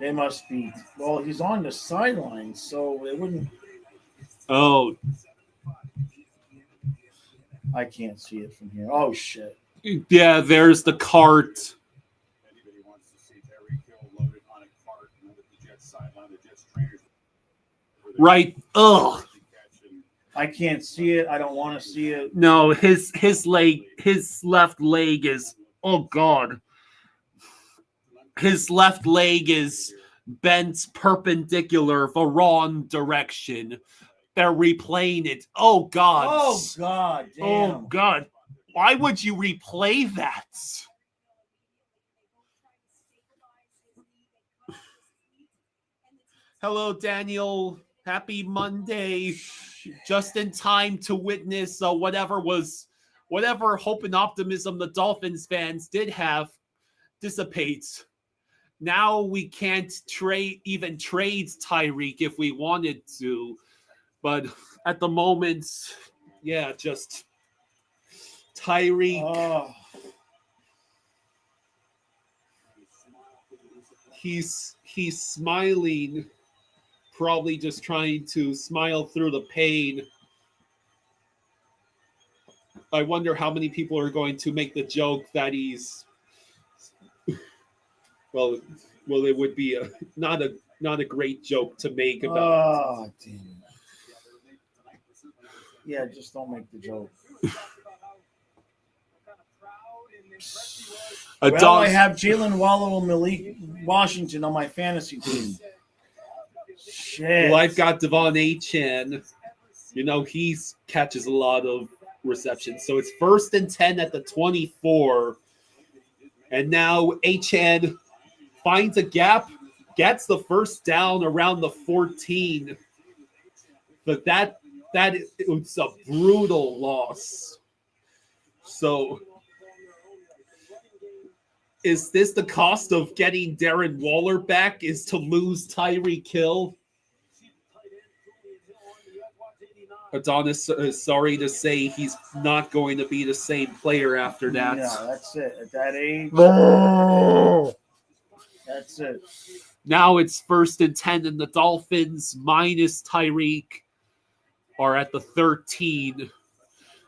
They must be. Well, he's on the sideline, so they wouldn't. Oh, I can't see it from here. Oh, shit. Yeah, there's the cart. Anybody wants to see Tyreek Hill loaded on a cart and over the Jets sideline, the Jets trainers. Right. Ugh. I can't see it. I don't want to see it. No, his left leg is, oh God. His left leg is bent perpendicular the wrong direction. They're replaying it. Oh God. Oh God. Damn. Oh God. Why would you replay that? Hello, Daniel. Happy Monday. Just in time to witness whatever hope and optimism the Dolphins fans did have dissipates. Now we can't trade Tyreek if we wanted to. But at the moment, yeah, just Tyreek. Oh. He's smiling, probably just trying to smile through the pain. I wonder how many people are going to make the joke that he's well, it would be not a great joke to make about. Oh, damn. Yeah, just don't make the joke. Well, I have Jalen Waddle and Malik Washington on my fantasy team. Shit. Well, I've got Devon Achane. You know, he catches a lot of receptions. So it's 1st and 10 at the 24. And now Achane finds a gap, gets the first down around the 14. But that it's a brutal loss. So is this the cost of getting Darren Waller back, is to lose Tyreek Hill? Adonis is sorry to say he's not going to be the same player after that. Yeah, that's it. At that age, that's it. Now it's 1st and 10, and the Dolphins minus Tyreek are at the 13.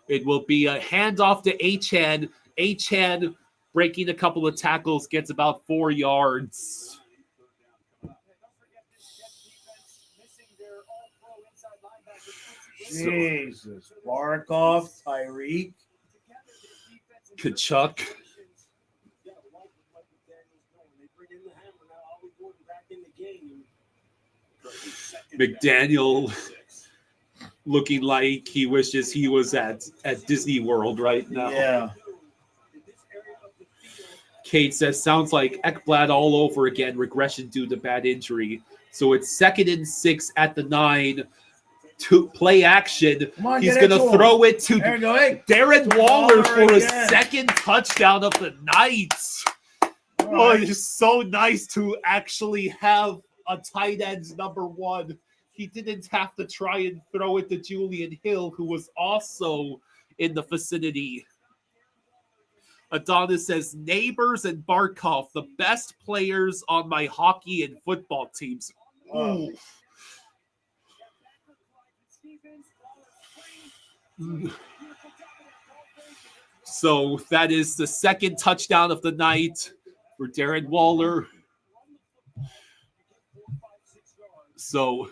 It will be a handoff to Achane. Achane breaking a couple of tackles, gets about 4 yards. Jesus. Barkoff, Tyreek. Kachuk. McDaniel looking like he wishes he was at Disney World right now. Yeah. Kate says, sounds like Ekblad all over again, regression due to bad injury. So it's 2nd and 6 at the 9. To play action. On, he's going to throw it to Darren Waller for a second touchdown of the night. Oh, it's so nice to actually have a tight end number 1. He didn't have to try and throw it to Julian Hill, who was also in the vicinity. Adonis says, Neighbors and Barkov, the best players on my hockey and football teams. Oh. So that is the second touchdown of the night for Darren Waller. So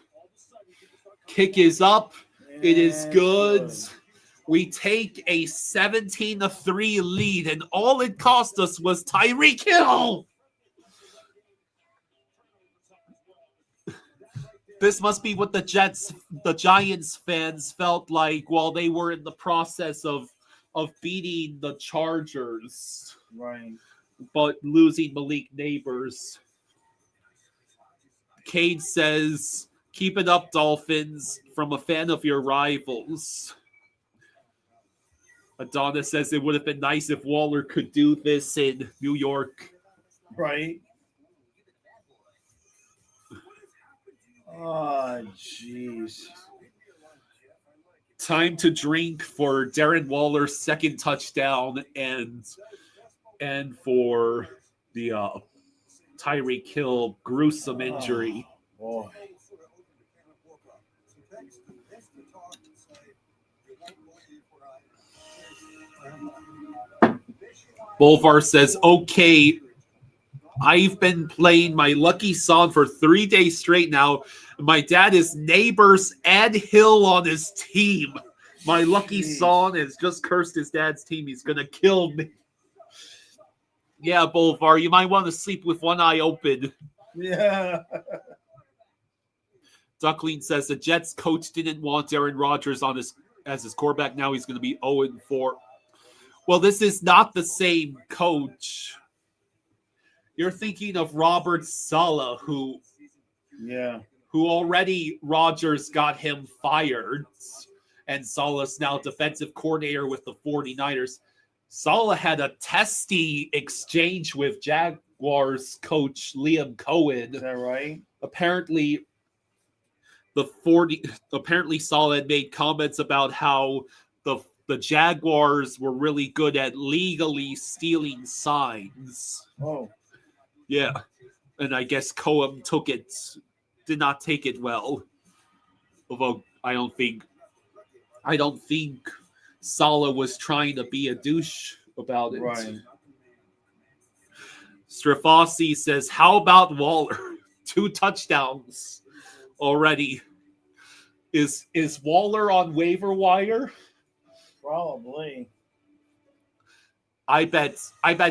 kick is up. It is good. We take a 17-3 lead, and all it cost us was Tyreek Hill. This must be what the Giants fans felt like while they were in the process of beating the Chargers. Right. But losing Malik Neighbors. Cade says, keep it up, Dolphins, from a fan of your rivals. Adonis says it would have been nice if Waller could do this in New York. Right. Oh, jeez. Time to drink for Darren Waller's second touchdown and for the Tyreek Hill gruesome injury. Oh. Bolvar says, okay, I've been playing my lucky song for 3 days straight now. My dad is Neighbors and Hill on his team. My lucky son has just cursed his dad's team. He's going to kill me. Yeah, Bolvar, you might want to sleep with one eye open. Yeah. Duckling says the Jets coach didn't want Aaron Rodgers as his quarterback. Now he's going to be 0-4. Well, this is not the same coach. You're thinking of Robert Saleh, who already Rodgers got him fired, and Saleh's now defensive coordinator with the 49ers. Saleh had a testy exchange with Jaguars coach Liam Cohen. Is that right? Apparently Saleh had made comments about how the Jaguars were really good at legally stealing signs. Oh. Yeah. And I guess Cohen did not take it well. Although I don't think Saleh was trying to be a douche about it. Right. Strafossi says, how about Waller? 2 touchdowns already. Is Waller on waiver wire? Probably. I bet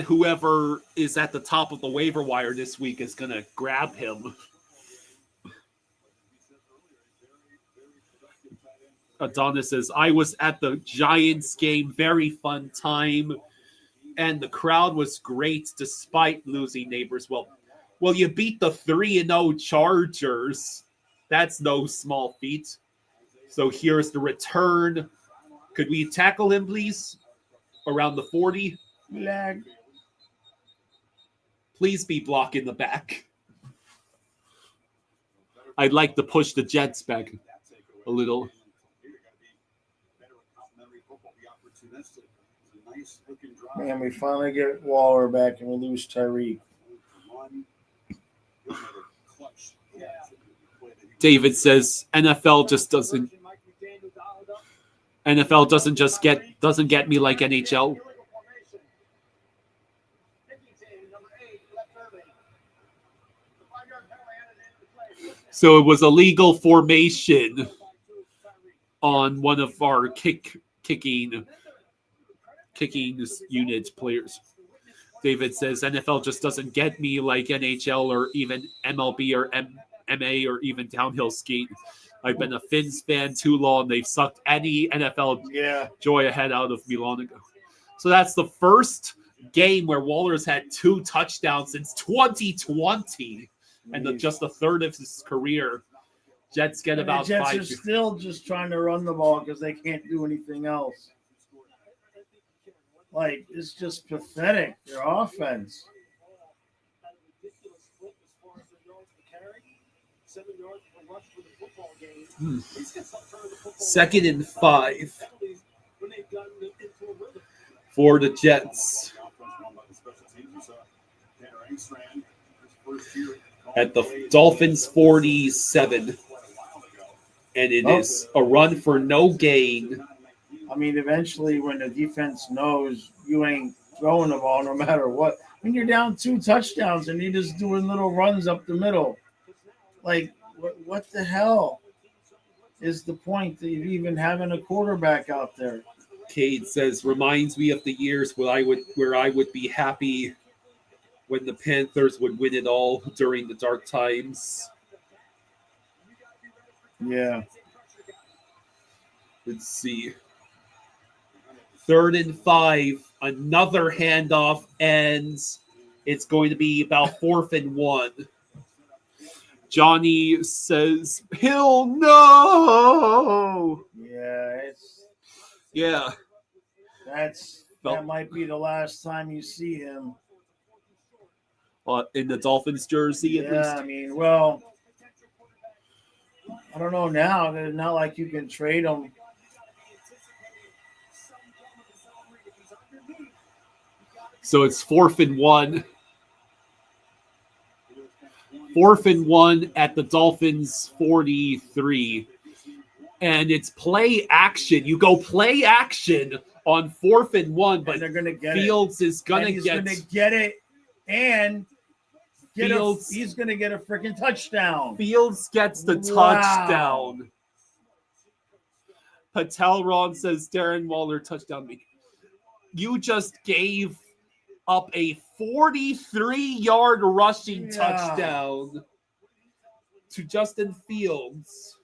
whoever is at the top of the waiver wire this week is gonna grab him. Adonis says, I was at the Giants game, very fun time, and the crowd was great despite losing neighbors. Well, you beat the 3-0 Chargers. That's no small feat. So here's the return. Could we tackle him, please? Around the 40? Lag. Please be blocking the back. I'd like to push the Jets back a little. Man, we finally get Waller back and we lose Tyreek. David says NFL doesn't get me like NHL. So it was a legal formation on one of our kicking unit players. David says NFL just doesn't get me like NHL or even MLB or MA or even downhill skiing. I've been a Finns fan too long. They've sucked any NFL joy ahead out of me long ago. So that's the first game where Waller's had 2 touchdowns since 2020, and just the third of his career. Jets get about 5. The Jets are still just trying to run the ball because they can't do anything else. Like, it's just pathetic, their offense. Second and 5 for the Jets. At the Dolphins 47. And it is a run for no gain. I mean, eventually when the defense knows you ain't throwing the ball no matter what. When you're down 2 touchdowns and you're just doing little runs up the middle. Like, what the hell is the point of even having a quarterback out there? Cade says, reminds me of the years where I would be happy when the Panthers would win it all during the dark times. Yeah. Let's see. 3rd and 5. Another handoff ends. It's going to be about 4th and 1. Johnny says, Hill, no! Yeah. That might be the last time you see him. In the Dolphins jersey, at least? I mean, well, I don't know now. It's not like you can trade him. So it's 4th and 1. 4th and 1 at the Dolphins 43. And it's play action. You go play action on 4th and 1, but they're gonna get Fields it. is going to He's going to get it and he's going to get a freaking touchdown. Fields gets the touchdown. Patel Ron says Darren Waller touchdown. You just gave up a 43-yard rushing touchdown to Justin Fields.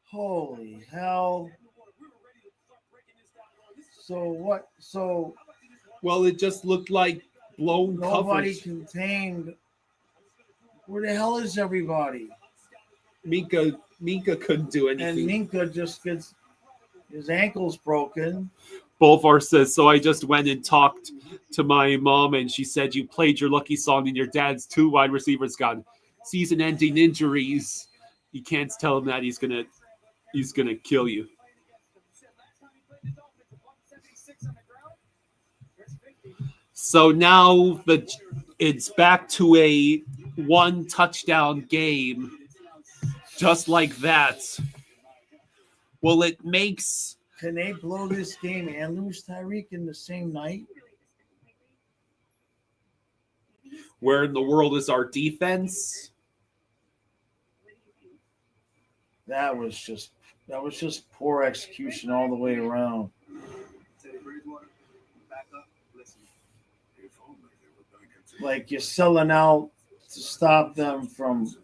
Holy hell. So what? So, well, it just looked like blown nobody coverage. Contained. Where the hell is everybody? Minka couldn't do anything. And Minka just gets his ankles broken. Bolvar says, so I just went and talked to my mom, and she said you played your lucky song and your dad's 2 wide receivers got season-ending injuries. You can't tell him that he's gonna kill you. So now it's back to a 1 touchdown game, just like that. Well, it makes. Can they blow this game and lose Tyreek in the same night? Where in the world is our defense? That was just poor execution all the way around. Like you're selling out to stop them from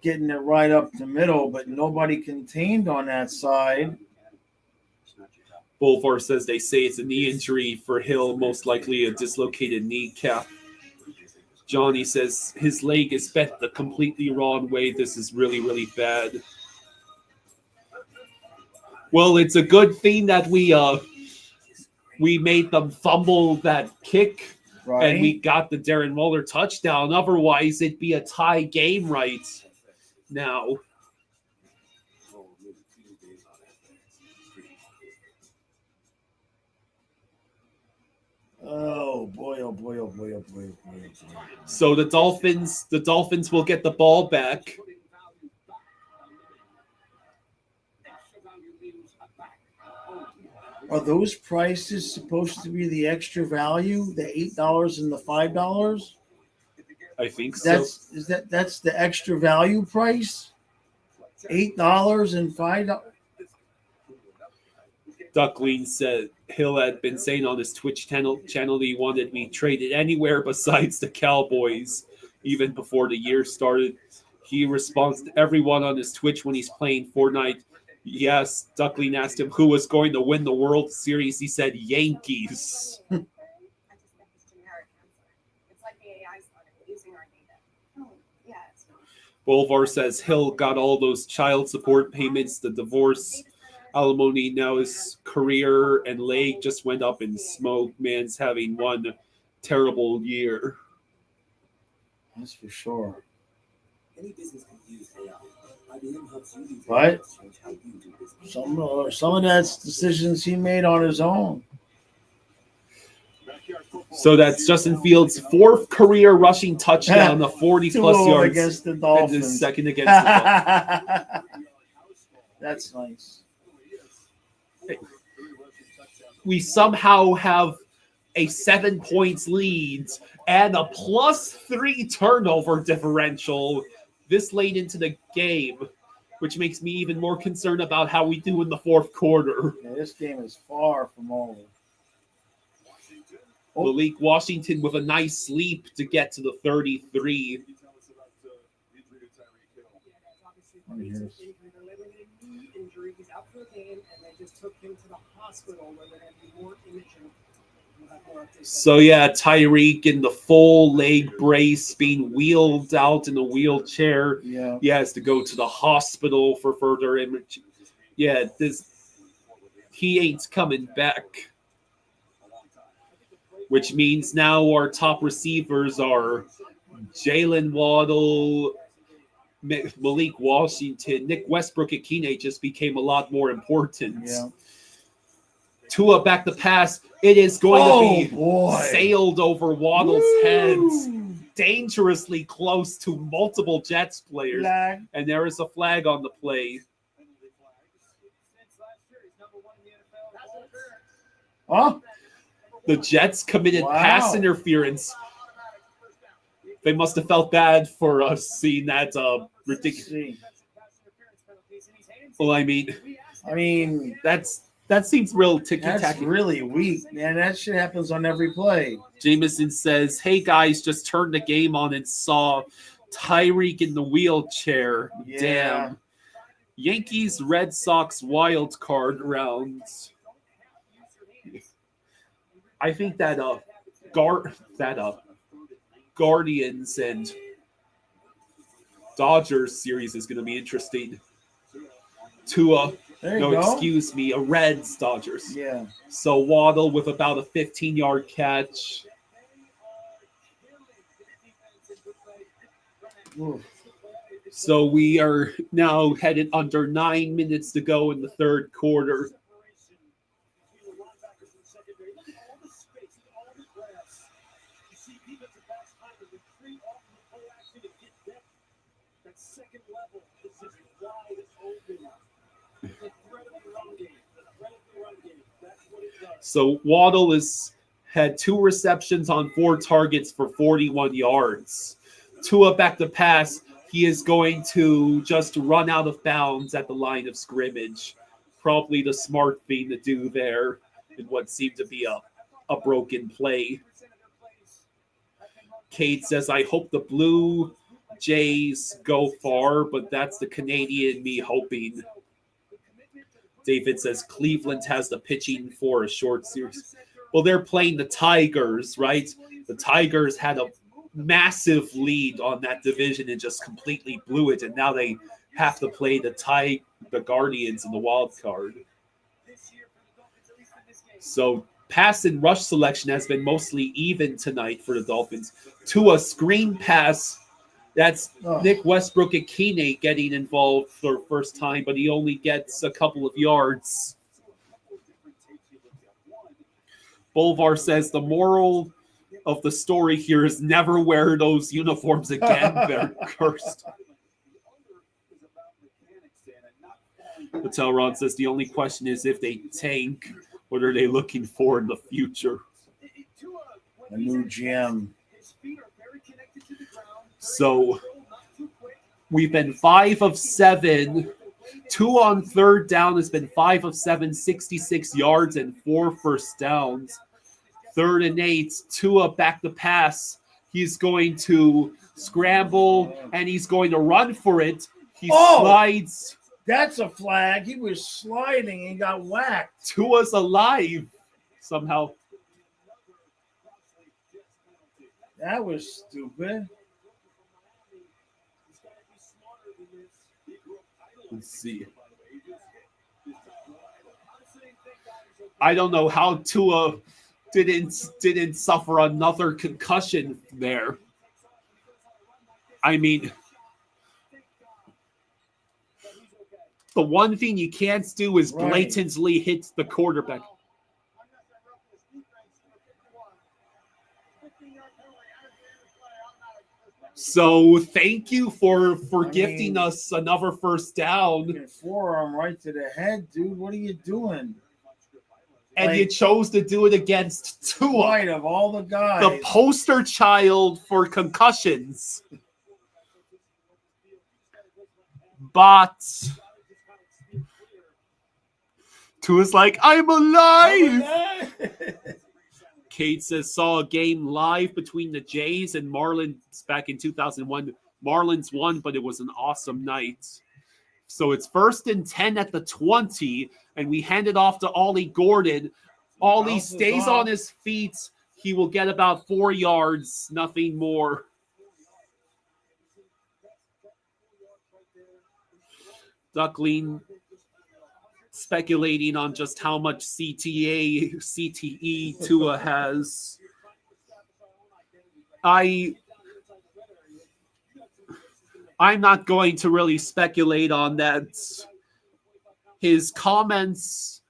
getting it right up the middle, but nobody contained on that side. Bolvar says they say it's a knee injury for Hill, most likely a dislocated kneecap. Johnny says his leg is bent the completely wrong way. This is really, really bad. Well, it's a good thing that we made them fumble that kick, Right. and we got the Darren Waller touchdown. Otherwise, it'd be a tie game right now. Oh boy! Oh boy! Oh boy! Oh boy! Oh boy! So the Dolphins will get the ball back. Are those prices supposed to be the extra value? The $8 and the $5? I think so. That's the extra value price? $8 and $5? Duckling said Hill had been saying on his Twitch channel he wanted me traded anywhere besides the Cowboys, even before the year started. He responds to everyone on his Twitch when he's playing Fortnite. Yes, Duckling asked him who was going to win the World Series. He said Yankees. I just think it's generic answer. It's like the AI started using our data. Oh, yeah, it's Bolvar says Hill got all those child support payments, the divorce, alimony. Now his career and leg just went up in smoke. Man's having one terrible year. That's for sure. Any business can use AI. IBM helps you use Right. AI to change how you do business. Some of that's decisions he made on his own. So that's Justin Fields' fourth career rushing touchdown, a 40-plus yards, against the and Dolphins. his second against the Dolphins. That's nice. We somehow have a 7 points lead and a +3 turnover differential this late into the game, which makes me even more concerned about how we do in the fourth quarter. Yeah, this game is far from over. Malik Washington with a nice leap to get to the 33. Injury. He's out for the game, and they just took him to the hospital where they're going to do more imaging. So yeah, Tyreek in the full leg brace, being wheeled out in a wheelchair. Yeah. He has to go to the hospital for further imaging. Yeah, he ain't coming back. Which means now our top receivers are Jalen Waddle, Malik Washington. Nick Westbrook-Akine just became a lot more important. Yeah. Tua back the pass. It is going to be sailed over Waddle's heads, dangerously close to multiple Jets players. Flag. And there is a flag on the play. Huh? The Jets committed pass interference. They must have felt bad for us seeing that ridiculous. Well, I mean, that seems real ticky-tacky. That's really weak, man. That shit happens on every play. Jameson says, hey, guys, just turned the game on and saw Tyreek in the wheelchair. Yeah. Damn. Yankees, Red Sox wild card rounds. I think that Guardians and Dodgers series is going to be interesting. Excuse me, a Reds Dodgers. Yeah. So Waddle with about a 15-yard catch. Oof. So we are now headed under 9 minutes to go in the third quarter. So Waddle had 2 receptions on 4 targets for 41 yards. Tua back to pass. He is going to just run out of bounds at the line of scrimmage. Probably the smart thing to do there in what seemed to be a a broken play. Kate says, I hope the Blue Jays go far, but that's the Canadian me hoping. David says Cleveland has the pitching for a short series. Well, they're playing the Tigers, right? The Tigers had a massive lead on that division and just completely blew it, and now they have to play the Guardians in the wild card. So pass and rush selection has been mostly even tonight for the Dolphins. To a screen pass, that's Nick Westbrook Akine getting involved for the first time, but he only gets a couple of yards. Bolvar says the moral of the story here is never wear those uniforms again. They're cursed. Patel Ron says the only question is if they tank, what are they looking for in the future? A new GM. So we've been 5 of 7. 2 on third down has been 5 of 7, 66 yards and 4 first downs. 3rd and 8, Tua back to pass. He's going to scramble and he's going to run for it. He slides. That's a flag. He was sliding and got whacked. Tua's alive somehow. That was stupid. Let's see. I don't know how Tua didn't suffer another concussion there. I mean, the one thing you can't do is blatantly hit the quarterback. So thank you for gifting us another first down. Forearm right to the head, dude. What are you doing? And you chose to do it against Tua. Right, of all the guys. The poster child for concussions. But Tua's like, I'm alive! Kate says, saw a game live between the Jays and Marlins back in 2001. Marlins won, but it was an awesome night. So it's 1st and 10 at the 20, and we hand it off to Ollie Gordon. Ollie stays on his feet. He will get about 4 yards, nothing more. Duckling speculating on just how much CTE Tua has. I'm not going to really speculate on that. His comments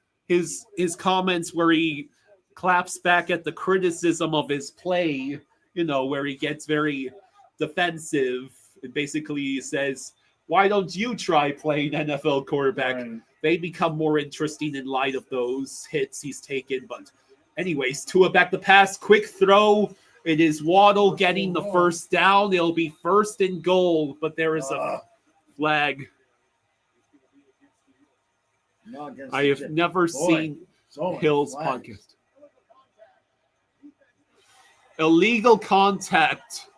where he claps back at the criticism of his play, where he gets very defensive. It basically says, why don't you try playing NFL quarterback? Right. They become more interesting in light of those hits he's taken. But anyways, Tua back to pass, quick throw. It is Waddle getting the first down. It'll be 1st and goal, but there is a flag. I have never seen Hill's podcast. Illegal contact.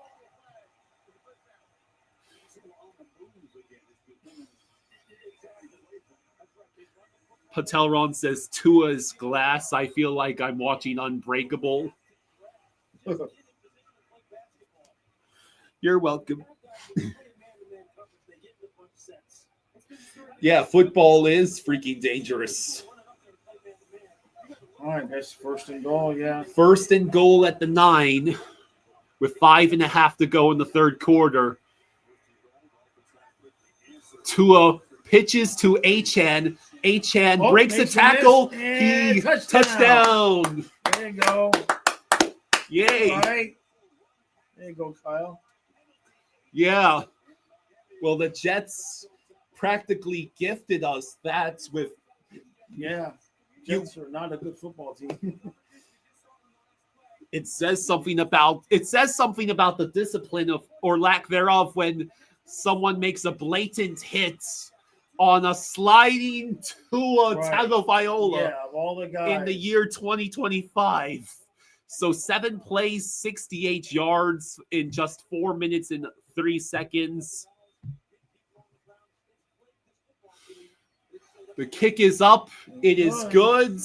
Patelron says Tua's glass. I feel like I'm watching Unbreakable. You're welcome. Yeah, football is freaking dangerous. All right, that's 1st and goal, yeah. 1st and goal at the 9 with 5.5 to go in the 3rd quarter. Tua pitches to Achane. Achane breaks the tackle. He touchdown. There you go. Yay. All right. There you go, Kyle. Yeah. Well, the Jets practically gifted us that with. Yeah. Jets are not a good football team. It says something about the discipline of or lack thereof when someone makes a blatant hit on a sliding Tua Tagovailoa of all the guys in the year 2025. So 7 plays, 68 yards in just 4 minutes and 3 seconds. The kick is up. It is good.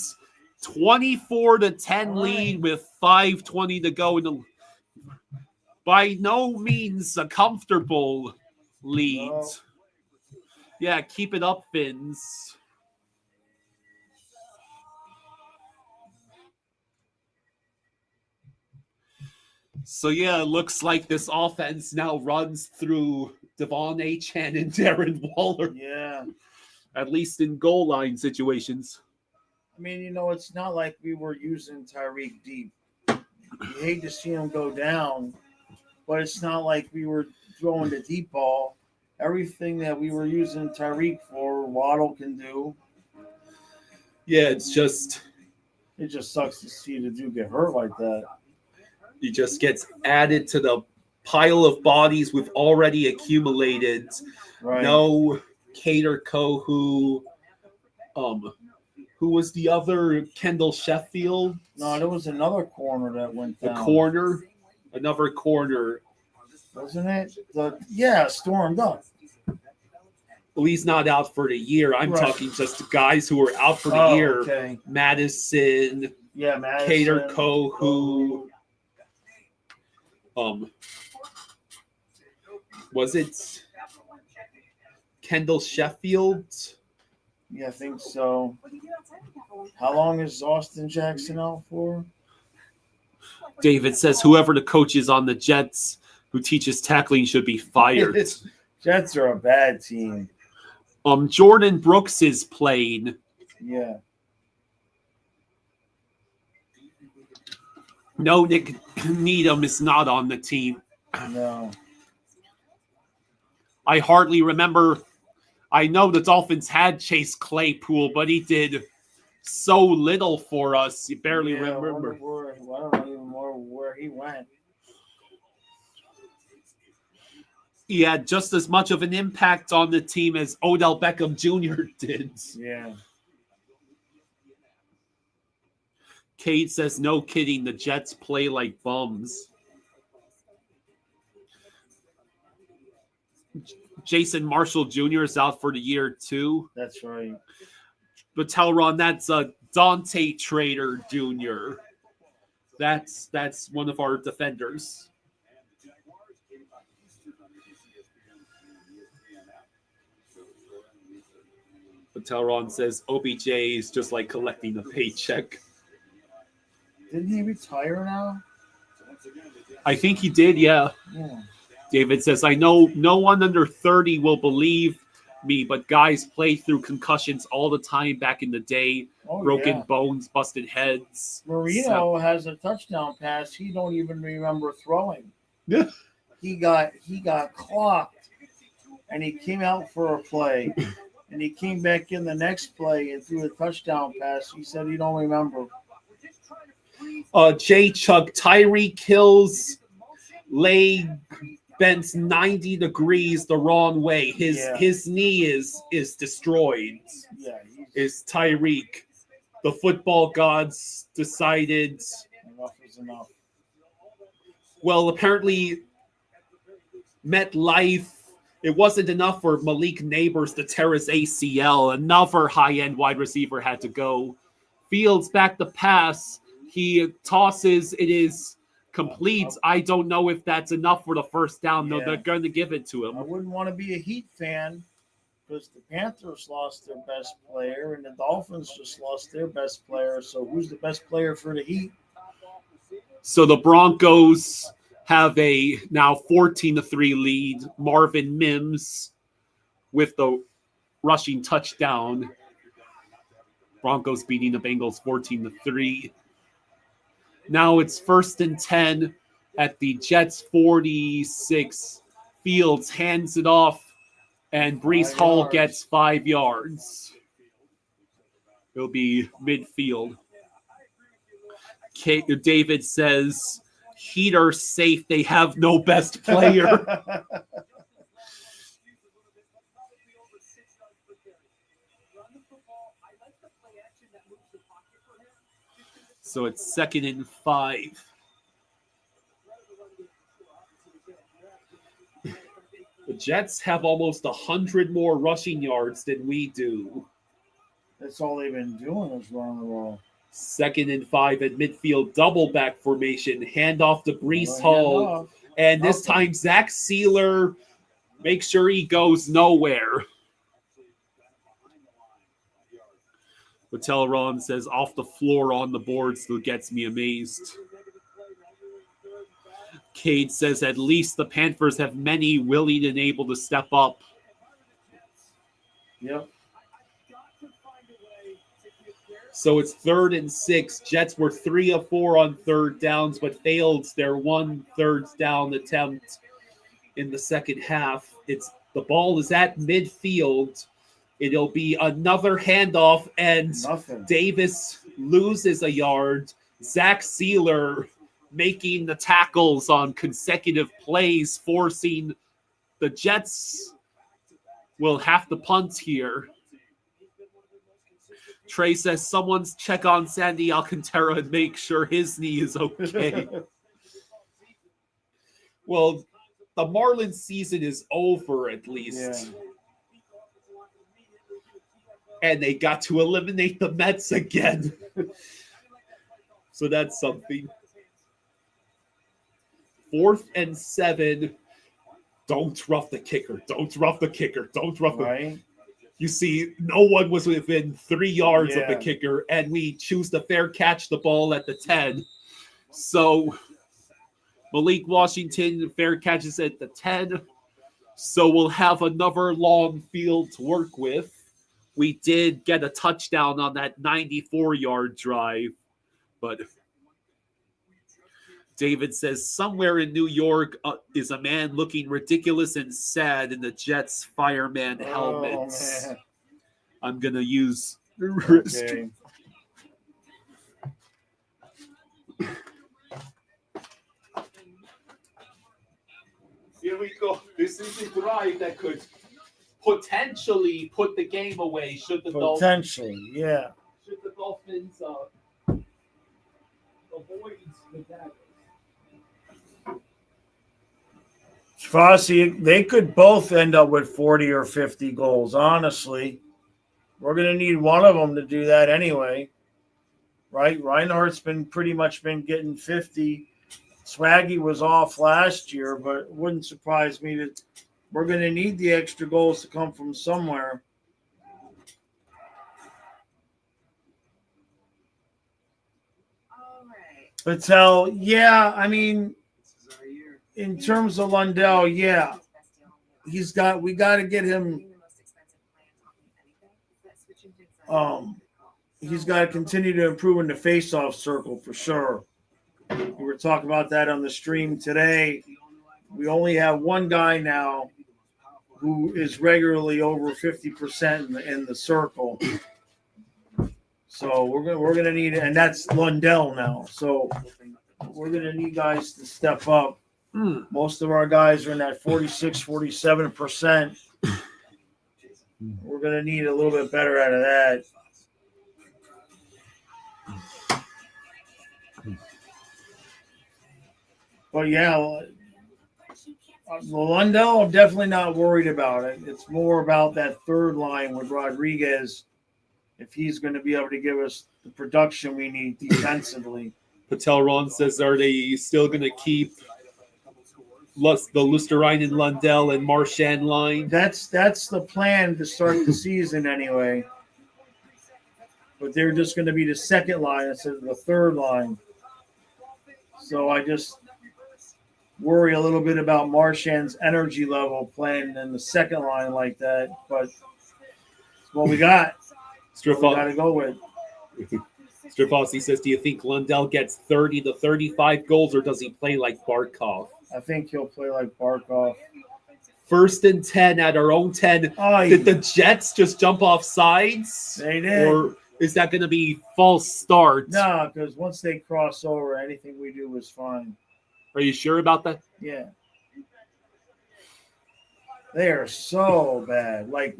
24-10 lead with 5:20 to go. By no means a comfortable lead. No. Yeah, keep it up, Finns. So yeah, it looks like this offense now runs through Devon Achane and Darren Waller. Yeah. At least in goal line situations. I mean, it's not like we were using Tyreek deep. You hate to see him go down, but it's not like we were throwing the deep ball. Everything that we were using Tyreek for, Waddle can do. Yeah, it just sucks to see the dude get hurt like that. He just gets added to the pile of bodies we've already accumulated. Right. No Cater Kohu. Who was the other? Kendall Sheffield? No, there was another corner that went down. Another corner. Wasn't it? Stormed up. Well, he's not out for the year. I'm talking just guys who are out for the year. Okay. Madison. Madison. Cater Kohu. Was it Kendall Sheffield? Yeah, I think so. How long is Austin Jackson out for? David says whoever the coach is on the Jets who teaches tackling should be fired. Jets are a bad team. Jordan Brooks is playing. Yeah. No, Nick Needham is not on the team. No. I hardly remember. I know the Dolphins had Chase Claypool, but he did so little for us. You barely remember. I don't even know where he went. He had just as much of an impact on the team as Odell Beckham Jr. did. Yeah. Cade says, no kidding, the Jets play like bums. Jason Marshall Jr. is out for the year, too. That's right. But tell Ron, that's Dante Trader Jr. That's one of our defenders. But Telron says OBJ is just like collecting a paycheck. Didn't he retire now? I think he did, yeah. David says, I know no one under 30 will believe me, but guys play through concussions all the time back in the day. Broken bones, busted heads. Marino has a touchdown pass he don't even remember throwing. Yeah. He got clocked, and he came out for a play, and he came back in the next play and threw a touchdown pass. He said he don't remember. J. Chuck, Tyree kills leg bends 90 degrees the wrong way. His knee is destroyed. Yeah, is Tyreek. The football gods decided enough is enough. Well, apparently MetLife, it wasn't enough for Malik Neighbors to tear his ACL. Another high-end wide receiver had to go. Fields back to pass. He tosses. It is complete. I don't know if that's enough for the first down. No, they're going to give it to him. I wouldn't want to be a Heat fan because the Panthers lost their best player and the Dolphins just lost their best player. So who's the best player for the Heat? So the Broncos have a now 14-3 lead. Marvin Mims with the rushing touchdown. Broncos beating the Bengals 14-3. Now it's 1st and 10 at the Jets 46. Fields hands it off, and Breece Hall gets 5 yards. It'll be midfield. David says, Heat are safe. They have no best player. So it's 2nd and 5. The Jets have almost 100 more rushing yards than we do. That's all they've been doing is running the ball. 2nd and 5 at midfield, double back formation, handoff to Brees Hall. And this time, Zach Sealer makes sure he goes nowhere. Ron says, off the floor on the board still gets me amazed. Cade says, at least the Panthers have many willing and able to step up. Yep. So it's 3rd and 6. Jets were 3 of 4 on third downs, but failed their 1 third down attempt in the second half. The ball is at midfield. It'll be another handoff, and Davis loses a yard. Zach Sealer making the tackles on consecutive plays, forcing the Jets will have to punt here. Trey says, someone's check on Sandy Alcantara and make sure his knee is okay. Well, the Marlins season is over at least. Yeah. And they got to eliminate the Mets again. So that's something. 4th and 7. Don't rough the kicker. Don't rough the kicker. Don't rough the You see, no one was within 3 yards of the kicker, and we choose to fair catch the ball at the 10. So Malik Washington fair catches at the 10. So we'll have another long field to work with. We did get a touchdown on that 94-yard drive, but David says, somewhere in New York is a man looking ridiculous and sad in the Jets fireman helmets. Man. I'm going to use... Okay. Here we go. This is a drive that could potentially put the game away should the Dolphins avoid the daggers. Fossey, they could both end up with 40 or 50 goals, honestly. We're going to need one of them to do that anyway. Right? Reinhardt's pretty much been getting 50. Swaggy was off last year, but it wouldn't surprise me that we're going to need the extra goals to come from somewhere. All right. Patel, yeah, I mean, in terms of Lundell, yeah. We got to get him. He's got to continue to improve in the face-off circle for sure. We were talking about that on the stream today. We only have one guy now who is regularly over 50% in the circle. So we're gonna need, and that's Lundell now. So we're gonna need guys to step up. Most of our guys are in that 46, 47%. We're gonna need a little bit better out of that. But yeah, Lundell, I'm definitely not worried about it. It's more about that third line with Rodriguez, if he's going to be able to give us the production we need defensively. Patel Ron says, are they still going to keep the Lusterine, Lundell, and Marchand line? That's the plan to start the season anyway. But they're just going to be the second line instead of the third line. So I just worry a little bit about Marchand's energy level playing in the second line like that. But it's what we got. We got to go with. Strafossi says, do you think Lundell gets 30 to 35 goals, or does he play like Barkov? I think he'll play like Barkov. 1st and 10 at our own 10. Did the Jets just jump off sides? They did. Or is that going to be false start? No, because once they cross over, anything we do is fine. Are you sure about that? Yeah. They are so bad. Like,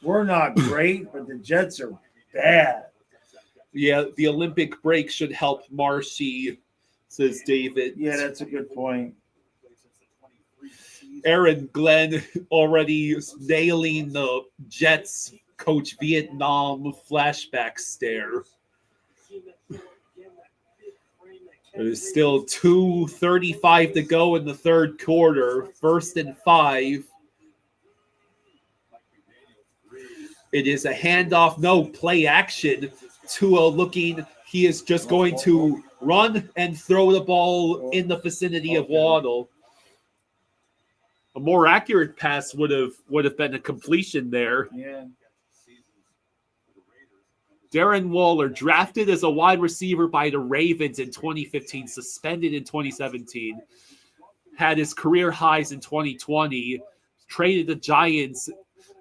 we're not great, but the Jets are bad. Yeah, the Olympic break should help Marshy, says David. Yeah, that's a good point. Aaron Glenn already nailing the Jets Coach Vietnam flashback stare. There's still 2:35 to go in the third quarter. 1st and 5. It is a handoff, no play action. Tua looking, he is just going to run and throw the ball in the vicinity of Waddle. A more accurate pass would have been a completion there. Yeah. Darren Waller, drafted as a wide receiver by the Ravens in 2015, suspended in 2017, had his career highs in 2020, traded the Giants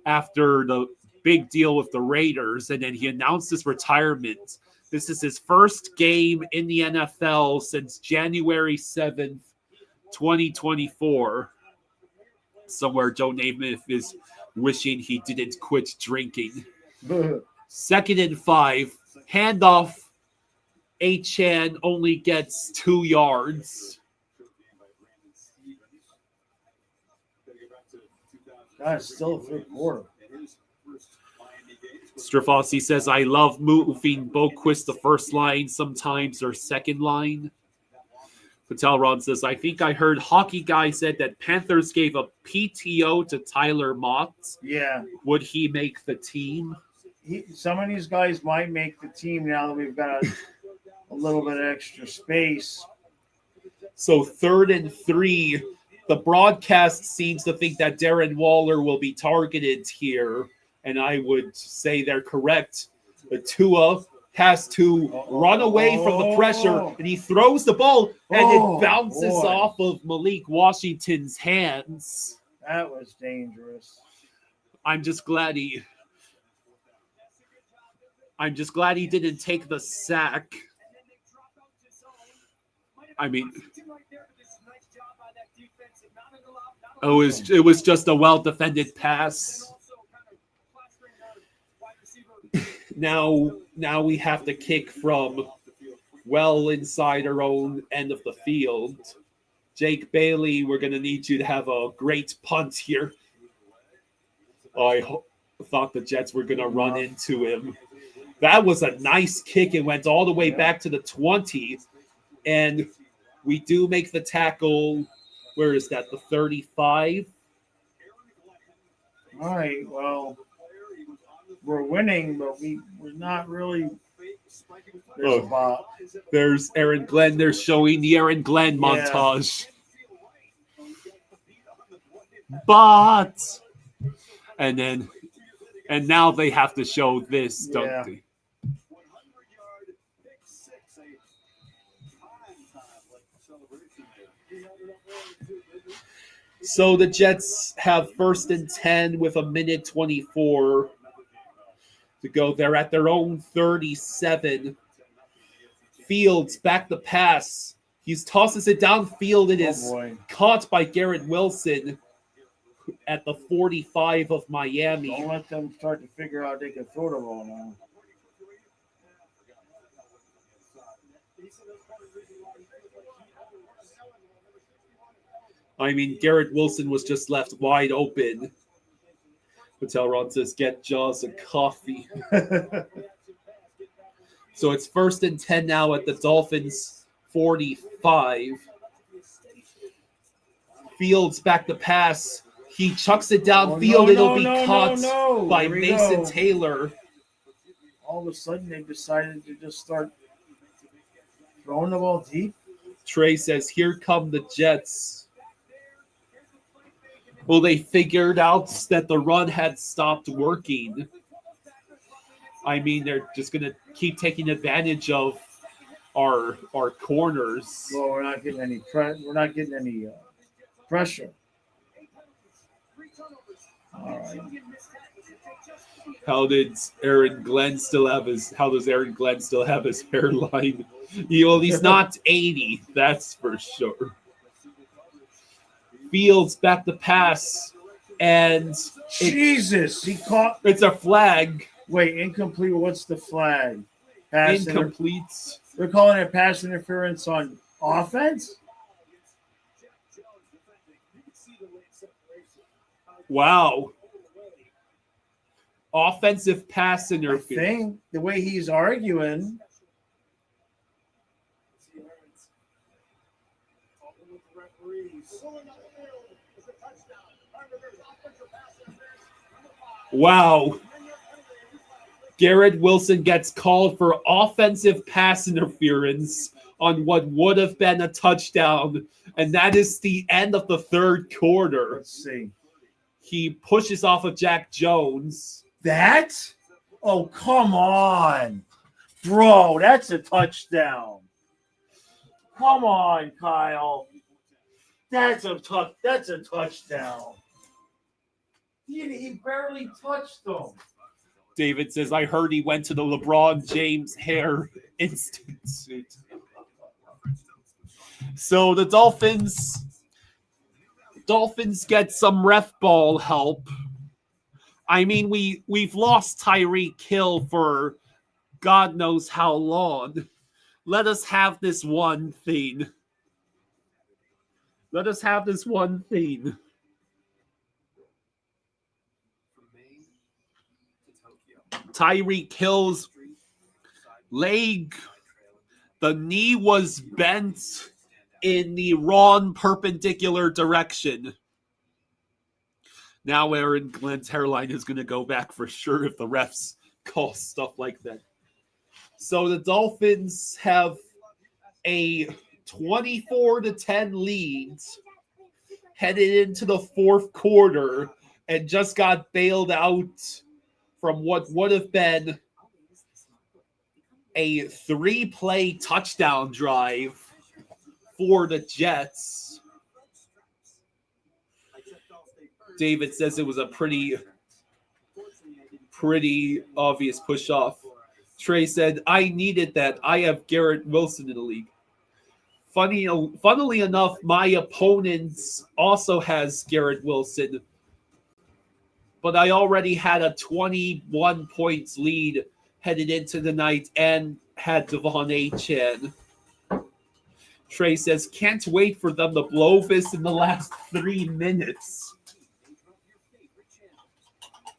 after the big deal with the Raiders, and then he announced his retirement. This is his first game in the NFL since January 7th, 2024. Somewhere Joe Namath is wishing he didn't quit drinking. 2nd and 5. Handoff. Achan only gets 2 yards. Guys, still a third quarter. Strafossi says, I love moving Boquist the first line sometimes or second line. Patel says, I think I heard Hockey Guy said that Panthers gave a PTO to Tyler Mott. Yeah. Would he make the team? Some of these guys might make the team now that we've got a little bit of extra space. So 3rd and 3. The broadcast seems to think that Darren Waller will be targeted here, and I would say they're correct. But Tua has to run away from the pressure, and he throws the ball, and it bounces off of Malik Washington's hands. That was dangerous. I'm just glad he didn't take the sack. I mean, it was just a well-defended pass. Now we have to kick from well inside our own end of the field. Jake Bailey, we're going to need you to have a great punt here. I thought the Jets were going to run into him. That was a nice kick. It went all the way back to the 20. And we do make the tackle. Where is that? The 35? All right, well, we're winning, but we're not really. There's Aaron Glenn. They're showing the Aaron Glenn montage. But and now they have to show this, don't they? So the Jets have 1st and 10 with 1:24 to go. They're at their own 37. Fields back the pass. He tosses it downfield. It is caught by Garrett Wilson at the 45 of Miami. Don't let them start to figure out they can throw the ball now. I mean, Garrett Wilson was just left wide open. Patel Ron says, get Jaws a coffee. So it's 1st and 10 now at the Dolphins 45. Fields back the pass. He chucks it downfield. It'll be caught by Mason Taylor. All of a sudden, they decided to just start throwing the ball deep. Trey says, here come the Jets. Well, they figured out that the run had stopped working. I mean, they're just going to keep taking advantage of our corners. Well, we're not getting any pressure. All right. How does Aaron Glenn still have his hairline? He's not 80, that's for sure. Fields back the pass, and Jesus, he caught. It's a flag. Wait, incomplete. What's the flag? Incomplete. They're calling it pass interference on offense? Wow. Offensive pass I interference. think the way he's arguing. Wow. Garrett Wilson gets called for offensive pass interference on what would have been a touchdown. And that is the end of the third quarter. Let's see. He pushes off of Jack Jones. That? Oh, come on. Bro, that's a touchdown. Come on, Kyle. That's a touchdown. He barely touched him. David says, I heard he went to the LeBron James Hair Institute. So the Dolphins get some ref ball help. I mean, we've lost Tyreek Hill for God knows how long. Let us have this one thing. Let us have this one thing. Tyreek Hill's leg, the knee was bent in the wrong perpendicular direction. Now Aaron Glenn's hairline is going to go back for sure if the refs call stuff like that. So the Dolphins have a 24-10 lead headed into the fourth quarter and just got bailed out from what would have been a 3-play touchdown drive for the Jets. David says it was a pretty obvious push off. Trey said, I needed that. I have Garrett Wilson in the league. Funnily enough, my opponent also has Garrett Wilson, but I already had a 21 points lead headed into the night and had Devon Achane. Trey says, can't wait for them to blow this in the last 3 minutes.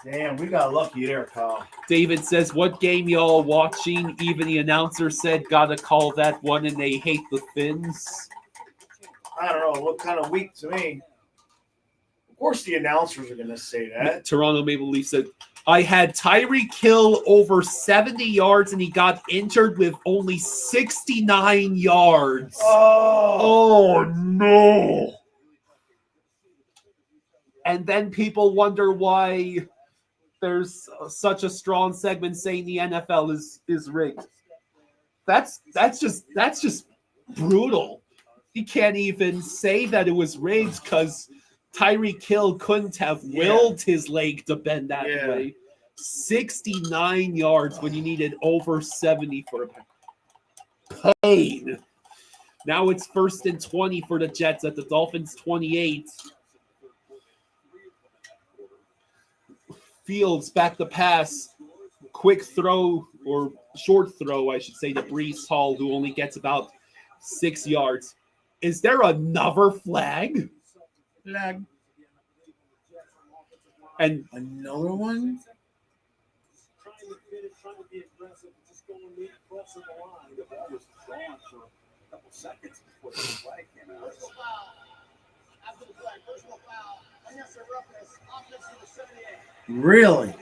Damn, we got lucky there, Kyle. David says, what game y'all watching? Even the announcer said, gotta call that one, and they hate the Fins. I don't know. What kind of week to me? Of course the announcers are going to say that. Toronto Maple Leafs said, I had Tyreek Hill over 70 yards, and he got injured with only 69 yards. Oh no. And then people wonder why there's such a strong segment saying the NFL is rigged. That's just brutal. He can't even say that it was rigged because Tyreek Hill couldn't have willed his leg to bend that way. 69 yards when you needed over 70 for a pain. Now it's 1st and 20 for the Jets at the Dolphins 28. Fields back to pass. Quick throw, or short throw, I should say, to Breece Hall, who only gets about 6 yards. Is there another flag? Flag. And another one? Trying to be aggressive, just going crossing the line. The ball was gone for a couple seconds before the flag came out. Personal foul. After the flag, personal foul. Unnecessary roughness. Offense to the 78. Really?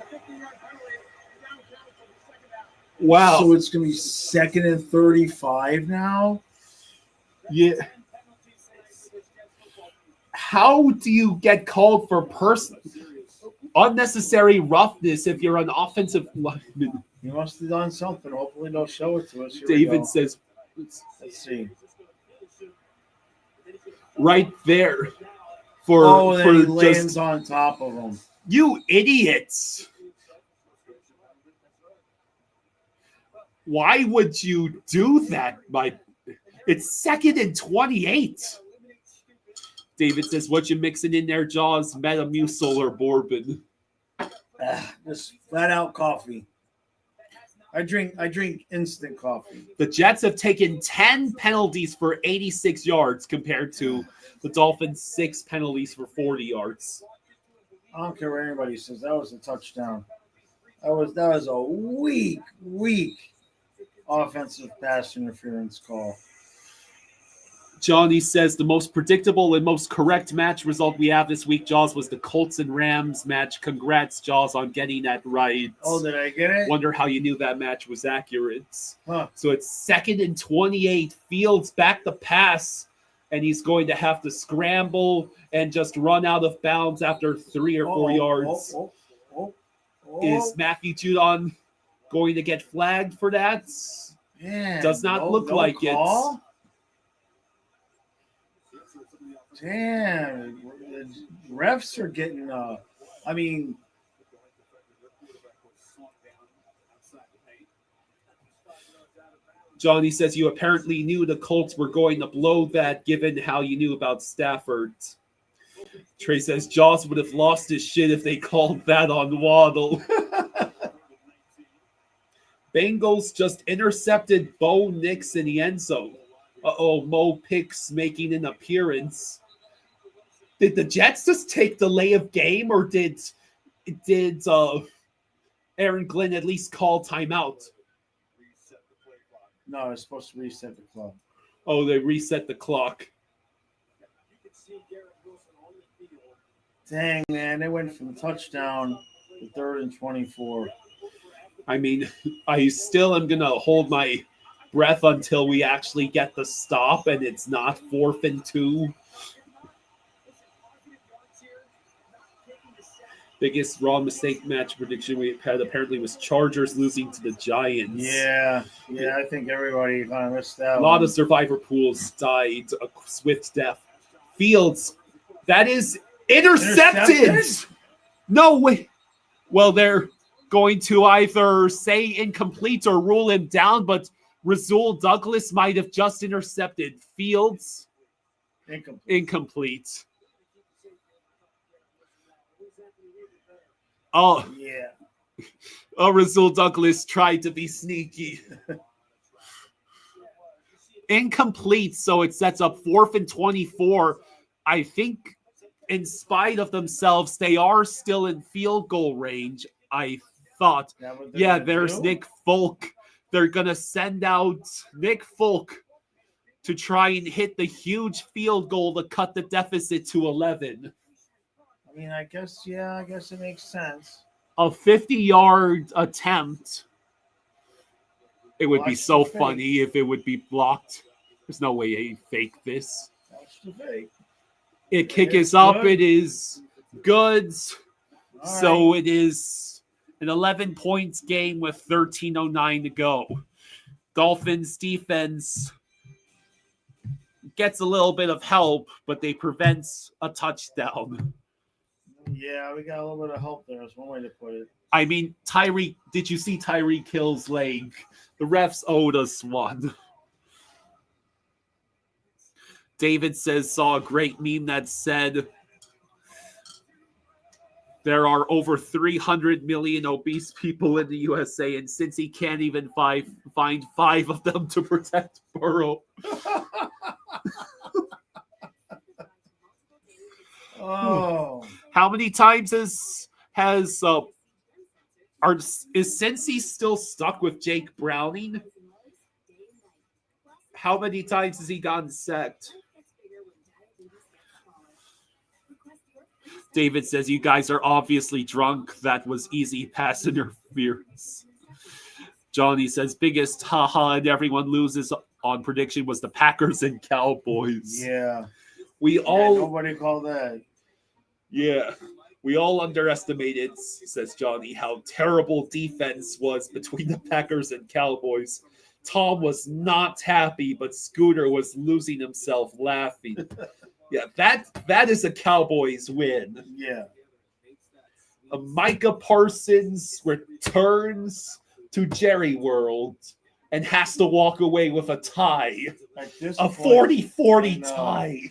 Wow. So it's going to be 2nd and 35 now? Yeah. How do you get called for unnecessary roughness if you're an offensive lineman? You must have done something. Hopefully they'll show it to us. Here David says, let's see. Right there. For he lands on top of him. You idiots. Why would you do that? It's 2nd and 28. David says, what you mixing in there, Jaws? Metamucil or bourbon? Just flat out coffee. I drink instant coffee. The Jets have taken 10 penalties for 86 yards compared to the Dolphins' 6 penalties for 40 yards. I don't care what anybody says. That was a touchdown. That was a weak offensive pass interference call. Johnny says the most predictable and most correct match result we have this week, Jaws, was the Colts and Rams match. Congrats, Jaws, on getting that right. Oh, did I get it? Wonder how you knew that match was accurate. Huh. So it's 2nd and 28. Fields back the pass, and he's going to have to scramble and just run out of bounds after 3 or 4 yards. Is Matthew Judon going to get flagged for that? Man, Does not look like call? Damn, the refs are getting. I mean, Johnny says you apparently knew the Colts were going to blow that, given how you knew about Stafford. Trey says Jaws would have lost his shit if they called that on Waddle. Bengals just intercepted Bo Nix in the end zone. Mo Picks making an appearance. Did the Jets just take delay of game, or did Aaron Glenn at least call timeout? No, it's supposed to reset the clock. Oh, they reset the clock. Dang, man, they went from touchdown to 3rd and 24. I mean, I still am going to hold my breath until we actually get the stop and it's not 4th and 2. Biggest wrong mistake match prediction we had apparently was Chargers losing to the Giants. Yeah, I think everybody kind of missed that. A lot of survivor pools died a swift death. Fields, that is intercepted. No way. Well, they're going to either say incomplete or rule him down, but Rasul Douglas might have just intercepted. Fields, incomplete. Oh, yeah. Oh, Rasul Douglas tried to be sneaky. Incomplete, so it sets up 4th and 24. I think in spite of themselves, they are still in field goal range, I thought. Yeah, there's Nick Folk. They're going to send out Nick Folk to try and hit the huge field goal to cut the deficit to 11. I mean, I guess it makes sense. A 50-yard attempt. It would be so funny if it would be blocked. There's no way he faked this. Watch the fake. It kick is up. It is good. So it is an 11 points game with 13:09 to go. Dolphins defense gets a little bit of help, but they prevent a touchdown. Yeah, we got a little bit of help there. That's one way to put it. I mean, did you see Tyreek Hill's leg? The refs owed us one. David says, saw a great meme that said, there are over 300 million obese people in the USA, and since he can't even find 5 of them to protect Burrow. Oh. How many times is Cincy still stuck with Jake Browning? How many times has he gotten sacked? David says, you guys are obviously drunk. That was easy pass interference. Johnny says, biggest haha and everyone loses on prediction was the Packers and Cowboys. Yeah. Nobody called that. Yeah. We all underestimated, says Johnny, how terrible defense was between the Packers and Cowboys. Tom was not happy, but Scooter was losing himself laughing. Yeah, that is a Cowboys win. Yeah. Micah Parsons returns to Jerry World and has to walk away with a tie. A 40-40 tie.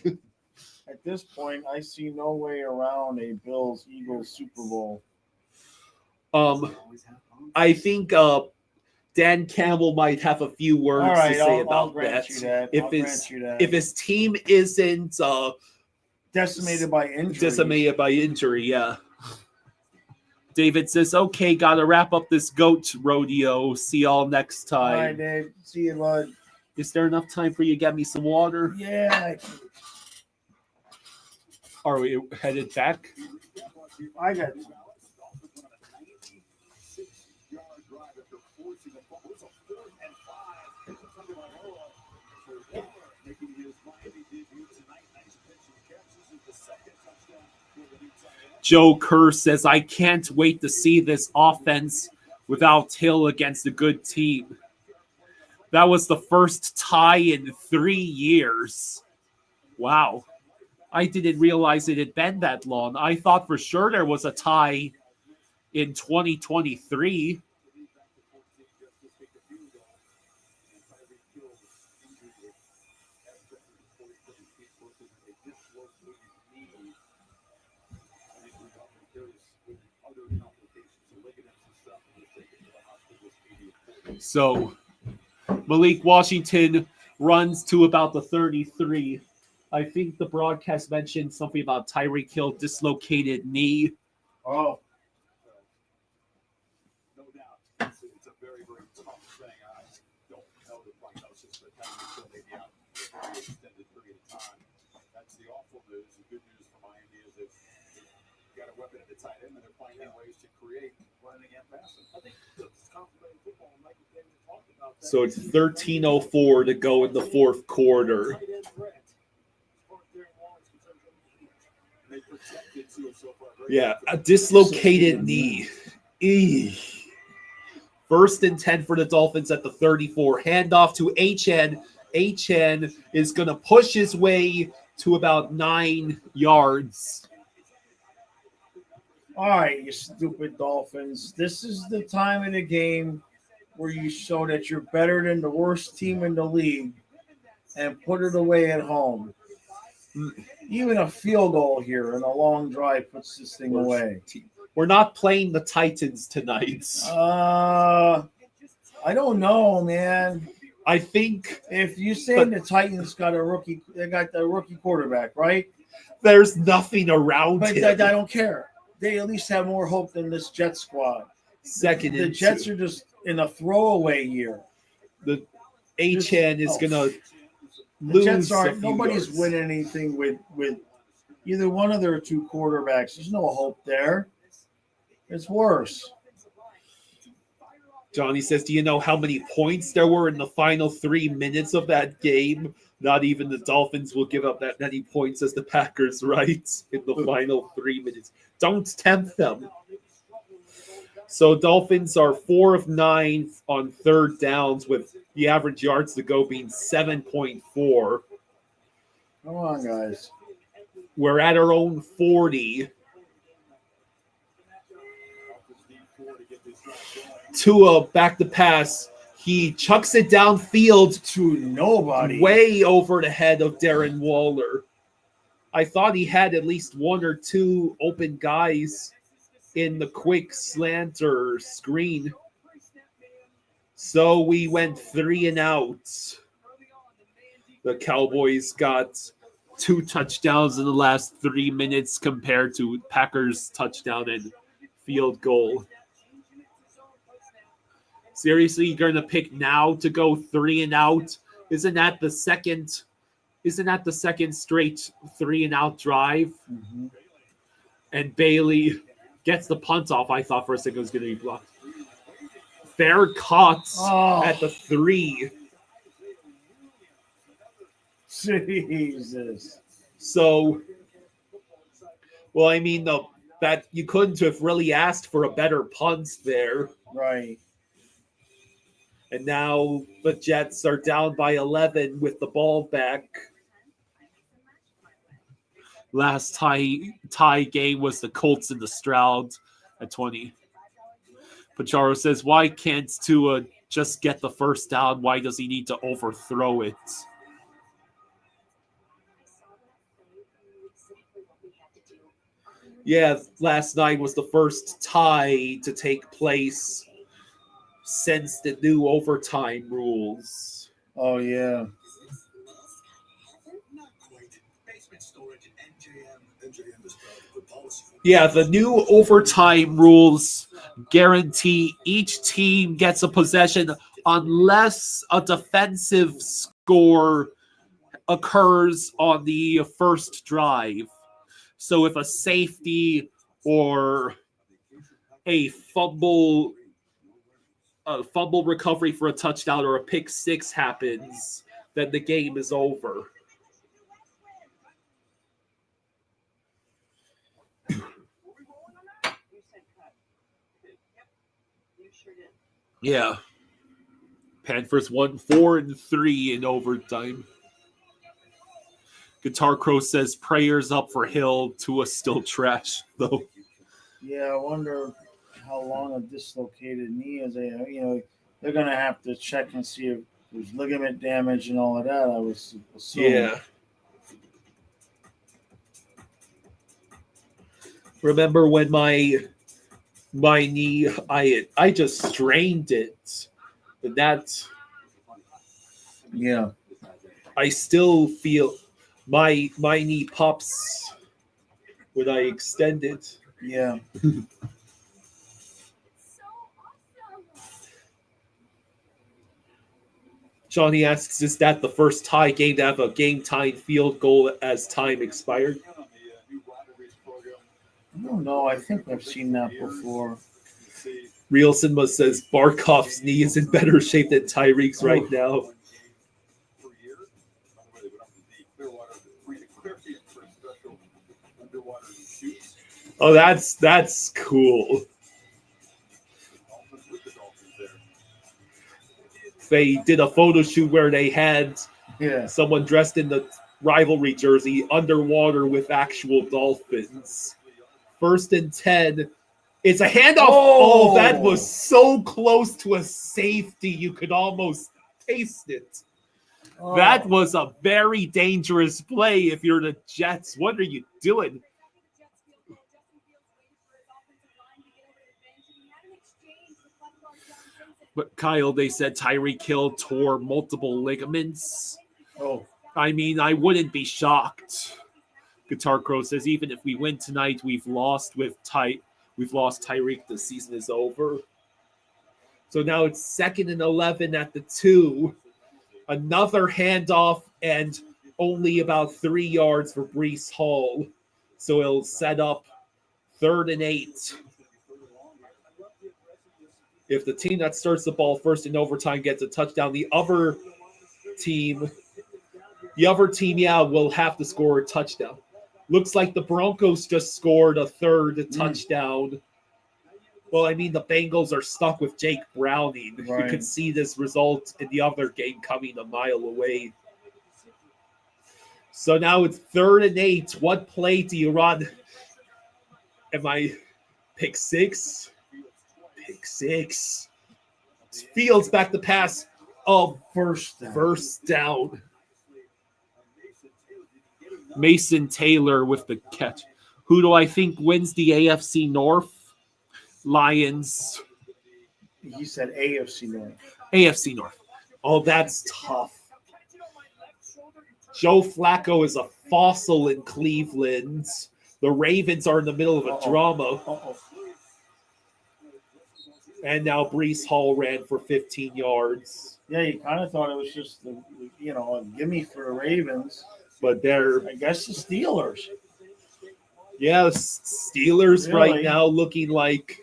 At this point, I see no way around a Bills-Eagles Super Bowl. I think Dan Campbell might have a few words All right, to say I'll about grant that. you that. If I'll his grant you that. if his team isn't decimated by injury. decimated by injury, yeah. David says, "Okay, gotta wrap up this goat rodeo. See y'all next All time." right, Dave. See you, bud. Is there enough time for you to get me some water? Yeah, Are we headed back? I got. Joe Kerr says, "I can't wait to see this offense without Hill against a good team." That was the first tie in 3 years. Wow. I didn't realize it had been that long. I thought for sure there was a tie in 2023. So Malik Washington runs to about the 33. I think the broadcast mentioned something about Tyreek Hill dislocated knee. Oh, No doubt. It's a very, very tough thing. I don't know the prognosis, but Tyreek Hill may be out for a very extended period of time. That's the awful news. The good news for Miami is they've got a weapon at the tight end, and they're finding ways to create running and passing. I think it's complicated football, like David talked about. So it's 13:04 to go in the fourth quarter. Yeah, a dislocated knee. Eesh. 1st and 10 for the Dolphins at the 34. Handoff to HN. HN is going to push his way to about 9 yards. all right, you stupid Dolphins. This is the time of the game where you show that you're better than the worst team in the league and put it away at home. Even a field goal here and a long drive puts this thing away. We're not playing the Titans tonight. I don't know, man. I think If you say the Titans got they got the rookie quarterback, right? there's nothing around But him. I don't care. They at least have more hope than this Jets squad. Second The and Jets two. are just in a throwaway year. The HN is going to The lose. Jets a aren't. few Nobody's yards. winning anything with either one of their two quarterbacks. There's no hope there. It's worse. Johnny says, "Do you know how many points there were in the final 3 minutes of that game? Not even the Dolphins will give up that many points as the Packers, right? In the final 3 minutes. Don't tempt them." So Dolphins are 4 of 9 on third downs with the average yards to go being 7.4. Come on, guys. We're at our own 40. Tua back to pass. He chucks it downfield To nobody. way over the head of Darren Waller. I thought he had at least 1 or 2 open guys in the quick slant or screen. So we went 3 and out. The Cowboys got 2 touchdowns in the last 3 minutes compared to Packers' touchdown and field goal. Seriously, you're going to pick now to go 3 and out? Isn't that the second straight 3 and out drive? Mhm. And Bailey gets the punt off. I thought for a second it was going to be blocked. Fair caught at the 3. Jesus. So, well, I mean, that you couldn't have really asked for a better punt there. Right. And now the Jets are down by 11 with the ball back. Last tie game was the Colts and the Stroud at 20. Pacharo says, "Why can't Tua just get the first down? Why does he need to overthrow it?" Yeah, last night was the first tie to take place since the new overtime rules. Oh yeah. Yeah, the new overtime rules guarantee each team gets a possession unless a defensive score occurs on the first drive. So if a safety or a fumble recovery for a touchdown or a pick six happens, then the game is over. Yeah. Panthers won 4-3 in overtime. Guitar Crow says prayers up for Hill. Tua still trash though. Yeah, I wonder how long a dislocated knee is. They're gonna have to check and see if there's ligament damage and all of that. I was assuming. Yeah. Remember when my knee, I just strained it, and that Yeah. I still feel my knee pops when I extend it. Yeah. Johnny asks, is that the first tie game to have a game-time field goal as time expired? I don't know. I think I've seen that before. Real Cinema says Barkov's knee is in better shape than Tyreek's right now. Oh, that's cool. They did a photo shoot where they had someone dressed in the rivalry jersey underwater with actual dolphins. 1st and 10. It's a handoff. Oh, that was so close to a safety. You could almost taste it. Oh. That was a very dangerous play if you're the Jets. What are you doing? But Kyle, they said Tyreek Hill tore multiple ligaments. Oh. I mean, I wouldn't be shocked. Guitar Crow says, even if we win tonight, we've lost Tyreek. The season is over. So now it's 2nd and 11 at the 2. Another handoff and only about 3 yards for Breece Hall. So it'll set up 3rd and 8. If the team that starts the ball first in overtime gets a touchdown, the other team, will have to score a touchdown. Looks like the Broncos just scored a 3rd touchdown. Well, I mean, the Bengals are stuck with Jake Browning. Right. You can see this result in the other game coming a mile away. So now it's 3rd and 8. What play do you run? Am I pick 6? Pick 6. Fields back to pass. Oh, first down. Mason Taylor with the catch. Who do I think wins the AFC North? Lions. He said AFC North. AFC North. Oh, that's tough. Joe Flacco is a fossil in Cleveland. The Ravens are in the middle of a drama. And now Breece Hall ran for 15 yards. Yeah, you kind of thought it was just a gimme for the Ravens. But they're, I guess, the Steelers. Yeah, Steelers right now looking like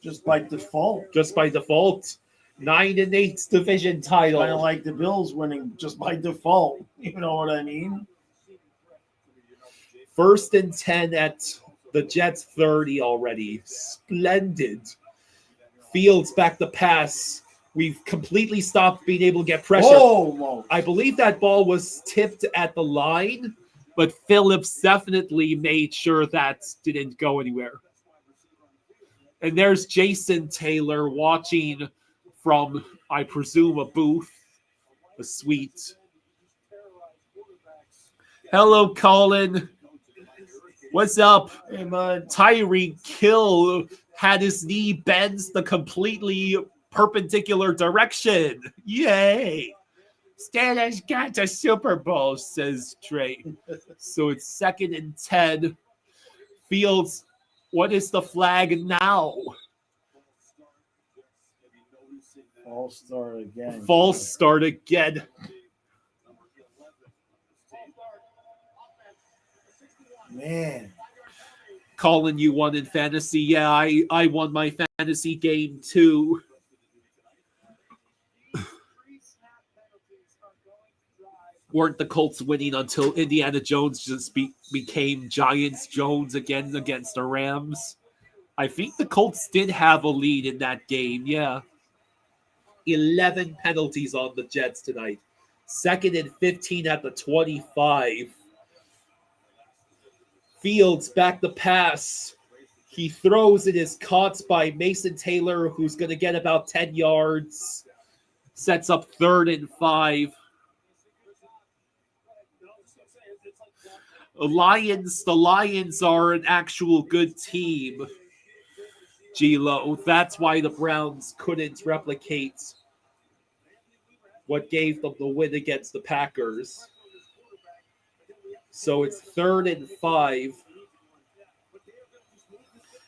just by default. 9-8 division title. Kind of like the Bills winning just by default. You know what I mean? 1st and 10 at the Jets 30 already. Splendid. Fields back to pass. We've completely stopped being able to get pressure. Oh, I believe that ball was tipped at the line, but Phillips definitely made sure that didn't go anywhere. And there's Jason Taylor watching from, I presume, a booth, a suite. Hello, Colin. What's up? Hey, bud. Tyreek Hill had his knee bends the completely perpendicular direction. Yay! Steelers got the Super Bowl, says Trey. So it's 2nd and 10. Fields, what is the flag now? False start again. False start again. Man. Colin, you won in fantasy. Yeah, I won my fantasy game too. Weren't the Colts winning until Indiana Jones just became Giants Jones again against the Rams? I think the Colts did have a lead in that game, yeah. 11 penalties on the Jets tonight. 2nd and 15 at the 25. Fields back the pass. He throws it is caught by Mason Taylor, who's going to get about 10 yards. Sets up 3rd and 5. The Lions are an actual good team. G-Lo. That's why the Browns couldn't replicate what gave them the win against the Packers. So it's 3rd and 5.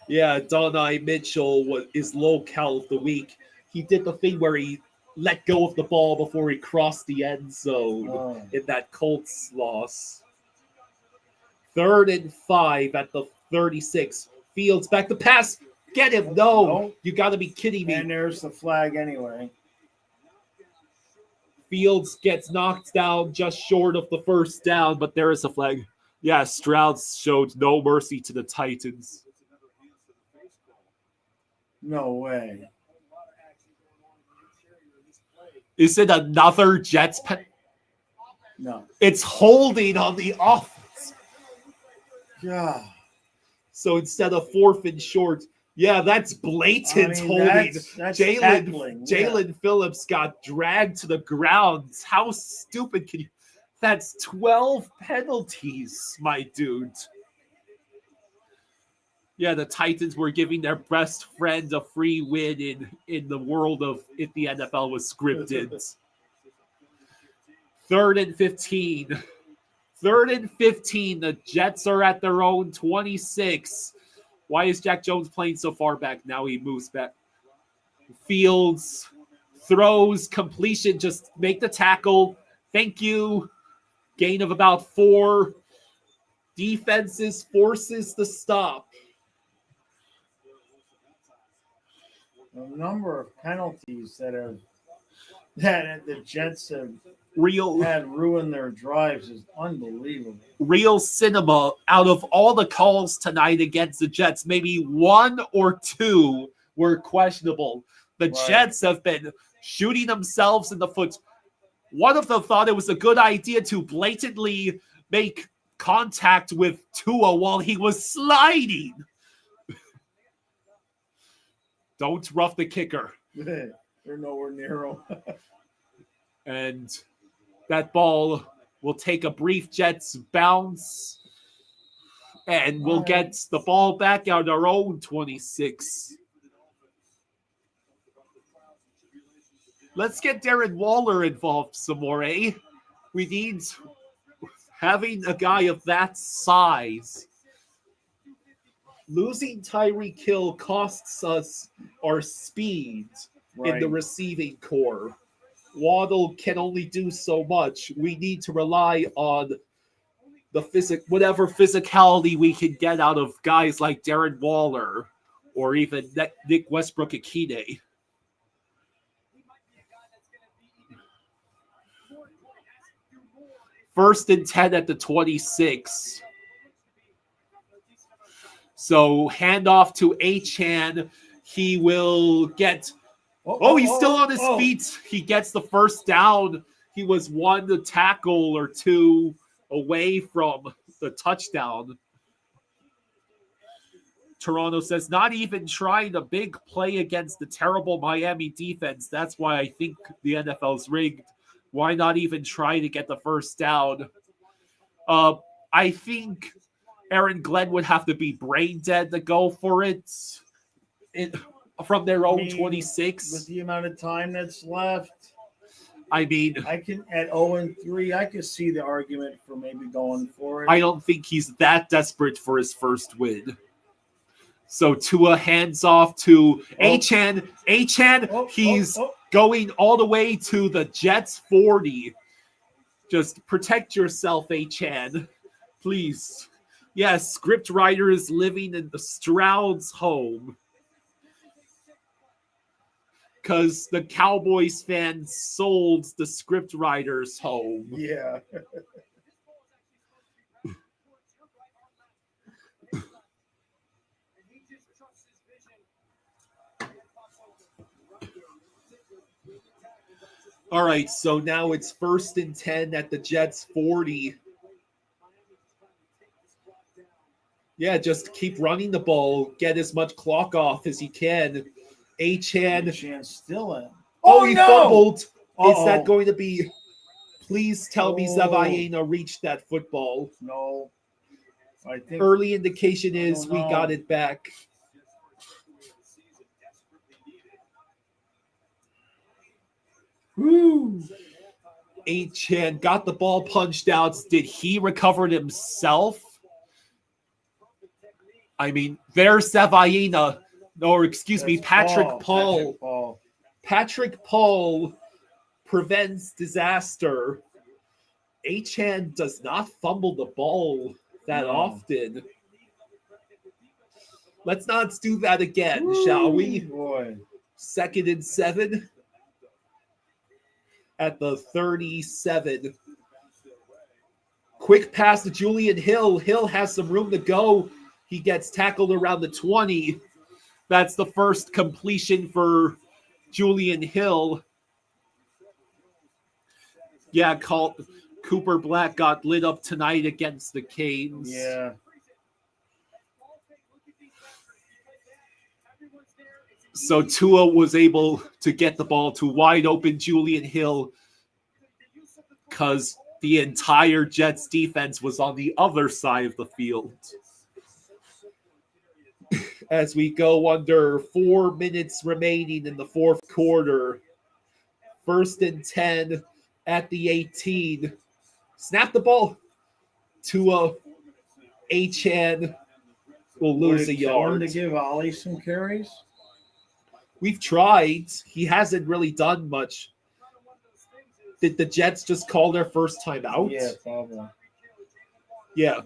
Yeah, Donnie Mitchell is low-cal of the week. He did the thing where he let go of the ball before he crossed the end zone in that Colts loss. 3rd and 5 at the 36. Fields back to pass. Get him. No. You got to be kidding me. And there's the flag anyway. Fields gets knocked down just short of the first down, but there is a flag. Yeah, Stroud showed no mercy to the Titans. No way. Is it another Jets No. It's holding on the offense. Yeah. So instead of 4th and short, yeah, that's blatant holding. That's Jalen Phillips got dragged to the ground. How stupid can you? That's 12 penalties, my dude. Yeah, the Titans were giving their best friend a free win in the world of if the NFL was scripted. 3rd and 15. 3rd and 15. The Jets are at their own 26. Why is Jack Jones playing so far back? Now he moves back. Fields throws, completion, just make the tackle. Thank you. Gain of about 4. Defenses forces the stop. A number of penalties that the Jets have had ruined their drives is unbelievable. Real cinema. Out of all the calls tonight against the Jets, maybe 1 or 2 were questionable. The Jets have been shooting themselves in the foot. One of them thought it was a good idea to blatantly make contact with Tua while he was sliding. Don't rough the kicker. They're nowhere near him. And that ball will take a brief Jets bounce. And we'll get the ball back out our own 26. Let's get Darren Waller involved some more, eh? We need having a guy of that size. Losing Tyreek Hill costs us our speed in the receiving core. Waddle can only do so much. We need to rely on the whatever physicality we can get out of guys like Darren Waller or even Nick Westbrook-Akine. First and 10 at the 26. So handoff to Achane. He will get. He's still on his feet. He gets the first down. He was 1 tackle or 2 away from the touchdown. Toronto says, not even trying a big play against the terrible Miami defense. That's why I think the NFL's rigged. Why not even try to get the first down? I think Aaron Glenn would have to be brain dead to go for it. From their own 26. With the amount of time that's left, I mean, I can at 0-3, I can see the argument for maybe going for it. I don't think he's that desperate for his first win. So Tua hands off to Achane. Achane, he's going all the way to the Jets 40. Just protect yourself, Achane. Please. Yes, script writer is living in the Stroud's home. Because the Cowboys fans sold the script writer's home. Yeah. All right, so now it's 1st and 10 at the Jets 40. Yeah, just keep running the ball. Get as much clock off as you can. Achane still in. He fumbled. Is that going to be... Please tell me Zavaiena reached that football. No. I think early indication is we got it back. Woo! Achane got the ball punched out. Did he recover it himself? I mean, there's Zavaiena. Or, excuse me, Patrick Paul. Patrick Paul prevents disaster. Achane does not fumble the ball that often. Let's not do that again, shall we? Boy. 2nd and 7 at the 37. Quick pass to Julian Hill. Hill has some room to go. He gets tackled around the 20. That's the first completion for Julian Hill. Yeah, Cooper Black got lit up tonight against the Canes. Yeah. So Tua was able to get the ball to wide open Julian Hill because the entire Jets defense was on the other side of the field. As we go under 4 minutes remaining in the fourth quarter, 1st and 10 at the 18. Snap the ball. Tua Achane will lose a yard. To give Ollie some carries? We've tried. He hasn't really done much. Did the Jets just call their first time out? Yeah, probably. Yeah.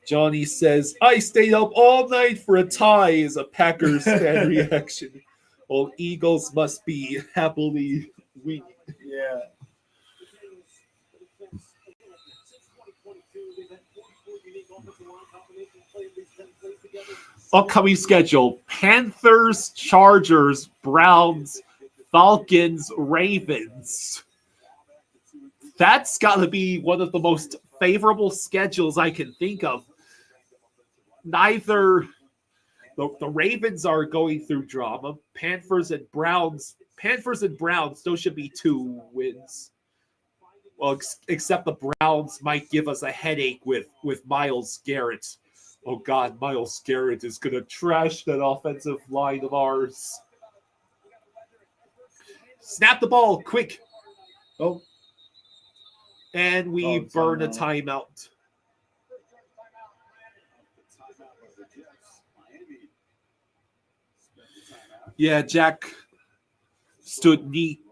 Johnny says, I stayed up all night for a tie is a Packers fan reaction. Well, Eagles must be happily winning. Yeah. Upcoming schedule: Panthers, Chargers, Browns, Falcons, Ravens. That's got to be one of the most favorable schedules I can think of. Neither the Ravens are going through drama. Panthers and Browns, those should be 2 wins. Well, except the Browns might give us a headache with Myles Garrett. Oh, God, Myles Garrett is going to trash that offensive line of ours. Snap the ball, quick. Oh. And we burn a timeout. Yeah, Jack Studnicka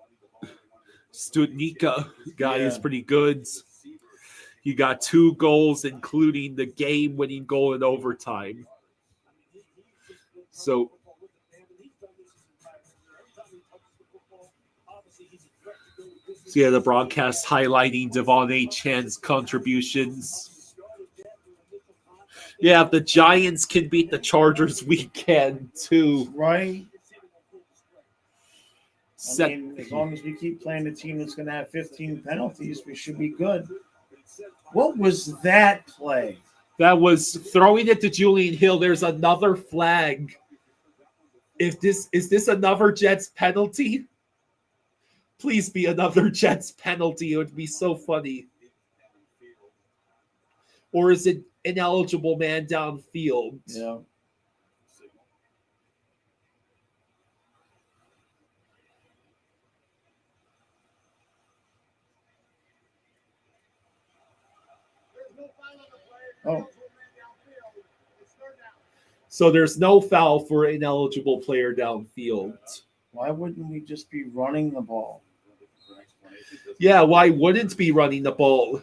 guy is pretty good. He got 2 goals, including the game-winning goal in overtime. So, yeah, the broadcast highlighting Devon Achane's contributions. Yeah, if the Giants can beat the Chargers, we can too. Right? I mean, as long as we keep playing the team that's going to have 15 penalties, we should be good. What was that play? That was throwing it to Julian Hill. There's another flag. Is this another Jets penalty? Please be another Jets penalty. It would be so funny. Or is it ineligible man downfield? Yeah. Oh. So there's no foul for ineligible player downfield. Why wouldn't we just be running the ball? Yeah, why wouldn't be running the ball?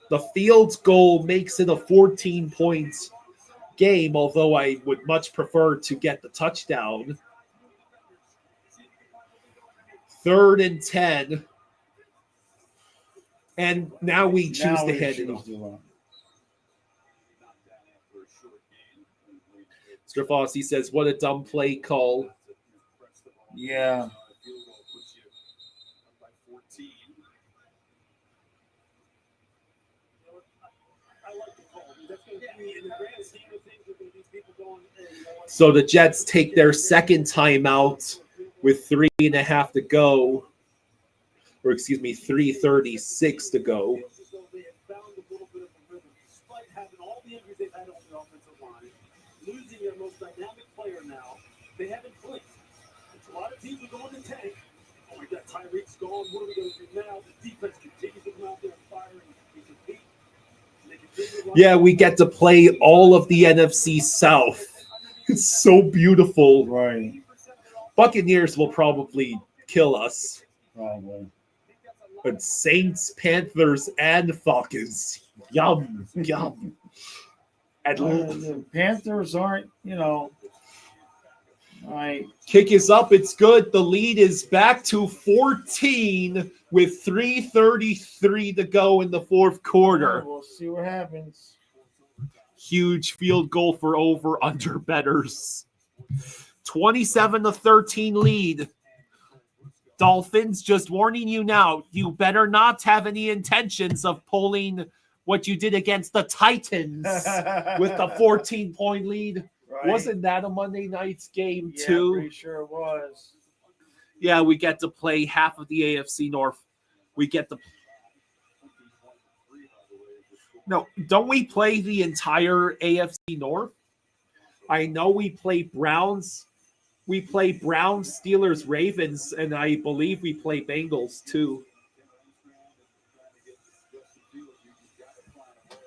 The field goal makes it a 14-point game, although I would much prefer to get the touchdown. 3rd and 10. And now we choose to head it off. Strafossi says, what a dumb play call. Yeah. So the Jets take their second timeout with 3.5 to go. Or excuse me, 3:36 to go. Losing their most dynamic player now. They haven't blinked. A lot of teams are going to tank. Oh my God, Tyreek's gone. What are we going to do now? The defense continues to come out there and fire and compete. Yeah, we get to play all of the NFC South. It's so beautiful. Right. Buccaneers will probably kill us. Probably. But Saints, Panthers, and Falcons. Yum, yum. The Panthers aren't, right. Kick is up. It's good. The lead is back to 14 with 3:33 to go in the fourth quarter. We'll see what happens. Huge field goal for over-under bettors. 27-13 lead. Dolphins, just warning you now, you better not have any intentions of pulling what you did against the Titans with the 14-point lead. Right. Wasn't that a Monday night's game Yeah, too? pretty sure it was. Yeah, we get to play half of the AFC North. We get to... No, don't we play the entire AFC North? I know we play Browns. We play Browns, Steelers, Ravens, and I believe we play Bengals too.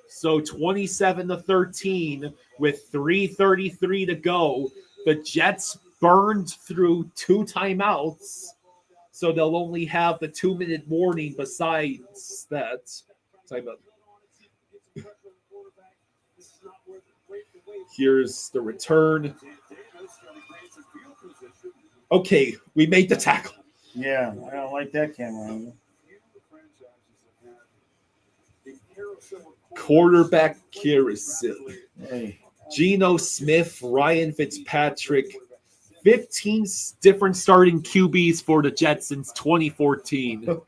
So 27-13 with 3:33 to go. The Jets burned through 2 timeouts, so they'll only have the 2-minute warning besides that. Timeout. Here's the return. Okay, we made the tackle. Yeah, I don't like that camera angle. Quarterback carousel. Hey. Geno Smith, Ryan Fitzpatrick, 15 different starting QBs for the Jets since 2014.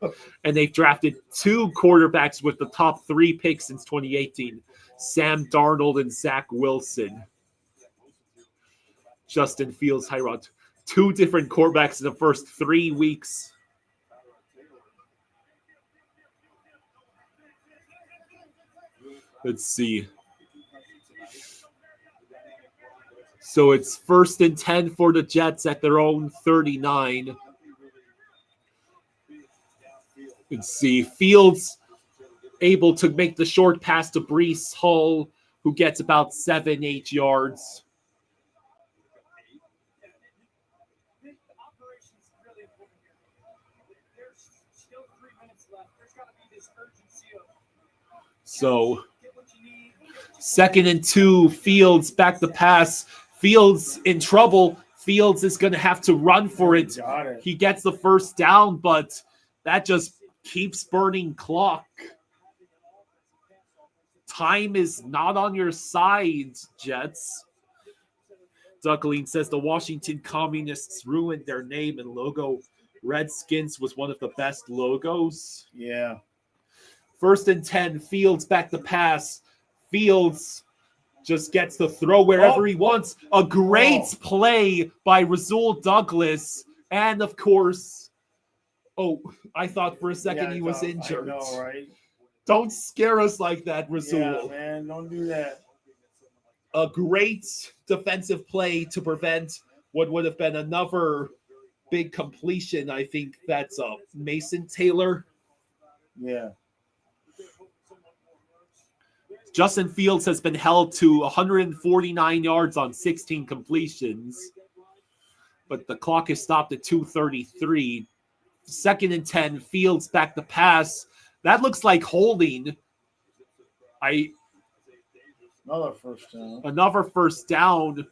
And they've drafted 2 quarterbacks with the top 3 picks since 2018. Sam Darnold and Zach Wilson. Justin Fields, Tyrod. 2 different quarterbacks in the first 3 weeks. Let's see. So it's 1st and 10 for the Jets at their own 39. Let's see. Fields able to make the short pass to Breece Hall, who gets about 7-8 yards. So 2nd and 2, Fields back to pass. Fields in trouble. Fields is going to have to run for it. He gets the first down, but that just keeps burning clock. Time is not on your side, Jets. Duckling says the Washington Communists ruined their name and logo. Redskins was one of the best logos. Yeah. 1st and 10, Fields back to pass. Fields just gets to throw wherever he wants. A great play by Rasul Douglas, And of course, I thought for a second he was injured. I know, right? Don't scare us like that, Rasul. Yeah, man, don't do that. A great defensive play to prevent what would have been another big completion. I think that's Mason Taylor. Yeah. Justin Fields has been held to 149 yards on 16 completions, but the clock is stopped at 2:33. 2nd and 10, Fields back to pass. That looks like holding. Another first down. Another first down.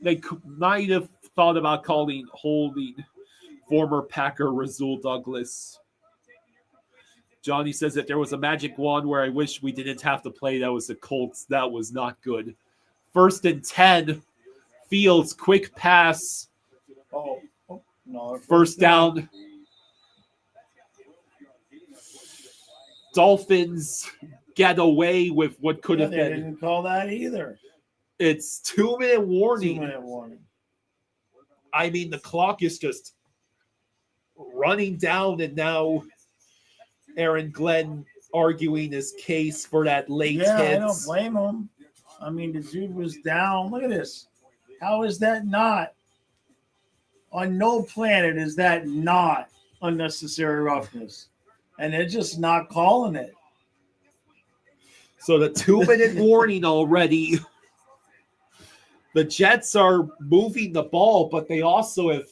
They might have thought about calling holding former Packer Rasul Douglas. Johnny says that there was a magic wand where I wish we didn't have to play. That was the Colts. That was not good. 1st and 10. Fields, quick pass. No, First down. Dolphins get away with what could have they been. didn't call that either. It's 2-minute warning. 2-minute warning. I mean, the clock is just running down, and now Aaron Glenn arguing his case for that late hit. I don't blame him. I mean, the dude was down. Look at this. How is that not? On no planet is that not unnecessary roughness. And they're just not calling it. So the 2-minute warning already. The Jets are moving the ball, but they also have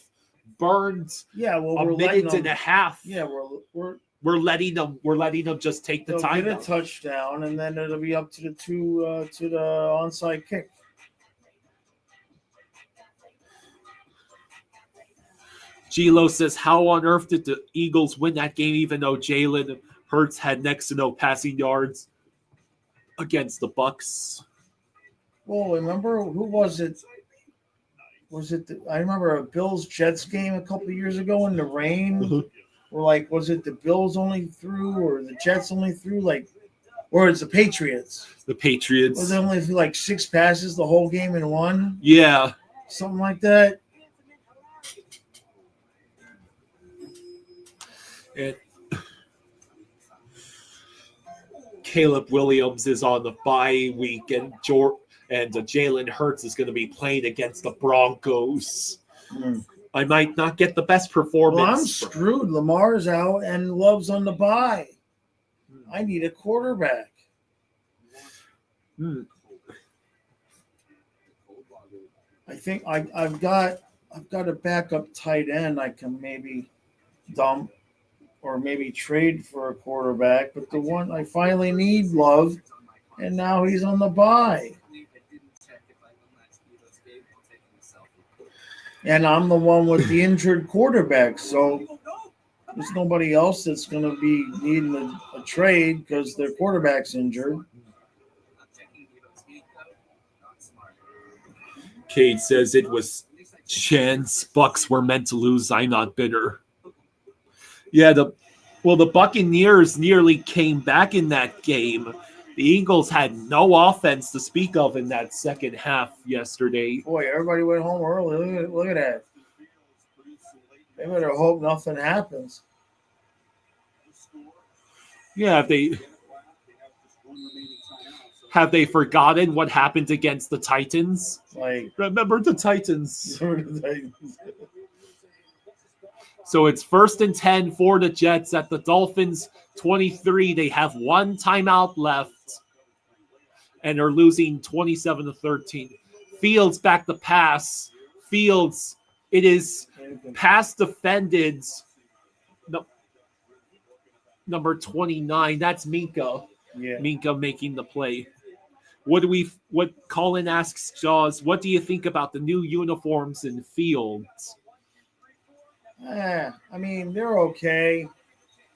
burned a minute and a half. Yeah, we're letting them just take the time. Get a touchdown, and then it'll be up to the onside kick. Gilo says, how on earth did the Eagles win that game even though Jalen Hurts had next to no passing yards against the Bucs? Well, remember, who was it? I remember a Bills-Jets game a couple of years ago in the rain. Where, was it the Bills only threw or the Jets only threw? Or it's the Patriots? The Patriots. Was they only threw 6 passes the whole game and won? Yeah. Something like that. And Caleb Williams is on the bye week, and Jalen Hurts is going to be playing against the Broncos. I might not get the best performance. Well, I'm screwed. Lamar's out and Love's on the bye. I need a quarterback. I think I've got a backup tight end I can maybe dump or maybe trade for a quarterback, but the one I finally need, Love, and now he's on the bye. And I'm the one with the injured quarterback, so there's nobody else that's going to be needing a trade because their quarterback's injured. Cade says it was chance. Bucks were meant to lose. I'm not bitter. Yeah, the Buccaneers nearly came back in that game. The Eagles had no offense to speak of in that second half yesterday. Boy, everybody went home early. Look at that. They better hope nothing happens. Yeah, have they forgotten what happened against the Titans? Remember the Titans. So it's 1st and 10 for the Jets at the Dolphins 23. They have one timeout left, and they're losing 27-13. Fields back to pass. Fields, it is pass defended. Number 29. That's Minka. Yeah. Minka making the play. What Colin asks Jaws, what do you think about the new uniforms in Fields? I mean, they're okay.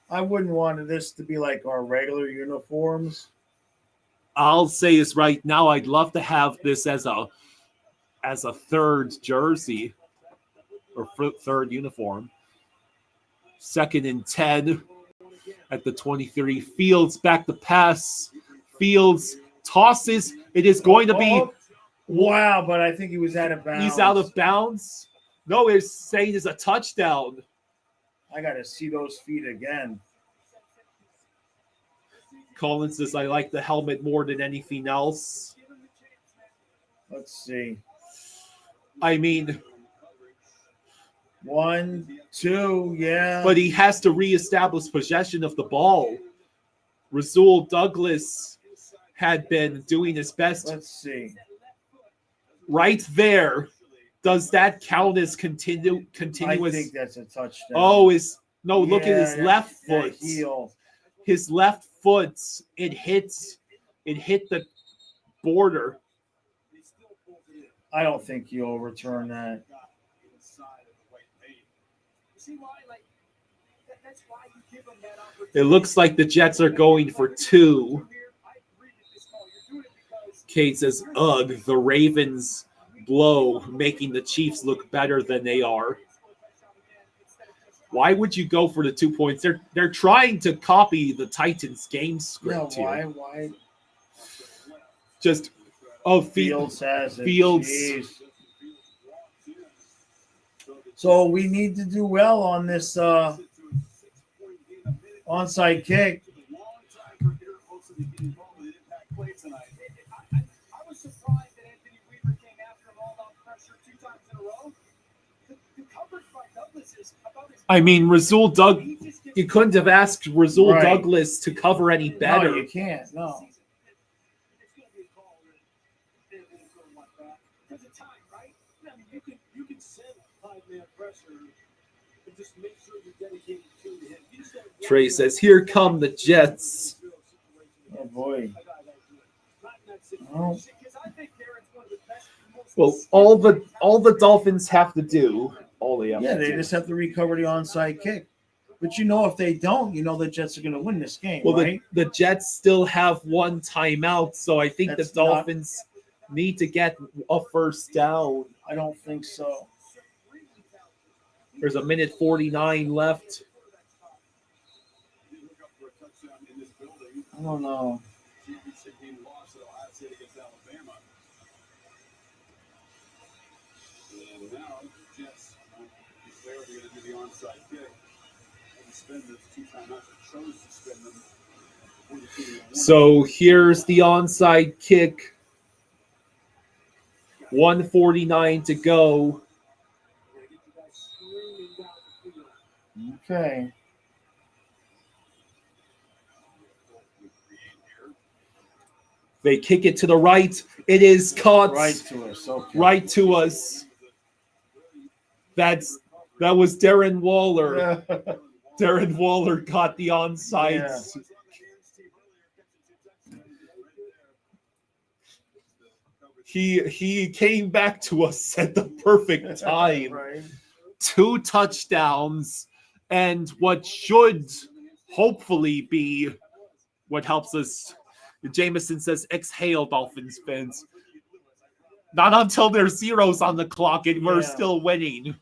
I wouldn't want this to be like our regular uniforms. I'll say this right now. I'd love to have this as a third jersey or third uniform. 2nd and 10 at the 23. Fields back to pass. Fields tosses. It is going to be. Wow, but I think he was out of bounds. He's out of bounds. No, it's saying it's a touchdown. I got to see those feet again. Collins says, I like the helmet more than anything else. Let's see. I mean, 1, 2, yeah. but he has to reestablish possession of the ball. Rasul Douglas had been doing his best. Let's see. Right there. Does that count as continuous? I think that's a touchdown. Oh, look at his Yeah, left that foot. heel. His left foot, it hit the border. I don't think you overturn that. It looks like the Jets are going for 2. Kate says, ugh, the Ravens blow, making the Chiefs look better than they are. Why would you go for the 2 points? They're trying to copy the Titans game script Yeah, here. why? Just Fields has it. Fields. Jeez. So we need to do well on this onside kick. I mean, you couldn't have asked Rasul Douglas to cover any better. No, you can't. No. Trey says, here come the Jets. Oh, boy. Well, all the Dolphins have to do, they just have to recover the onside kick. But if they don't, the Jets are going to win this game, well, right? the Jets still have one timeout, so I think the Dolphins need to get a first down. I don't think so. There's 1:49 left. I don't know. So here's the onside kick. 1:49 to go. Okay. They kick it to the right. It is caught. Right to us. Okay. Right to us. That was Darren Waller. Darren Waller got the onside. Yeah. He came back to us at the perfect time. Right. 2 touchdowns and what should hopefully be what helps us. Jameson says, exhale, Dolphins fans. Not until there's zeros on the clock and we're still winning.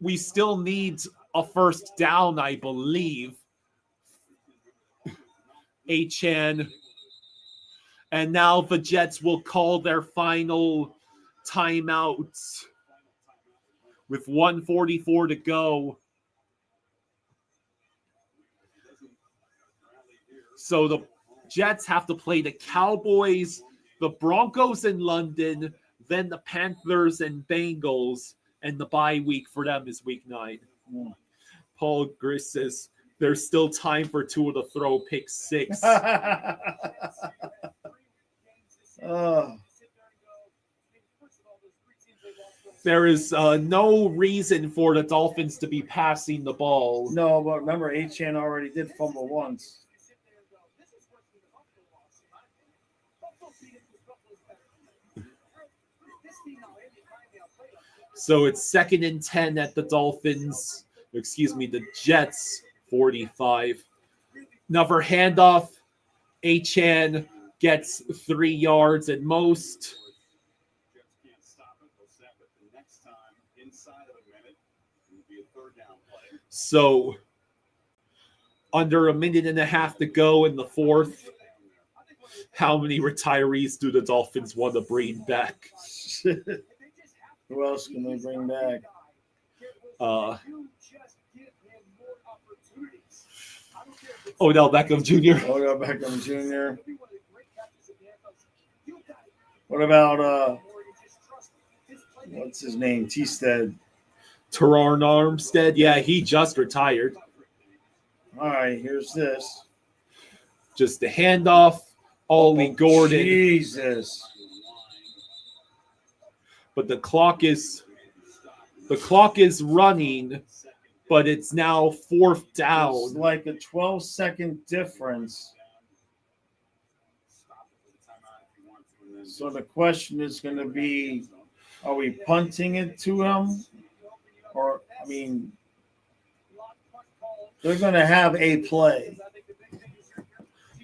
We still need a first down, I believe. Achan. And now the Jets will call their final timeouts with 1:44 to go. So the Jets have to play the Cowboys, the Broncos in London, then the Panthers and Bengals, and the bye week for them is week 9. Paul Griss says there's still time for Tua to throw pick 6. There is no reason for the Dolphins to be passing the ball. No, but remember, Achan already did fumble once. So it's 2nd and 10 at the the Jets 45. Another handoff. Achan gets 3 yards at most. So under a minute and a half to go in the 4th. How many retirees do the Dolphins want to bring back? Who else can they bring back? Odell Beckham Jr. Odell Beckham Jr. What about what's his name? Teestead. Teron Armstead. Yeah, he just retired. All right, here's this. Just the handoff. Ollie Gordon. Jesus. But the clock is running, but it's now 4th down. It's like a 12-second difference. So the question is going to be, are we punting it to him? Or, I mean, they're going to have a play.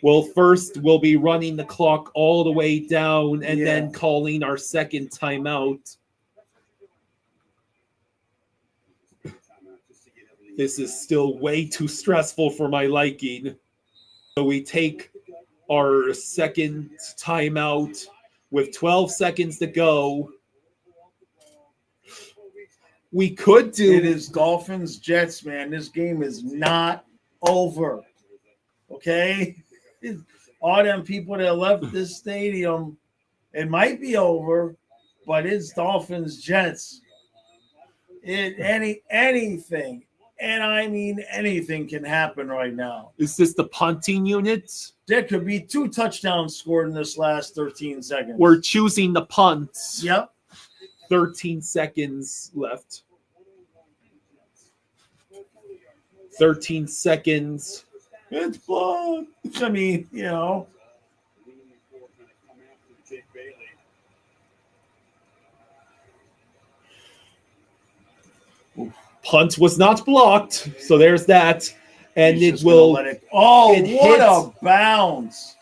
Well, first we'll be running the clock all the way down and then calling our second timeout. This is still way too stressful for my liking. So we take our second timeout with 12 seconds to go. We could do... It is Dolphins Jets, man. This game is not over. Okay? All them people that left this stadium, it might be over, but it's Dolphins Jets. Anything, and I mean anything can happen right now. Is this the punting unit? There could be 2 touchdowns scored in this last 13 seconds. We're choosing the punts. Yep. 13 seconds left. 13 seconds. It's blood. I mean, you know. Punt was not blocked, so there's that. And He's it will. let it, what hits. A bounce!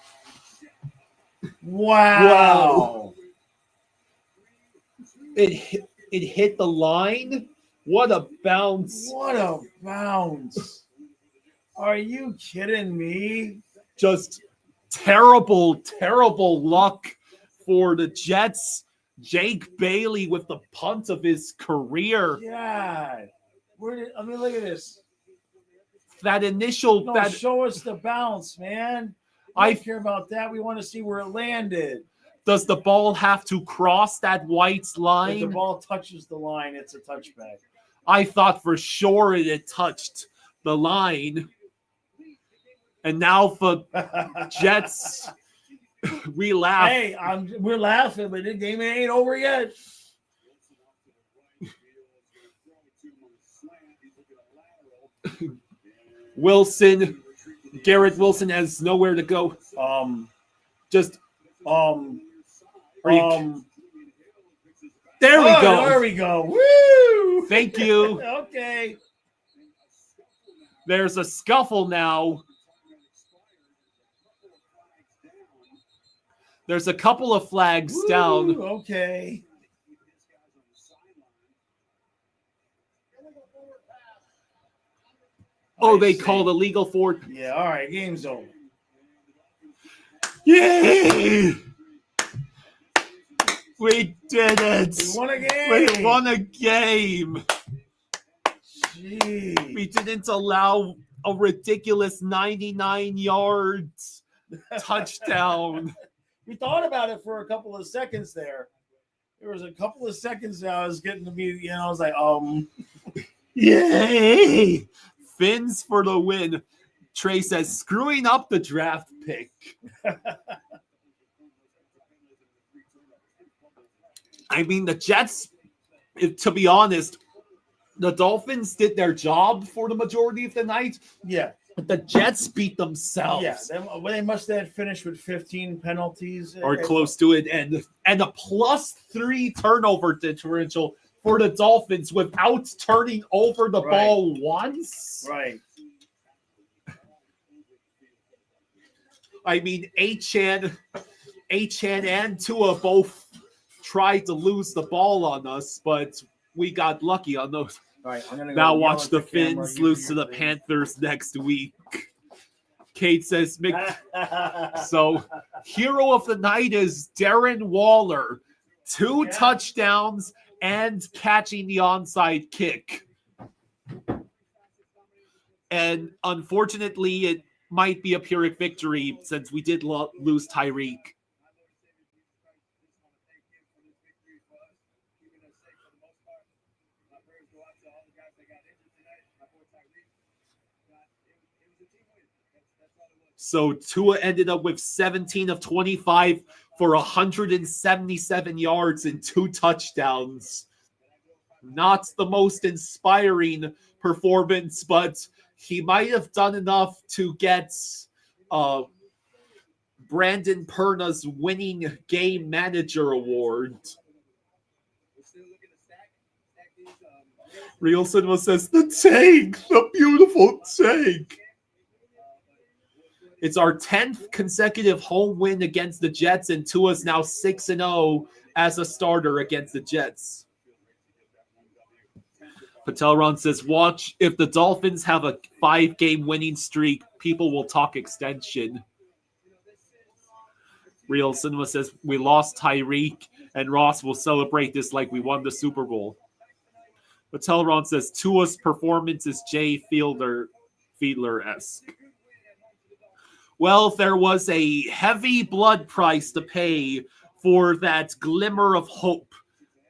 Wow. It hit the line. What a bounce! What a bounce! Are you kidding me? Just terrible luck for the Jets. Jake Bailey with the punt of his career. God. I mean, look at this. That initial... No, show us the bounce, man. I don't care about that. We want to see where it landed. Does the ball have to cross that white line? If the ball touches the line, it's a touchback. I thought for sure it had touched the line. And now for Jets, we laugh. Hey, we're laughing, but the game ain't over yet. Garrett Wilson has nowhere to go. There we go. There we go. Woo! Thank you. Okay. There's a scuffle now. There's a couple of flags down. Okay. Oh, they called illegal for... Yeah, all right. Game's over. Yay! We did it. We won a game. We won a game. Jeez. We didn't allow a ridiculous 99 yards touchdown. We thought about it for a couple of seconds there. There was a couple of seconds that I was getting to be, I was like, Yay! Fins for the win. Trey says, screwing up the draft pick. I mean, the Jets, to be honest, the Dolphins did their job for the majority of the night. Yeah. But the Jets beat themselves. Yeah, they must have finished with 15 penalties. Or close to it. And a +3 turnover differential for the Dolphins without turning over the ball once. Right. I mean, Achan and Tua both tried to lose the ball on us, but we got lucky on those. All right, I'm gonna now watch the Finns lose to the Panthers next week. Kate says, so hero of the night is Darren Waller. 2 touchdowns and catching the onside kick. And unfortunately, it might be a Pyrrhic victory since we did lose Tyreek. So Tua ended up with 17 of 25 for 177 yards and 2 touchdowns. Not the most inspiring performance, but he might have done enough to get Brandon Perna's winning game manager award. Real Cinema says, the tank, the beautiful tank. It's our 10th consecutive home win against the Jets, and Tua's now 6-0 as a starter against the Jets. Patelron says, watch, if the Dolphins have a 5-game winning streak, people will talk extension. Real Cinema says, we lost Tyreek, and Ross will celebrate this like we won the Super Bowl. Patelron says, Tua's performance is Jay Fiedler-esque. Well, there was a heavy blood price to pay for that glimmer of hope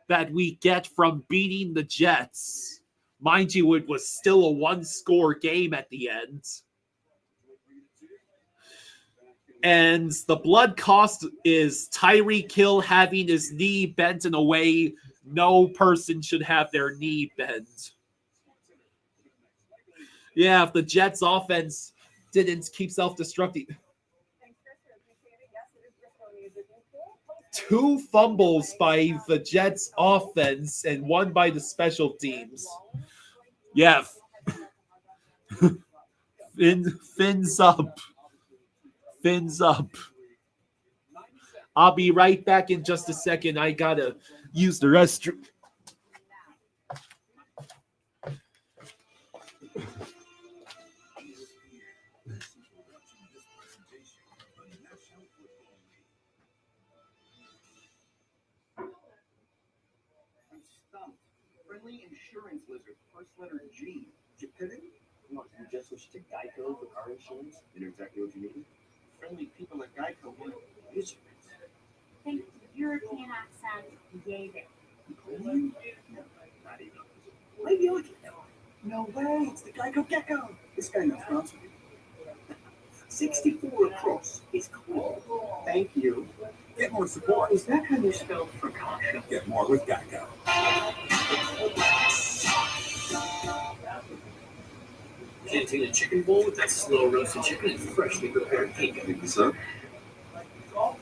that we get from beating the Jets. Mind you, it was still a 1-score game at the end. And the blood cost is Tyreek Hill having his knee bent in a way no person should have their knee bent. Yeah, if the Jets offense didn't keep self-destructing. 2 fumbles by the Jets offense and 1 by the special teams. Yeah. Fins up. Fins up. I'll be right back in just a second. I gotta use the restroom. Friendly insurance lizard, first letter G. Geppetto? You just switch to Geico for car insurance? You know exactly what you need? Friendly people at Geico want lizards. Think European accent gave it. No, not even. Maybe I can know. No way, it's the Geico Gecko. This guy knows France. 64 across is cool. Thank you. Get more support. Is that how you spell precaution? Get more with Geico. Cantina chicken bowl with that slow roasted chicken and freshly prepared cake. Thank you, sir. So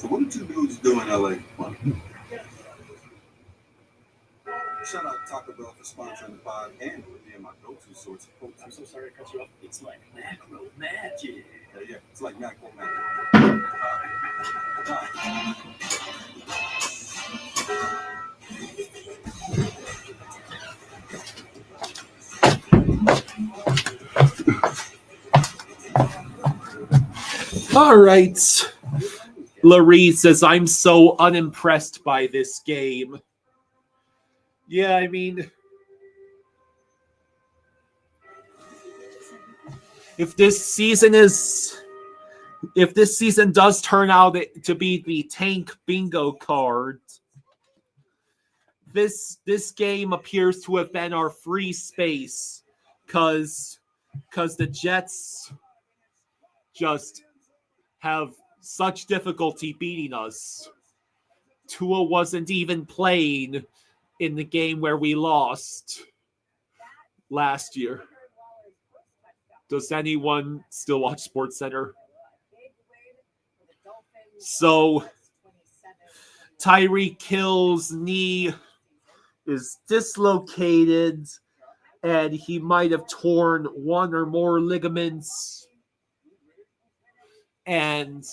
what are 2 dudes doing in LA? Shout out Taco Bell for sponsoring the pod and being my go-to source of protein. I'm so sorry to cut you off. It's like macro magic. Yeah, it's like macro magic. All right. Larry says, I'm so unimpressed by this game. Yeah, I mean, if this season does turn out to be the tank bingo card, this game appears to have been our free space because the Jets just have such difficulty beating us. Tua wasn't even playing in the game where we lost last year. Does anyone still watch SportsCenter? So Tyreek Hill's knee is dislocated and he might have torn 1 or more ligaments. And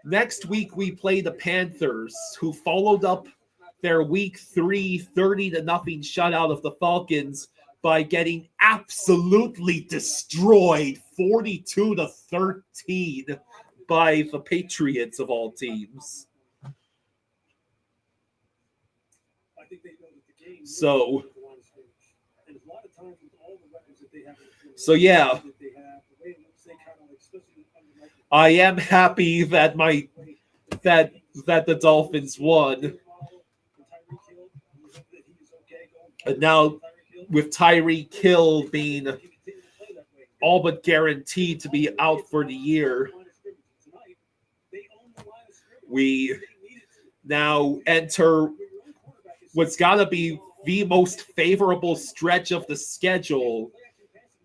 next week we play the Panthers, who followed up their week 3 30-0 shutout of the Falcons by getting absolutely destroyed 42-13 by the Patriots of all teams. I think they know that the game So, is the line of scrimmage. And a lot of times with all the weapons that they have in the field, so yeah, that they have, the way it looks, they kind of like, especially under Michael. I am happy that that the Dolphins won. And now with Tyreek Hill being all but guaranteed to be out for the year, we now enter what's got to be the most favorable stretch of the schedule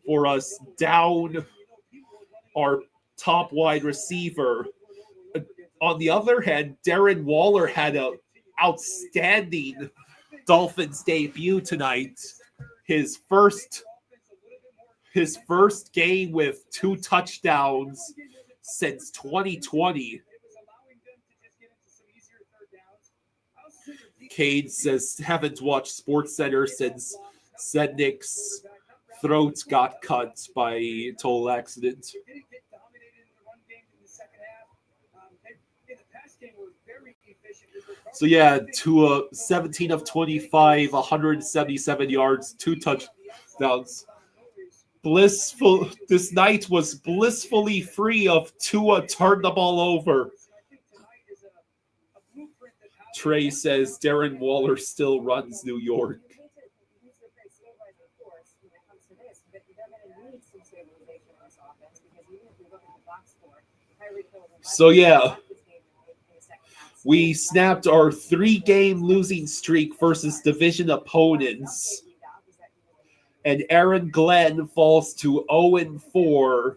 for us down our top wide receiver. On the other hand, Darren Waller had an outstanding Dolphins debut tonight. His first game with 2 touchdowns since 2020. Cade says haven't watched SportsCenter since Sednick's throat got cut by total accident. So yeah, to 17 of 25, 177 yards, 2 touchdowns. Blissful. This night was blissfully free of Tua turn the ball over. Trey says Darren Waller still runs New York. So yeah, we snapped our 3-game losing streak versus division opponents, and Aaron Glenn falls to 0-4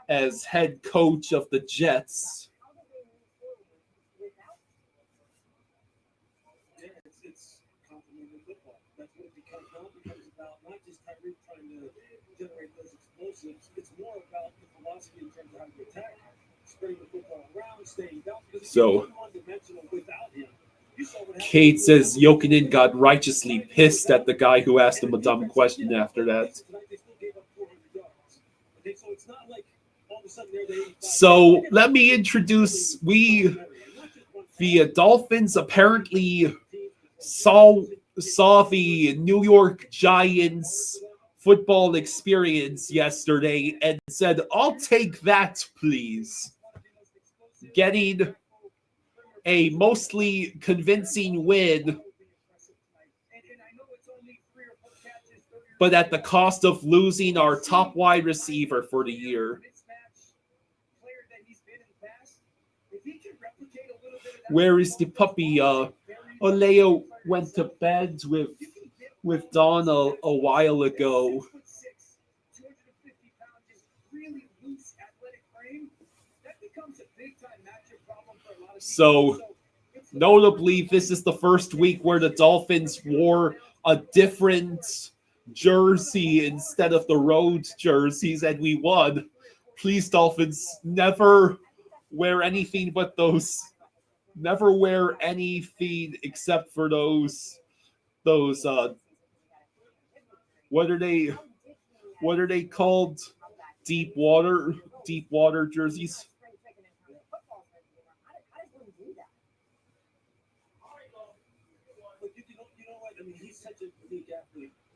as head coach of the Jets. It's complimentary football. That's what it becomes now. It becomes about not just Tyreek trying to generate those explosives. It's more about the philosophy in terms of how you attack, spreading the football around, staying down. So, Kate says Jokinen got righteously pissed at the guy who asked him a dumb question after that. So let me introduce, the Dolphins apparently saw the New York Giants football experience yesterday and said, I'll take that, please. Getting a mostly convincing win, but at the cost of losing our top wide receiver for the year. Where is the puppy? Leo went to bed with Dawn a while ago. So, notably, this is the first week where the Dolphins wore a different jersey instead of the road jerseys, and we won. Please, Dolphins, never wear anything but those. Never wear anything except for those. What are they called? Deep water jerseys.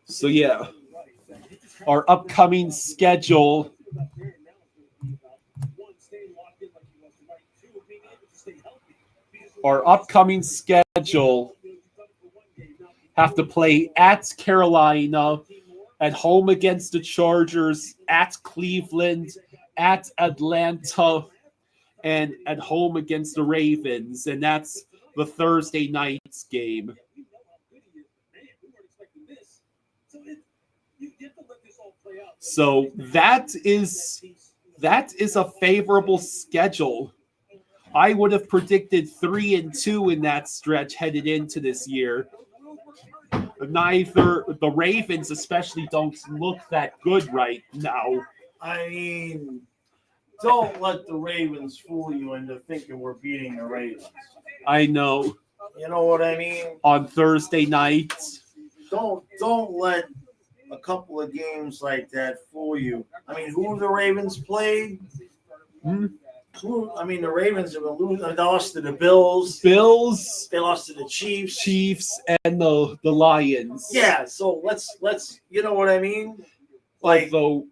So yeah, our upcoming schedule. Have to play at Carolina, at home against the Chargers, at Cleveland, at Atlanta, and at home against the Ravens, and that's the Thursday night's game. So that is a favorable schedule. I would have predicted 3-2 in that stretch headed into this year. Neither the Ravens especially don't look that good right now. I mean, don't let the Ravens fool you into thinking we're beating the Ravens. I know. You know what I mean? On Thursday night. Don't let a couple of games like that fool you. I mean, who the Ravens played? I mean, the Ravens have been losing. They lost to the Bills. Bills, They lost to the Chiefs. Chiefs, and the Lions. Yeah, so let's you know what I mean? Like Although,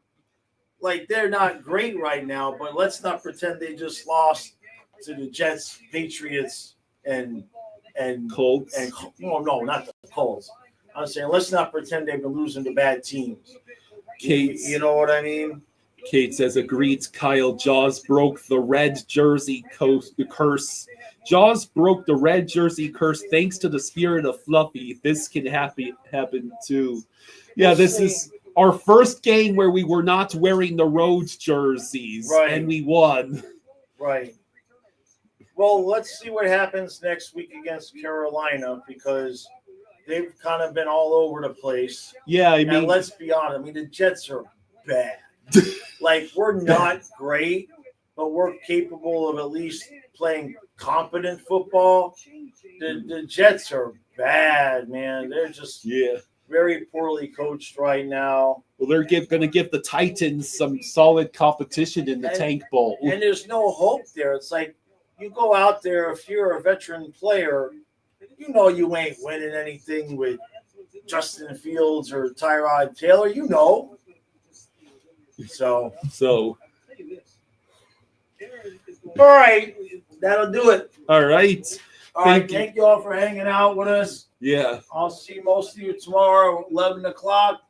like they're not great right now, but let's not pretend they just lost to the Jets, Patriots, and Colts. and no, not the Colts. I'm saying let's not pretend they've been losing to bad teams. Kate, You know what I mean? Kate says, agreed. Kyle, Jaws broke the red jersey curse. Jaws broke the red jersey curse thanks to the spirit of Fluffy. This can happen too. Yeah, this is our first game where we were not wearing the road jerseys, and we won. Right. Well, let's see what happens next week against Carolina because they've kind of been all over the place. Yeah, I mean, and let's be honest. I mean, the Jets are bad. Like, we're not great, but we're capable of at least playing competent football. The Jets are bad, man. They're just very poorly coached right now. Well, they're going to give the Titans some solid competition in the Tank Bowl. And there's no hope there. It's like you go out there, if you're a veteran player, you know you ain't winning anything with Justin Fields or Tyrod Taylor. You know. So. All right. That'll do it. All right. All right. Thank you all for hanging out with us. Yeah. I'll see most of you tomorrow, 11 o'clock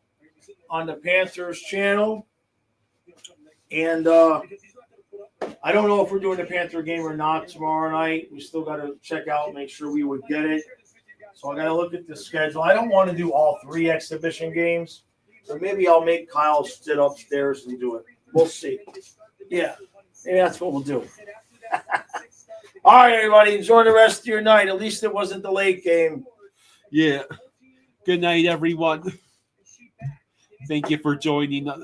on the Panthers channel. And I don't know if we're doing the Panther game or not tomorrow night. We still got to check out, make sure we would get it. So I got to look at the schedule. I don't want to do all 3 exhibition games. So maybe I'll make Kyle sit upstairs and do it. We'll see. Yeah, maybe that's what we'll do. All right, everybody. Enjoy the rest of your night. At least it wasn't the late game. Yeah. Good night, everyone. Thank you for joining us.